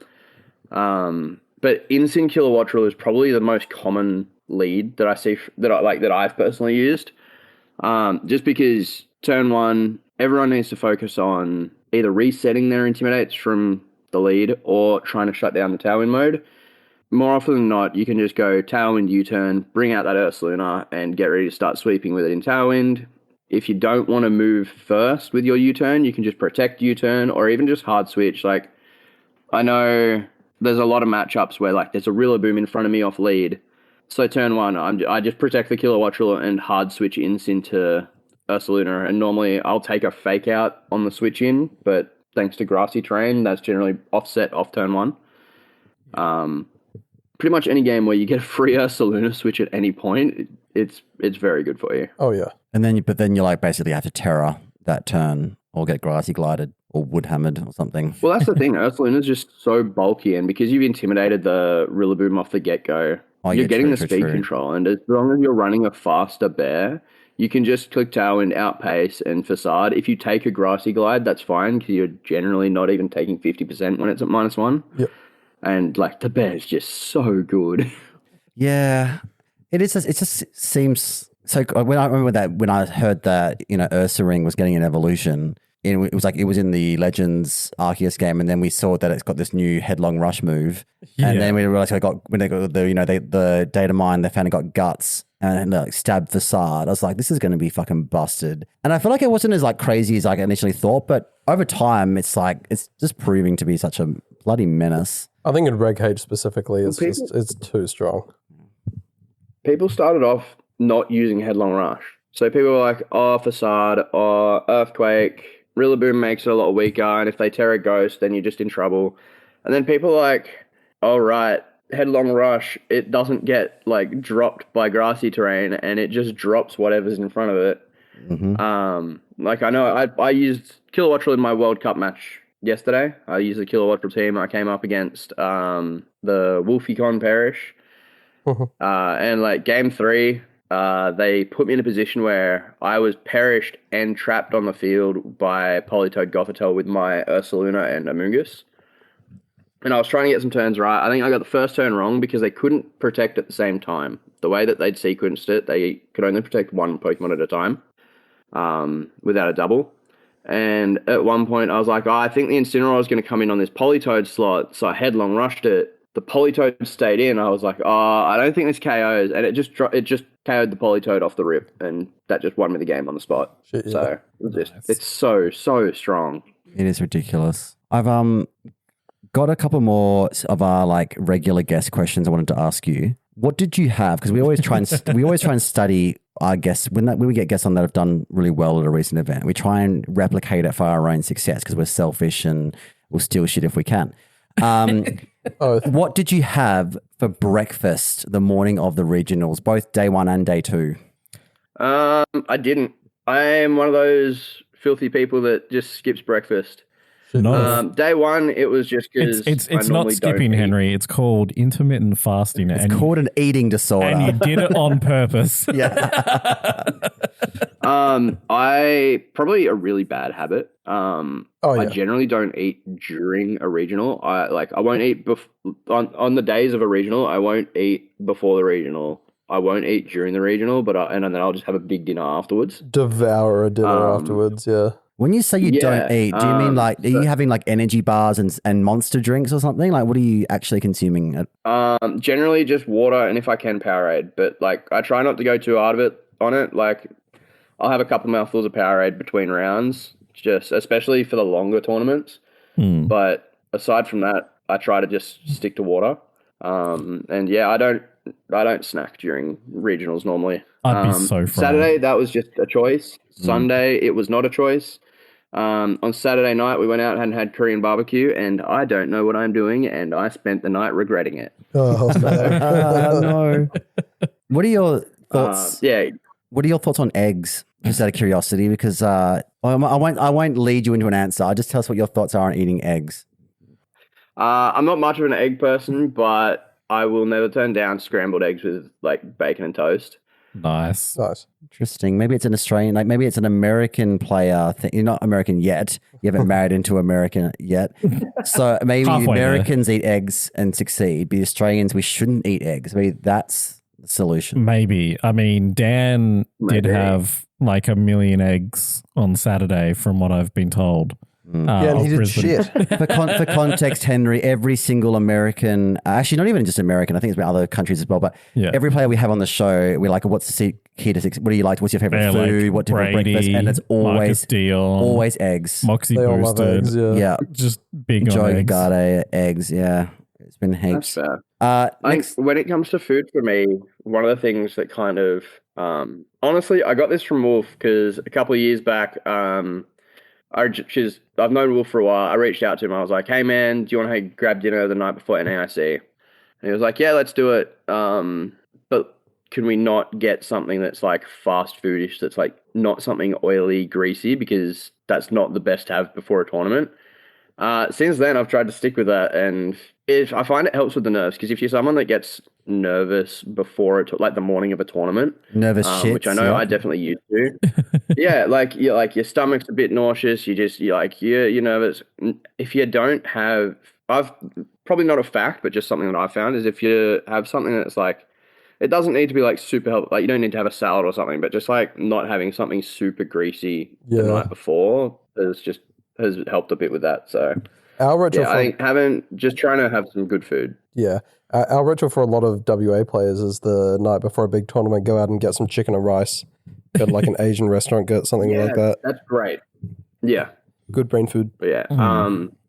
But Instant Kilowattrel is probably the most common lead that I see that I've personally used. Just because turn 1, everyone needs to focus on either resetting their Intimidates from the lead or trying to shut down the Tailwind mode. More often than not, you can just go Tailwind U-turn, bring out that Ursaluna, and get ready to start sweeping with it in Tailwind. If you don't want to move first with your U-turn, you can just protect U-turn or even just hard switch. Like, I know there's a lot of matchups where like there's a Rillaboom in front of me off lead. So turn 1, I just protect the Kilowattrel and hard switch into Ursaluna. And normally I'll take a fake out on the switch in, but thanks to Grassy Terrain, that's generally offset off turn 1. Pretty much any game where you get a free Ursaluna switch at any point, it's very good for you. Oh yeah. And then you like basically have to Terra that turn or get Grassy Glided or Wood Hammered or something. Well, that's the thing. Ursaluna's just so bulky, and because you've intimidated the Rillaboom off the get-go, you're getting the speed control. And as long as you're running a faster bear, you can just click Tailwind, Outpace, and Facade. If you take a Grassy Glide, that's fine because you're generally not even taking 50% when it's at -1. Yep. And like the bear's just so good. Yeah, it is. It just seems so. When I heard that Ursaring was getting an evolution, it was like it was in the Legends Arceus game, and then we saw that it's got this new Headlong Rush move, and then we realized when they got the data mine, they found it got Guts and like Stab Facade. I was like, this is going to be fucking busted. And I feel like it wasn't as like crazy as like I initially thought, but over time, it's just proving to be such a bloody menace. I think in Reg Cage specifically, it's too strong. People started off not using Headlong Rush. So people were like, oh, Facade, or Earthquake, Rillaboom makes it a lot weaker, and if they Terra Ghost, then you're just in trouble. And then people are like, oh, right, Headlong Rush, it doesn't get like dropped by Grassy Terrain, and it just drops whatever's in front of it. Mm-hmm. Like I know I used Kilowattrel in my World Cup match yesterday. I used the Kilowattrel team. I came up against the Wolfycon Parish. And like game 3, they put me in a position where I was perished and trapped on the field by Politoed Gothitelle with my Ursaluna and Amoonguss. And I was trying to get some turns right. I think I got the first turn wrong because they couldn't protect at the same time. The way that they'd sequenced it, they could only protect one Pokemon at a time without a double. And at one point, I was like, I think the Incineroar was going to come in on this Politoed slot, so I Headlong Rushed it. The Politoed stayed in. I was like, I don't think this KOs. And it just KO'd the Politoed off the rip, and that just won me the game on the spot. Shit, yeah. So it's so strong. It is ridiculous. I've got a couple more of our like regular guest questions I wanted to ask you. What did you have? Because we always try and study our guests when we get guests on that have done really well at a recent event. We try and replicate it for our own success because we're selfish and we'll steal shit if we can. What did you have for breakfast the morning of the regionals, both day 1 and day 2? I didn't. I am one of those filthy people that just skips breakfast. Day 1, it was just because it's not skipping, Henry. It's called intermittent fasting. It's called an eating disorder, and you did it on purpose. Yeah. I probably a really bad habit. I generally don't eat during a regional. I won't eat on the days of a regional. I won't eat before the regional. I won't eat during the regional, and then I'll just have a big dinner afterwards. Devour a dinner afterwards. Yeah. When you say you don't eat, do you mean like, are you having like energy bars and monster drinks or something? Like, what are you actually consuming? Generally just water and if I can Powerade, but like I try not to go too hard of it on it. Like I'll have a couple mouthfuls of Powerade between rounds, just especially for the longer tournaments. But aside from that, I try to just stick to water. And yeah, I don't snack during regionals normally. I'd be so fried. Saturday, that was just a choice. Sunday, it was not a choice. On Saturday night, we went out and had Korean barbecue, and I don't know what I'm doing, and I spent the night regretting it. Oh, no. No. What are your thoughts? Yeah. What are your thoughts on eggs? Just out of curiosity, because I won't lead you into an answer. Just tell us what your thoughts are on eating eggs. I'm not much of an egg person, but I will never turn down scrambled eggs with like bacon and toast. Nice. Interesting. Maybe it's an Australian, like maybe it's an American player thing. You're not American yet. You haven't married into American yet. So maybe Halfway Americans eat eggs and succeed. But Australians, we shouldn't eat eggs. Maybe that's the solution. Maybe. I mean, Dan did have like 1 million eggs on Saturday, from what I've been told. Yeah, and he did shit. For context, Henry, every single American, actually not even just American, I think it's been other countries as well, but every player we have on the show, we're like, what's the key to success? What do you like? What's your favorite food? Like what different Brady, breakfast? And it's Marcus Dion, always eggs. Moxie They all love boosted. eggs, Yeah. Just big on Joe eggs. Garde, eggs, yeah. It's been heaps. That's fair. I think Next, when it comes to food for me, one of the things that kind of, honestly, I got this from Wolf because a couple of years back, I've known Wolf for a while. I reached out to him. I was like, hey man, do you want to grab dinner the night before NAIC? And he was like, yeah, let's do it. But can we not get something that's like fast foodish, that's like not something oily, greasy, because that's not the best to have before a tournament. Since then, I've tried to stick with that, and I find it helps with the nerves, because if you're someone that gets nervous before like the morning of a tournament, nervous shits, which I know I definitely used to. Yeah, like your stomach's a bit nauseous. You're nervous. If you don't have, I've probably not a fact, but just something that I found is if you have something that's like, it doesn't need to be like super healthy. Like you don't need to have a salad or something, but just like not having something super greasy the night before has helped a bit with that. So Our ritual I think just trying to have some good food. Yeah. Our ritual for a lot of WA players is the night before a big tournament, go out and get some chicken and rice. Go to like an Asian restaurant, get something like that. That's great. Yeah. Good brain food. But yeah.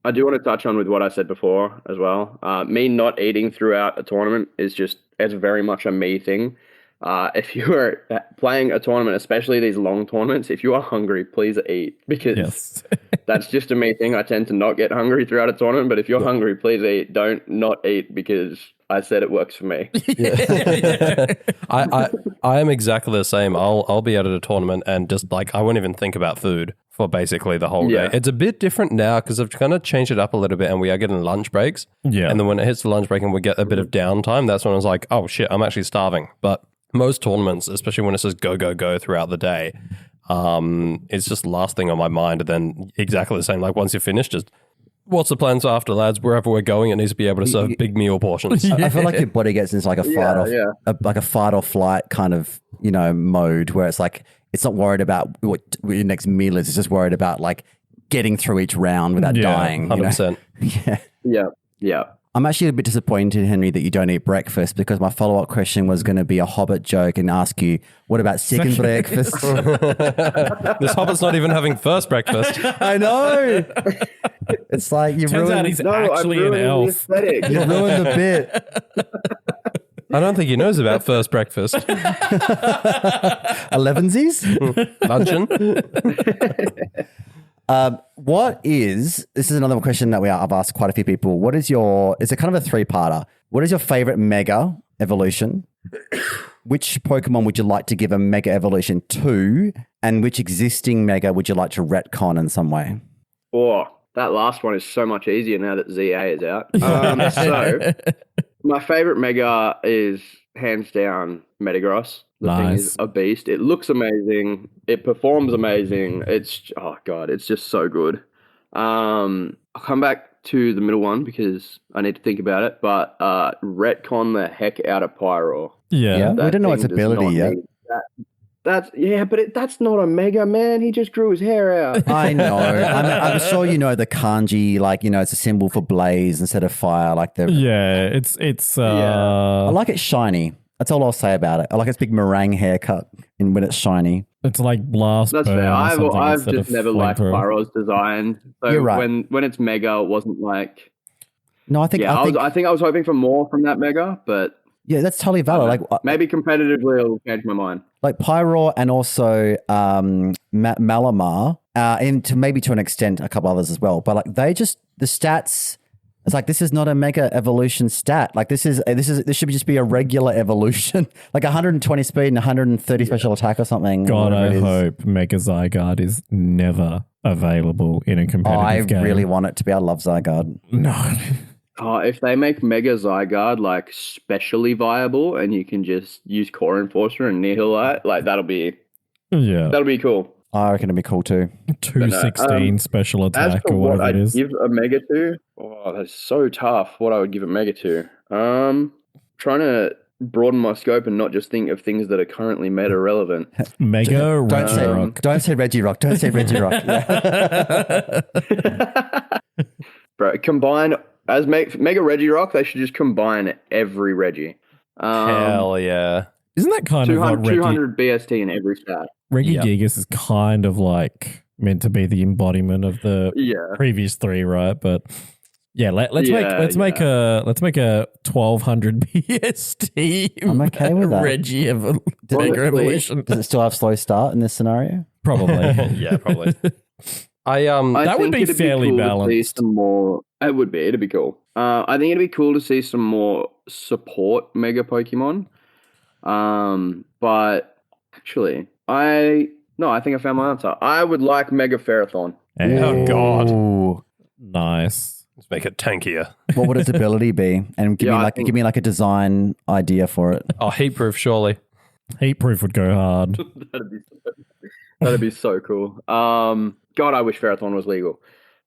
I do want to touch on with what I said before as well. Me not eating throughout a tournament it's very much a me thing. If you are playing a tournament, especially these long tournaments, if you are hungry, please eat, because that's just a me thing. I tend to not get hungry throughout a tournament, but if you're hungry, please eat. Don't not eat because I said it works for me. I am exactly the same. I'll be out at a tournament and just like I won't even think about food for basically the whole day. It's a bit different now because I've kind of changed it up a little bit, and we are getting lunch breaks. Yeah, and then when it hits the lunch break and we get a bit of downtime, that's when I was like, oh shit, I'm actually starving. But most tournaments, especially when it says go throughout the day, it's just last thing on my mind. And then exactly the same. Like once you're finished, just what's the plans after, lads? Wherever we're going, it needs to be able to serve big meal portions. I feel like your body gets into like a fight or flight kind of mode where it's like it's not worried about what your next meal is. It's just worried about like getting through each round without dying. 100%. Yeah. I'm actually a bit disappointed, Henry, that you don't eat breakfast, because my follow-up question was going to be a Hobbit joke and ask you, what about second breakfast? This Hobbit's not even having first breakfast. I know. It's like you Turns out he's actually an elf. You ruined the bit. I don't think he knows about first breakfast. 11sies? Luncheon? This is another question that I've asked quite a few people. It's a kind of a three-parter. What is your favorite mega evolution? Which Pokemon would you like to give a mega evolution to? And which existing mega would you like to retcon in some way? Oh, that last one is so much easier now that ZA is out. So my favorite mega is hands down Metagross. The thing is a beast. It looks amazing. It performs amazing. It's just so good. I'll come back to the middle one because I need to think about it. But retcon the heck out of Pyro. Yeah. We don't know its ability yet. That's not a mega, man. He just grew his hair out. I know. I'm sure you know the kanji, like it's a symbol for blaze instead of fire. Like I like it shiny. That's all I'll say about it. I like its big meringue haircut when it's shiny. It's like blast. That's fair. I've just never liked Pyro's design. So you're right. When it's mega, it wasn't like. No, I think I was hoping for more from that mega, but yeah, that's totally valid. Like maybe competitively, it'll change my mind. Like Pyro and also Malamar, and to an extent a couple others as well. But like the stats It's like, this is not a mega evolution stat. Like this should just be a regular evolution, like 120 speed and 130 special attack or something. God, or I whatever it is. hope Mega Zygarde is never available in a Oh, competitive game. I really want it to be. I love Zygarde. No. Oh, if they make Mega Zygarde like specially viable and you can just use Core Enforcer and Nihilite, like that'll be cool. I reckon it'd be cool too. 216 special As attack for or what whatever it I'd is. give a Mega to, that's so tough. What I would give a Mega to. Trying to broaden my scope and not just think of things that are currently meta relevant. Mega Don't Regirock. Don't say Regirock. Don't say Regirock. Yeah. Bro, combine as Mega Regirock. They should just combine every Reggie. Hell yeah. Isn't that kind of like 200 BST in every stat. Regigigas is kind of like meant to be the embodiment of the previous three, right? But yeah, let's make a 1200 BST. I'm okay with that. Reggie Mega Evolution. Does it still have slow start in this scenario? Probably. Yeah, probably. I that would think be it'd fairly cool to see balanced. some more. It would be. It'd be cool. I think it'd be cool to see some more support Mega Pokemon. But actually, I think I found my answer. I would like Mega Ferrothorn. Oh God. Ooh. Nice. Let's make it tankier. What would its ability be? And give me like a design idea for it. Oh, heat proof, surely. Heat proof would go hard. That'd be so cool. God, I wish Ferrothorn was legal.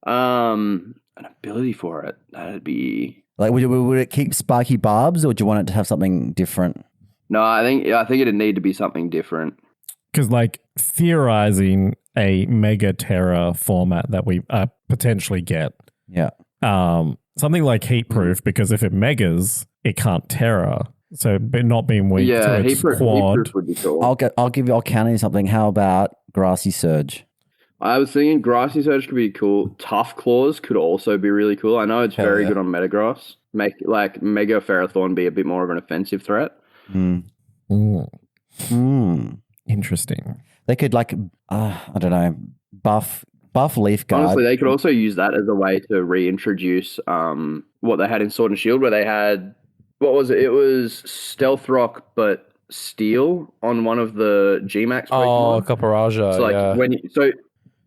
An ability for it. That'd be Like, would it keep spiky barbs, or do you want it to have something different? no. I think it'd need to be something different. Because, like, theorizing a Mega Terra format that we potentially get, Yeah. something like heat proof, because if it megas, it can't Terra. So, but not being weak to its Heat proof would be cool. I'll counter you something. How about Grassy Surge? I was thinking Grassy Surge could be cool. Tough Claws could also be really cool. I know it's very good on Metagross. Make like Mega Ferrothorn be a bit more of an offensive threat. Interesting. They could I don't know, buff Leaf Guard. Honestly, they could also use that as a way to reintroduce what they had in Sword and Shield, where they had what was it? It was Stealth Rock, but Steel on one of the Gmax Pokemon. Oh, Caparaja. So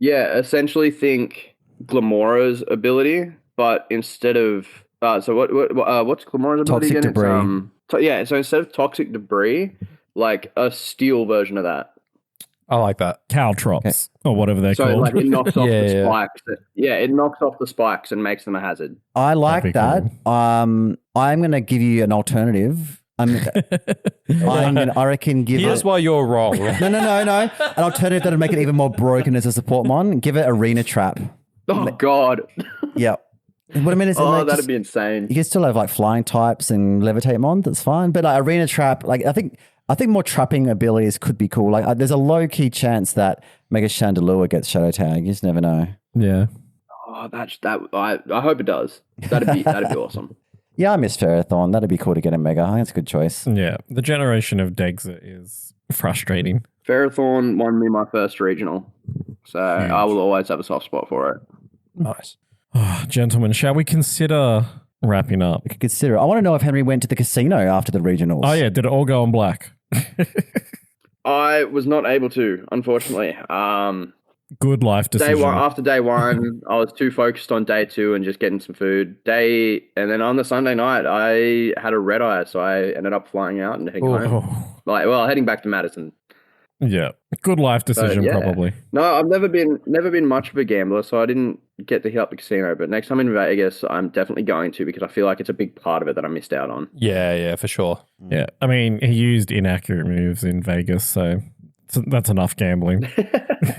essentially think Glamora's ability, but instead of what's Glamora's ability Toxic again? Debris. So instead of Toxic Debris, like a Steel version of that. I like that. Caltrops, or whatever they're So called. like it knocks off the Yeah. spikes. It knocks off the spikes and makes them a hazard. I like That'd be that. cool. I'm going to give you an alternative. I reckon give Here's it. why you're wrong. No. An alternative that'll make it even more broken as a support mon. Give it Arena Trap. Oh God! Yeah. What I mean is, That'd be insane. you can still have like flying types and levitate mon. That's fine. But like Arena Trap, like I think more trapping abilities could be cool. Like there's a low key chance that Mega Chandelure gets Shadow Tag. You just never know. Yeah. Oh, I hope it does. That'd be awesome. Yeah, I miss Ferrothorn. That'd be cool to get a Mega. I think it's a good choice. Yeah. The generation of Degza is frustrating. Ferrothorn won me my first regional, so I will always have a soft spot for it. Nice. Gentlemen, shall we consider wrapping up? We could consider it. I want to know if Henry went to the casino after the regionals. Oh, yeah. Did it all go on black? I was not able to, unfortunately. Good life decision. After day one, I was too focused on day two and just getting some food. And then on the Sunday night, I had a red eye, so I ended up flying out and heading home. Heading back to Madison. Yeah. Good life decision, probably. No, I've never been much of a gambler, so I didn't get to hit up the casino. But next time in Vegas, I'm definitely going to, because I feel like it's a big part of it that I missed out on. Yeah, for sure. Yeah. I mean, he used inaccurate moves in Vegas, so that's enough gambling.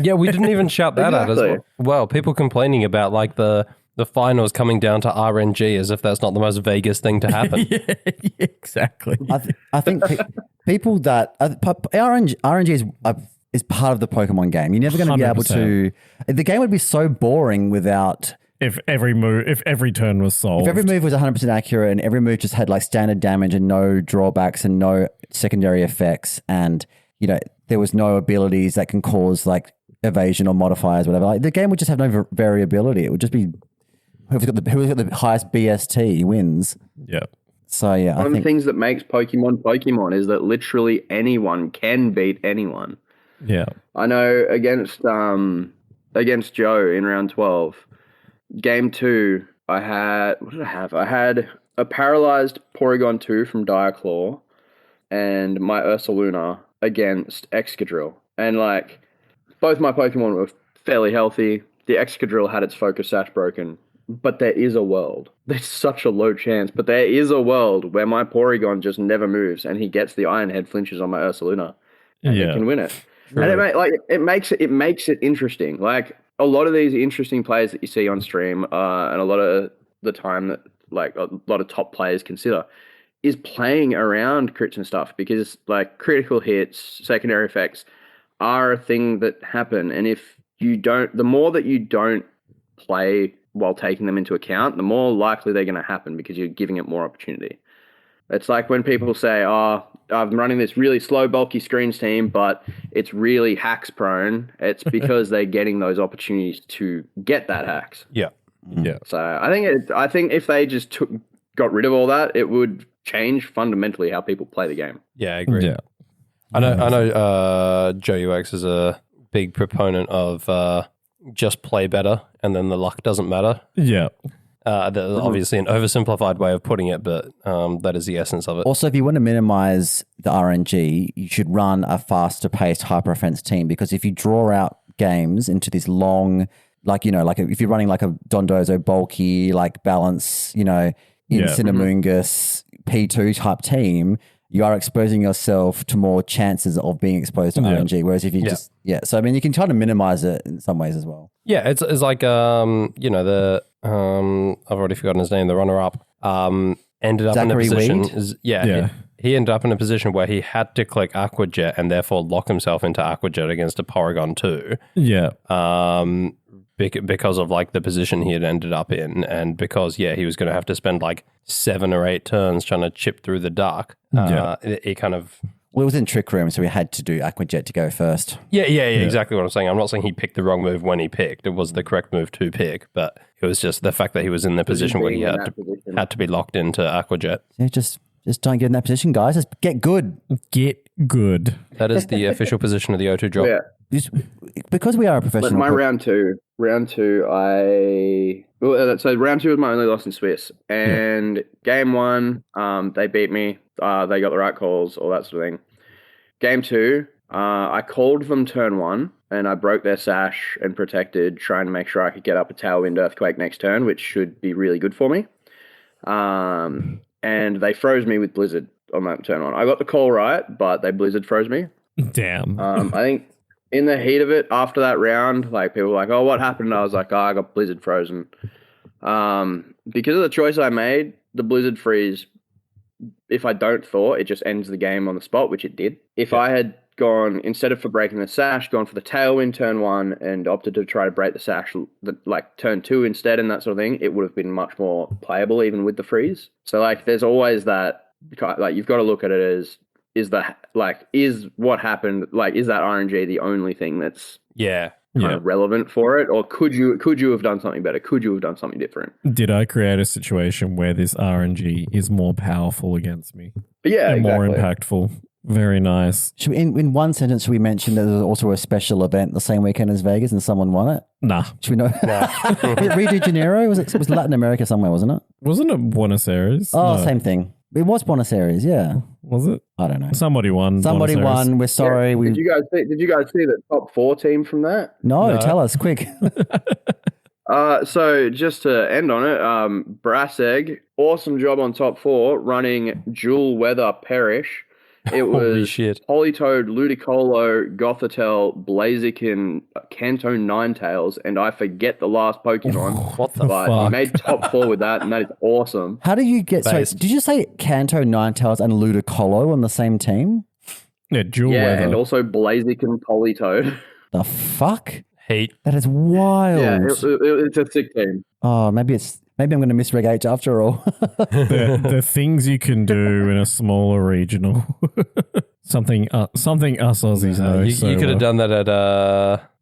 Yeah, we didn't even shout that out as well. Well, people complaining about like the finals coming down to RNG as if that's not the most Vegas thing to happen. Yeah, exactly. I think people that RNG is part of the Pokemon game. You're never going to be able to. The game would be so boring without. If every turn was solved. If every move was 100% accurate and every move just had like standard damage and no drawbacks and no secondary effects, and there was no abilities that can cause like evasion or modifiers, whatever. Like the game would just have no variability. It would just be whoever's got the highest BST wins. Yeah. So yeah, One of the things that makes Pokemon is that literally anyone can beat anyone. Yeah. I know against Joe in round 12, game 2, I had what did I have? I had a paralyzed Porygon 2 from Diaclaw and my Ursaluna against Excadrill. And like both my Pokemon were fairly healthy. The Excadrill had its Focus Sash broken. But there is a world. There's such a low chance, but there is a world where my Porygon just never moves and he gets the Iron Head flinches on my Ursaluna and he can win it. True. And it makes it interesting. Like a lot of these interesting plays that you see on stream, and a lot of the time that like a lot of top players consider is playing around crits and stuff, because like critical hits, secondary effects are a thing that happen. And if you don't, the more that you don't play while taking them into account, the more likely they're going to happen because you're giving it more opportunity. It's like when people say, oh, I'm running this really slow, bulky screens team, but it's really hacks prone. It's because they're getting those opportunities to get that hacks. Yeah. Yeah. So I think if they just got rid of all that, it would change fundamentally how people play the game. Yeah, I agree. Yeah. I know Joe UX is a big proponent of just play better and then the luck doesn't matter. Yeah. That's obviously an oversimplified way of putting it, but that is the essence of it. Also, if you want to minimize the RNG, you should run a faster paced hyper offense team, because if you draw out games into this long, like if you're running like a Dondozo bulky, like balance, Incinemungus P2 type team, you are exposing yourself to more chances of being exposed to RNG. Whereas if you so I mean, you can try to minimize it in some ways as well. Yeah, it's like I've already forgotten his name. The runner up ended up Zachary in a position. Yeah. He ended up in a position where he had to click Aqua Jet and therefore lock himself into Aqua Jet against a Porygon 2. Yeah. Because of like the position he had ended up in, and because he was going to have to spend like 7 or 8 turns trying to chip through the dark. It kind of. Well, it was in Trick Room, so we had to do Aqua Jet to go first. Yeah, exactly what I'm saying. I'm not saying he picked the wrong move when he picked. It was the correct move to pick, but it was just the fact that he was in the position where he had to be locked into Aqua Jet. Yeah, just don't get in that position, guys. Just get good. Get good. That is the official position of the O2 drop. Yeah. Because we are a professional. My round two, round two was my only loss in Swiss. And game 1, they beat me. They got the right calls, all that sort of thing. Game 2, I called them turn 1, and I broke their sash and protected, trying to make sure I could get up a Tailwind Earthquake next turn, which should be really good for me. And they froze me with Blizzard on that turn 1. I got the call right, but they Blizzard froze me. Damn. I think in the heat of it, after that round, like people were like, "Oh, what happened?" And I was like, "Oh, I got Blizzard frozen." Because of the choice I made, the Blizzard freeze, if I don't thaw, it just ends the game on the spot, which it did. If I had gone, instead of for breaking the sash, gone for the Tailwind turn 1 and opted to try to break the sash like turn 2 instead and that sort of thing, it would have been much more playable even with the freeze. So like there's always that, like you've got to look at it as, is what happened, like is that RNG the only thing that's kind of relevant for it, or could you have done something better? Could you have done something different? Did I create a situation where this RNG is more powerful against me? Yeah, and exactly. more impactful. Very nice. Should we, in one sentence, should we mention that there was also a special event the same weekend as Vegas and someone won it? Nah. Should we know? Rio de Janeiro? It was Latin America somewhere, wasn't it? Wasn't it Buenos Aires? Oh, no. Same thing. It was Buenos Aires, yeah. Was it? I don't know. Somebody won. Somebody won. We're sorry. Yeah. Did you guys see the top 4 team from that? No, tell us quick. So just to end on it, Brass Egg, awesome job on top 4, running Jewel Weather Perish. It was Politoed, Ludicolo, Gothitelle, Blaziken, Kanto Ninetales, and I forget the last Pokemon. What the fuck? He made top 4 with that, and that is awesome. How do you get... Sorry, did you say Kanto Ninetales and Ludicolo on the same team? Yeah, Jewel Weather. And also Blaziken, Politoed. The fuck? Hate. That is wild. Yeah, it's a sick team. Oh, maybe I'm going to miss Reg H after all. the things you can do in a smaller regional. something us Aussies know. You could have done that at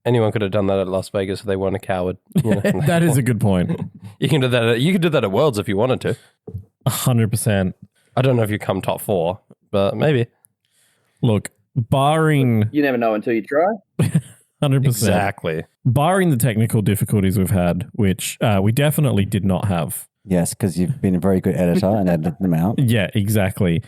Anyone could have done that at Las Vegas if they weren't a coward. You know? That is a good point. You can do that. You could do that at Worlds if you wanted to. 100%. I don't know if you come top 4, but maybe. Look, barring You never know until you try. 100%. Exactly. Barring the technical difficulties we've had, which we definitely did not have. Yes, because you've been a very good editor and edited them out. Yeah, exactly.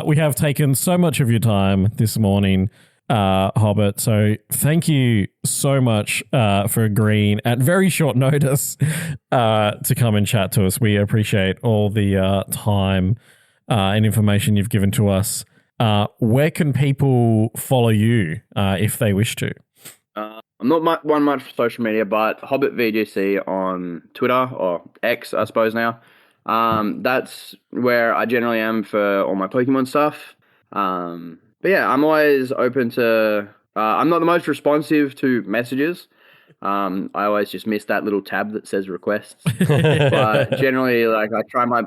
We have taken so much of your time this morning, Hobbit. So thank you so much for agreeing at very short notice to come and chat to us. We appreciate all the time and information you've given to us. Where can people follow you if they wish to? I'm not much for social media, but Hobbit VGC on Twitter or X, I suppose now. That's where I generally am for all my Pokemon stuff. But yeah, I'm always open to. I'm not the most responsive to messages. I always just miss that little tab that says requests. But generally, like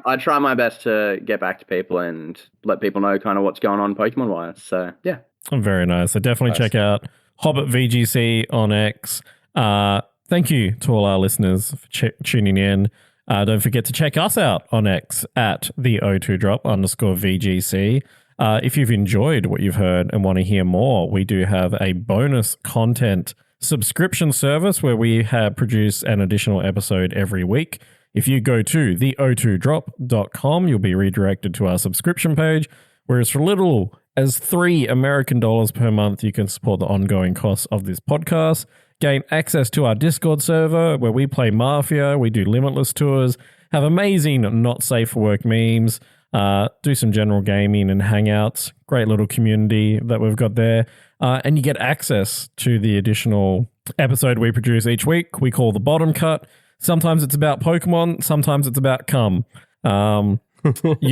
I try my best to get back to people and let people know kind of what's going on Pokemon wise. So yeah, Very nice. So definitely check out Hobbit VGC on X. Thank you to all our listeners for tuning in. Don't forget to check us out on X at the O2drop_VGC. If you've enjoyed what you've heard and want to hear more, we do have a bonus content subscription service where we have produced an additional episode every week. If you go to the0 you'll be redirected to our subscription page, whereas for little as $3 American per month, you can support the ongoing costs of this podcast, gain access to our Discord server where we play Mafia, we do Limitless tours, have amazing not safe for work memes, do some general gaming and hangouts. Great little community that we've got there. And you get access to the additional episode we produce each week. We call the Bottom Cut. Sometimes it's about Pokemon. Sometimes it's about cum. You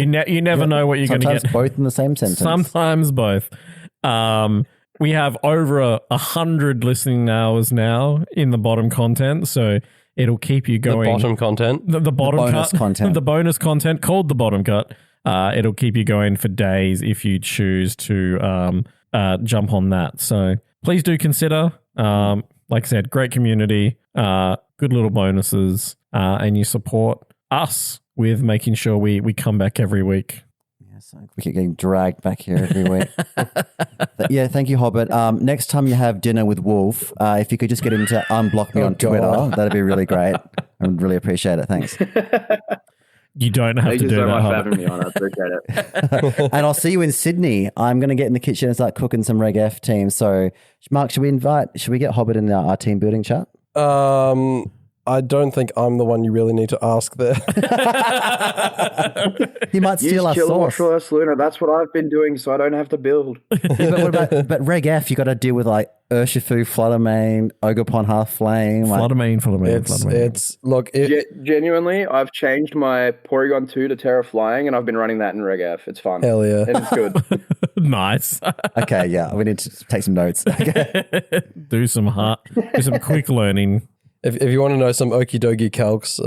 never know what you're going to get. Sometimes both in the same sentence. Sometimes both. We have over 100 listening hours now in the bottom content, so it'll keep you going. The bottom content? The bottom bonus cut. content. The bonus content called the bottom cut. It'll keep you going for days if you choose to jump on that. So please do consider. Like I said, great community, good little bonuses, and you support us with making sure we come back every week. So we keep getting dragged back here every week. Yeah, thank you, Hobbit. Next time you have dinner with Wolf, if you could just get him to unblock me on Twitter, that'd be really great. I would really appreciate it. Thanks. You don't have to do so that, much for Hobbit. having me on. I appreciate it. And I'll see you in Sydney. I'm going to get in the kitchen and start cooking some Reg F team. So, Mark, should we get Hobbit in our team building chat? I don't think I'm the one you really need to ask there. He might steal our sauce. Luna. That's what I've been doing, so I don't have to build. Yeah, but what about Reg F? You got to deal with like Urshifu, Fluttermane, Ogerpon, Half-Flame. Fluttermane. Genuinely, I've changed my Porygon 2 to Terra Flying, and I've been running that in Reg F. It's fun. Hell yeah. And it's good. Nice. Okay, yeah, we need to take some notes. Okay. do some quick learning. If you want to know some okie dokie calcs,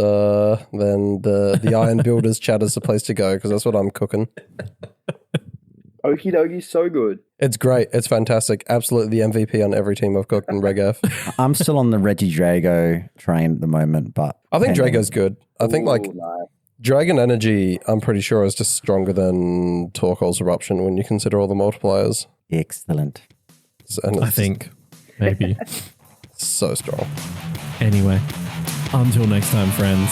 then the Iron Builders chat is the place to go because that's what I'm cooking. Okie dokie, so good. It's great. It's fantastic. Absolutely the MVP on every team I've cooked in Reg F. I'm still on the Reggie Drago train at the moment, but I think Drago's good. I think Ooh, like nice. Dragon Energy, I'm pretty sure is just stronger than Torkoal's Eruption when you consider all the multipliers. excellent. And I think maybe. so strong. Anyway, until next time, friends.